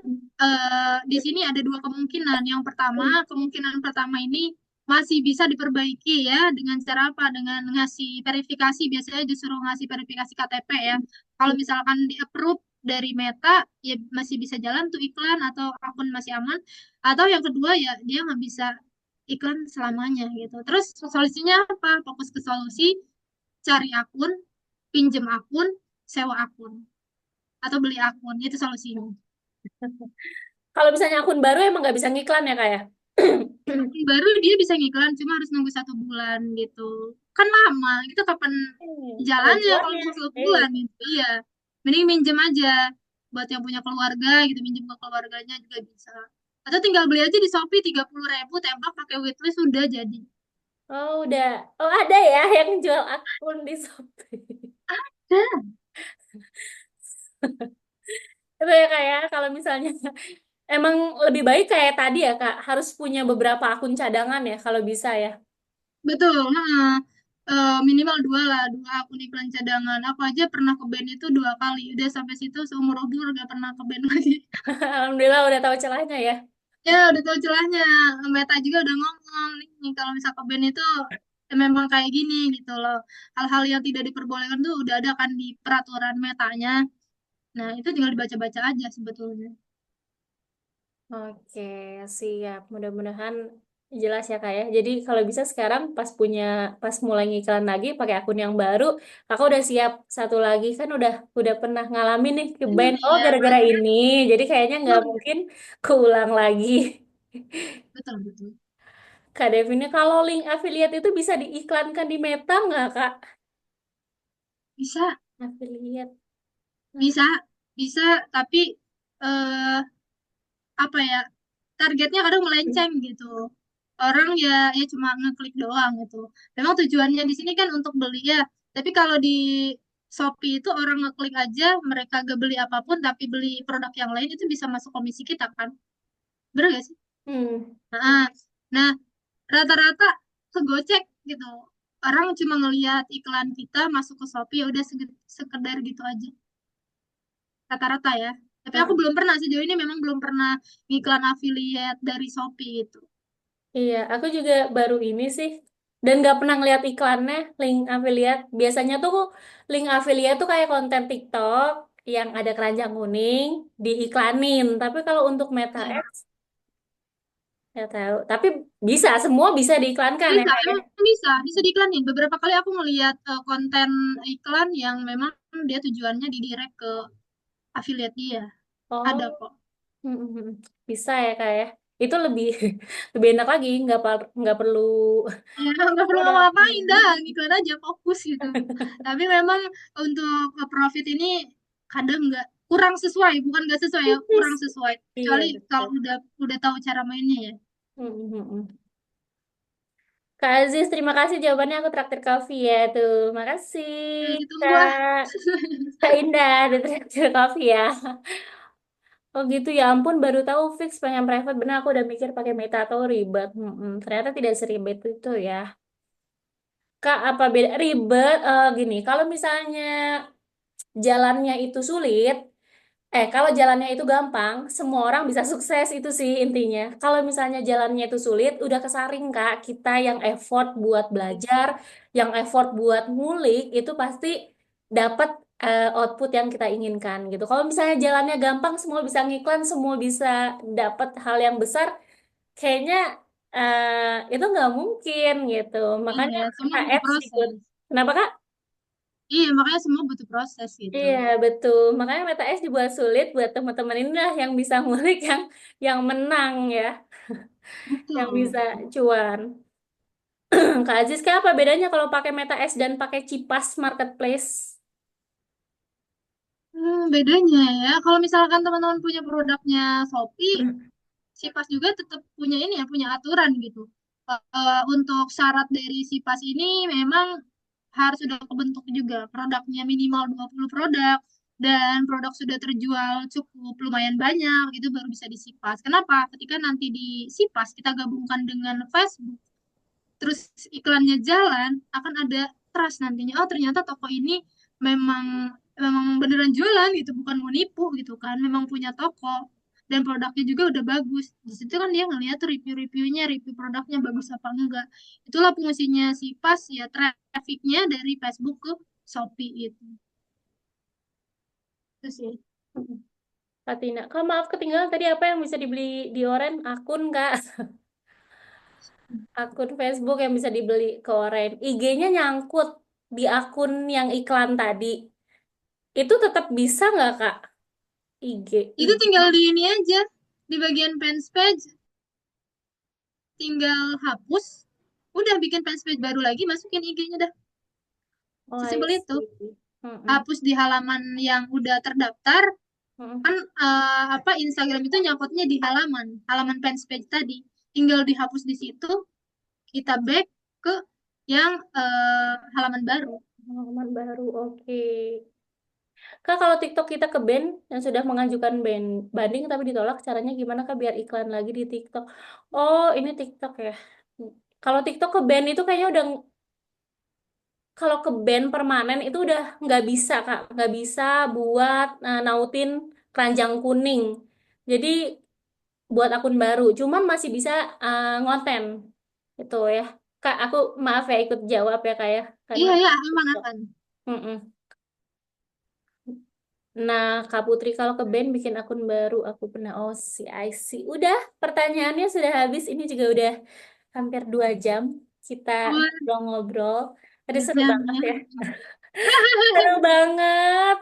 di sini ada dua kemungkinan. Yang pertama, kemungkinan pertama ini masih bisa diperbaiki ya dengan cara apa? Dengan ngasih verifikasi, biasanya disuruh ngasih verifikasi KTP ya. Kalau misalkan di approve dari Meta, ya masih bisa jalan tuh iklan atau akun masih aman. Atau yang kedua ya dia nggak bisa iklan selamanya gitu. Terus solusinya apa? Fokus ke solusi, cari akun, pinjem akun, sewa akun, atau beli akun. Itu solusinya. Kalau misalnya akun baru emang nggak bisa ngiklan ya kayak. Akun baru dia bisa ngiklan, cuma harus nunggu 1 bulan gitu. Kan lama, itu kapan jalannya kalau Tujuannya, bisa 1 bulan gitu. Iya, mending minjem aja. Buat yang punya keluarga gitu, minjem ke keluarganya juga bisa. Atau tinggal beli aja di Shopee 30.000, tembak pakai wishlist, sudah jadi. oh udah, oh ada ya yang jual akun di Shopee. Nah, Itu ya kayak kalau misalnya emang lebih baik kayak tadi ya Kak, harus punya beberapa akun cadangan ya kalau bisa ya. betul. Nah, minimal dua lah, dua akun iklan cadangan. Aku aja pernah ke band itu 2 kali. Udah sampai situ seumur hidup gak pernah ke band lagi. Alhamdulillah udah tahu celahnya ya. Ya, udah tahu celahnya. Meta juga udah ngomong nih, kalau misal ke band itu memang kayak gini gitu loh. Hal-hal yang tidak diperbolehkan tuh udah ada kan di peraturan metanya. Nah, itu tinggal dibaca-baca aja sebetulnya. Oke, siap. Mudah-mudahan jelas ya Kak ya. Jadi kalau bisa sekarang pas mulai ngiklan lagi pakai akun yang baru, Kakak udah siap satu lagi kan udah pernah ngalamin nih ke band. Oh, Iya, gara-gara ini. Jadi kayaknya nggak mungkin keulang lagi. betul, betul. Kak Devini, kalau link affiliate itu bisa diiklankan di Meta nggak Kak? Bisa, Affiliate. Hmm. bisa, bisa, tapi eh apa ya, targetnya kadang melenceng gitu. Orang ya cuma ngeklik doang gitu. Memang tujuannya di sini kan untuk beli ya. Tapi kalau di Shopee itu orang ngeklik aja, mereka gak beli apapun tapi beli produk yang lain, itu bisa masuk komisi kita kan. Bener gak sih? Hmm. Nah, nah, rata-rata kegocek gitu. Orang cuma ngelihat iklan kita masuk ke Shopee, ya udah sekedar gitu aja. Rata-rata ya. Tapi aku belum pernah, sejauh ini memang belum pernah ngiklan affiliate dari Shopee gitu. Iya, aku juga baru ini sih. Dan nggak pernah ngeliat iklannya, link affiliate. Biasanya tuh link affiliate tuh kayak konten TikTok yang ada keranjang kuning, diiklanin. Tapi kalau untuk Meta Iya. Ads, ya tahu. Tapi bisa, semua bisa diiklankan ya Bisa, kayak. emang bisa diiklanin. Beberapa kali aku melihat konten iklan yang memang dia tujuannya didirect ke affiliate dia. Ada Oh, kok. Mm-mm. Bisa ya kak ya. Itu lebih lebih enak lagi, nggak perlu Ya, nggak perlu produk. ngapa-ngapain dah, ngiklan aja fokus gitu. Tapi memang untuk profit ini kadang nggak kurang sesuai, bukan nggak sesuai ya, Tipis. kurang sesuai. Iya Kecuali kalau betul. udah tahu cara mainnya ya. Mm-mm. Kak Aziz, terima kasih jawabannya. Aku traktir kopi ya tuh. Makasih Ya, ditunggu ah. Kak. Kak Indah, di traktir kopi ya. Oh gitu ya ampun, baru tahu fix pengen private. Bener aku udah mikir pakai Meta atau ribet. Ternyata tidak seribet itu ya. Kak, apa beda ribet? Gini, kalau misalnya jalannya itu sulit, kalau jalannya itu gampang, semua orang bisa sukses itu sih intinya. Kalau misalnya jalannya itu sulit, udah kesaring Kak, kita yang effort buat belajar, yang effort buat ngulik, itu pasti dapat output yang kita inginkan gitu. Kalau misalnya jalannya gampang, semua bisa ngiklan, semua bisa dapat hal yang besar, kayaknya itu nggak mungkin gitu. Makanya Iya, kita semua butuh apps ikut. proses. Kenapa Kak? Iya, makanya semua butuh proses gitu. Iya, betul. Makanya Meta S dibuat sulit buat teman-teman inilah yang bisa ngulik yang menang ya, yang bisa Betul. cuan. Kak Aziz, kayak apa bedanya kalau pakai Meta S dan pakai Cipas Marketplace? Bedanya ya, kalau misalkan teman-teman punya produknya Shopee, Sipas juga tetap punya ini ya, punya aturan gitu. Untuk syarat dari Sipas ini memang harus sudah kebentuk juga. Produknya minimal 20 produk dan produk sudah terjual cukup lumayan banyak, itu baru bisa disipas. Kenapa? Ketika nanti di Sipas kita gabungkan dengan Facebook, terus iklannya jalan, akan ada trust nantinya. Oh, ternyata toko ini memang memang beneran jualan gitu, bukan mau nipu gitu kan. Memang punya toko dan produknya juga udah bagus. Di situ kan dia ngeliat tuh review-reviewnya, review produknya bagus apa enggak. Itulah fungsinya si pas ya, trafficnya dari Facebook ke Shopee itu. Itu sih. Kak Tina, Kak maaf ketinggalan tadi apa yang bisa dibeli di Oren? Akun Kak, akun Facebook yang bisa dibeli ke Oren. IG-nya nyangkut di akun yang iklan tadi. Itu tetap bisa nggak Kak? IG, Itu IG. tinggal di ini aja, di bagian fans page, tinggal hapus, udah bikin fans page baru lagi, masukin IG-nya dah. Oh, I Sesimpel itu. see. Hapus di halaman yang udah terdaftar, Mm-mm. kan apa Instagram itu nyangkutnya di halaman halaman fans page tadi, tinggal dihapus di situ, kita back ke yang halaman baru. Pengalaman baru, oke. Kak, kalau TikTok kita ke band yang sudah mengajukan banding tapi ditolak, caranya gimana Kak biar iklan lagi di TikTok? Oh, ini TikTok ya. Kalau TikTok ke band itu kayaknya udah, kalau ke band permanen itu udah nggak bisa Kak, nggak bisa buat nautin keranjang kuning. Jadi buat akun baru, cuman masih bisa ngonten itu ya. Kak, aku maaf ya ikut jawab ya Kak ya, karena Iya ya, aman aman. Mm-mm. Nah, Kak Putri kalau ke band bikin akun baru, aku pernah. Oh, si I see. Udah, pertanyaannya sudah habis. Ini juga udah hampir 2 jam kita Oh, ngobrol-ngobrol. Tadi 2 seru jam banget ya. ya. Seru banget.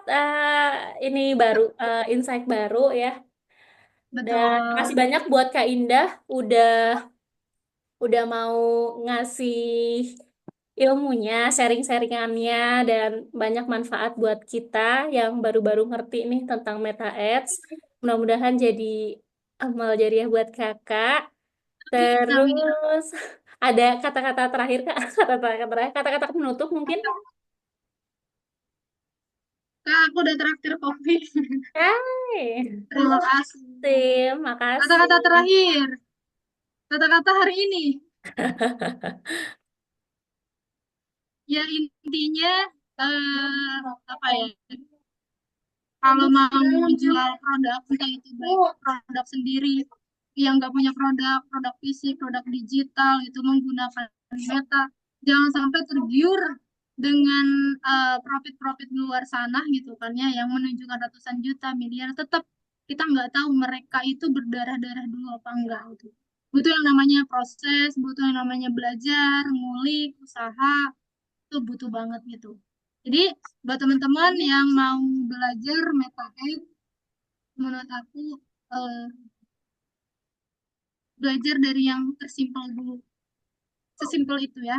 Ini baru, insight baru ya. Dan makasih Betul. banyak buat Kak Indah udah mau ngasih ilmunya, sharing-sharingannya, dan banyak manfaat buat kita yang baru-baru ngerti nih tentang Meta Ads. Mudah-mudahan jadi amal jariah buat kakak. Amin. Terus ada kata-kata terakhir kak, kata-kata terakhir, kata-kata penutup mungkin. Kak, aku udah traktir kopi. Hai, Terima kasih. makasih. Kata-kata terakhir. Kata-kata hari ini. Ya intinya apa ya? Kalau mau jual produk, entah itu baik produk sendiri, yang nggak punya produk, produk fisik, produk digital, itu menggunakan meta, jangan sampai tergiur dengan profit-profit di luar sana gitu kan ya, yang menunjukkan ratusan juta, miliar, tetap kita nggak tahu mereka itu berdarah-darah dulu apa enggak gitu. Butuh yang namanya proses, butuh yang namanya belajar, ngulik, usaha, itu butuh banget gitu. Jadi buat teman-teman yang mau belajar MetaEd, menurut aku eh, belajar dari yang tersimpel dulu. Sesimpel itu ya.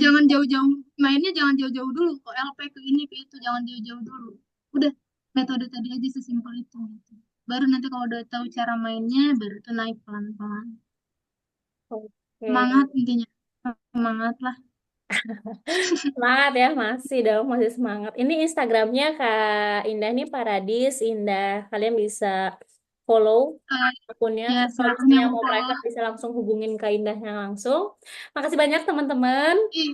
Jangan jauh-jauh mainnya, jangan jauh-jauh dulu. Kok LP ke ini ke itu, jangan jauh-jauh dulu. Udah metode tadi aja sesimpel itu. Gitu. Baru nanti kalau udah tahu cara mainnya, baru tuh naik pelan-pelan. Oke. Semangat intinya, semangat lah. Semangat ya, masih dong, masih semangat. Ini Instagramnya Kak Indah nih Paradis Indah. Kalian bisa follow Eh, akunnya. ya Terus kalau silahkan misalnya yang mau follow. private bisa langsung hubungin Kak Indahnya langsung. Makasih banyak teman-teman. Ih,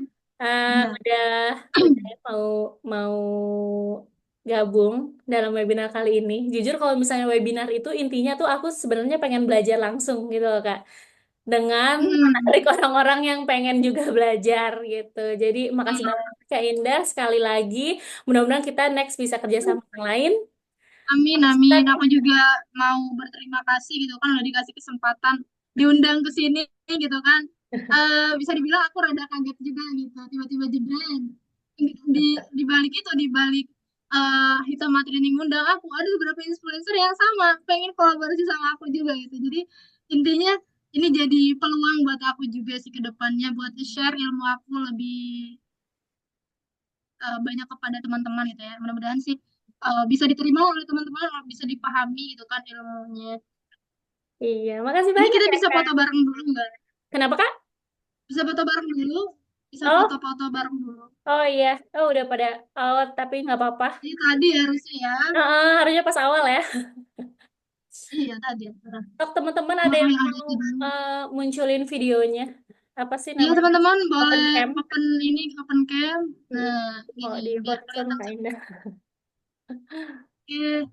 iya. Udah ya, mau mau gabung dalam webinar kali ini. Jujur kalau misalnya webinar itu intinya tuh aku sebenarnya pengen belajar langsung gitu loh Kak. Dengan menarik Mm, orang-orang yang pengen juga belajar gitu. Jadi makasih iya. banyak Kak Indah sekali lagi. Mudah-mudahan kita next bisa kerjasama yang lain. Amin, Makasih amin. banyak. Aku juga mau berterima kasih gitu kan udah dikasih kesempatan diundang ke sini gitu kan. Bisa dibilang aku rada kaget juga gitu. Tiba-tiba jebret. Di balik itu, di balik Hitam Matri ini ngundang aku, ada beberapa influencer yang sama pengen kolaborasi sama aku juga gitu. Jadi intinya ini jadi peluang buat aku juga sih ke depannya buat share ilmu aku lebih banyak kepada teman-teman gitu ya. Mudah-mudahan sih bisa diterima oleh teman-teman, bisa dipahami gitu kan ilmunya. Iya, makasih Ini banyak kita ya bisa Kak. foto bareng dulu nggak? Kenapa Kak? Bisa foto bareng dulu? Bisa Oh, foto-foto bareng dulu. oh iya. Oh udah pada out tapi nggak apa-apa. Ini tadi harusnya ya. Harusnya pas awal ya. Iya tadi. Oh, teman-teman ada Mau yang yang ada mau dulu. munculin videonya. Apa sih Iya namanya? teman-teman Open boleh cam. open ini open cam. Mm-mm. Nah Mau ini di biar vote sama kelihatan Kak semua. Indah. Oke,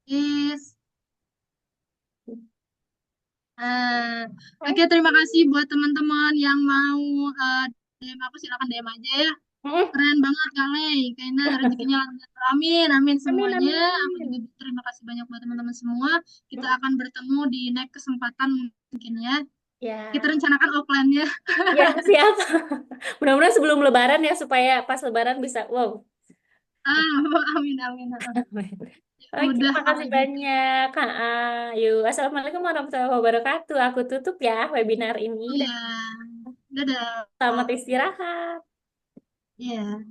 yes. Eh, oke, terima kasih buat teman-teman yang mau DM aku, silakan DM aja ya. Mm-mm. Keren banget kali, kayaknya rezekinya lancar. Amin, amin Amin, semuanya. Aku juga amin. terima kasih banyak buat teman-teman semua. Kita Mm. akan bertemu di next kesempatan mungkin ya. Kita Ya, rencanakan offline-nya. ya siap. Mudah-mudahan sebelum Lebaran ya supaya pas Lebaran bisa. Wow. Ah, amin, amin. Ya Oke, udah kalau makasih gitu. banyak, Kak. Yuk, Assalamualaikum warahmatullahi wabarakatuh. Aku tutup ya webinar ini. Dan Iya, dadah. selamat istirahat. Iya.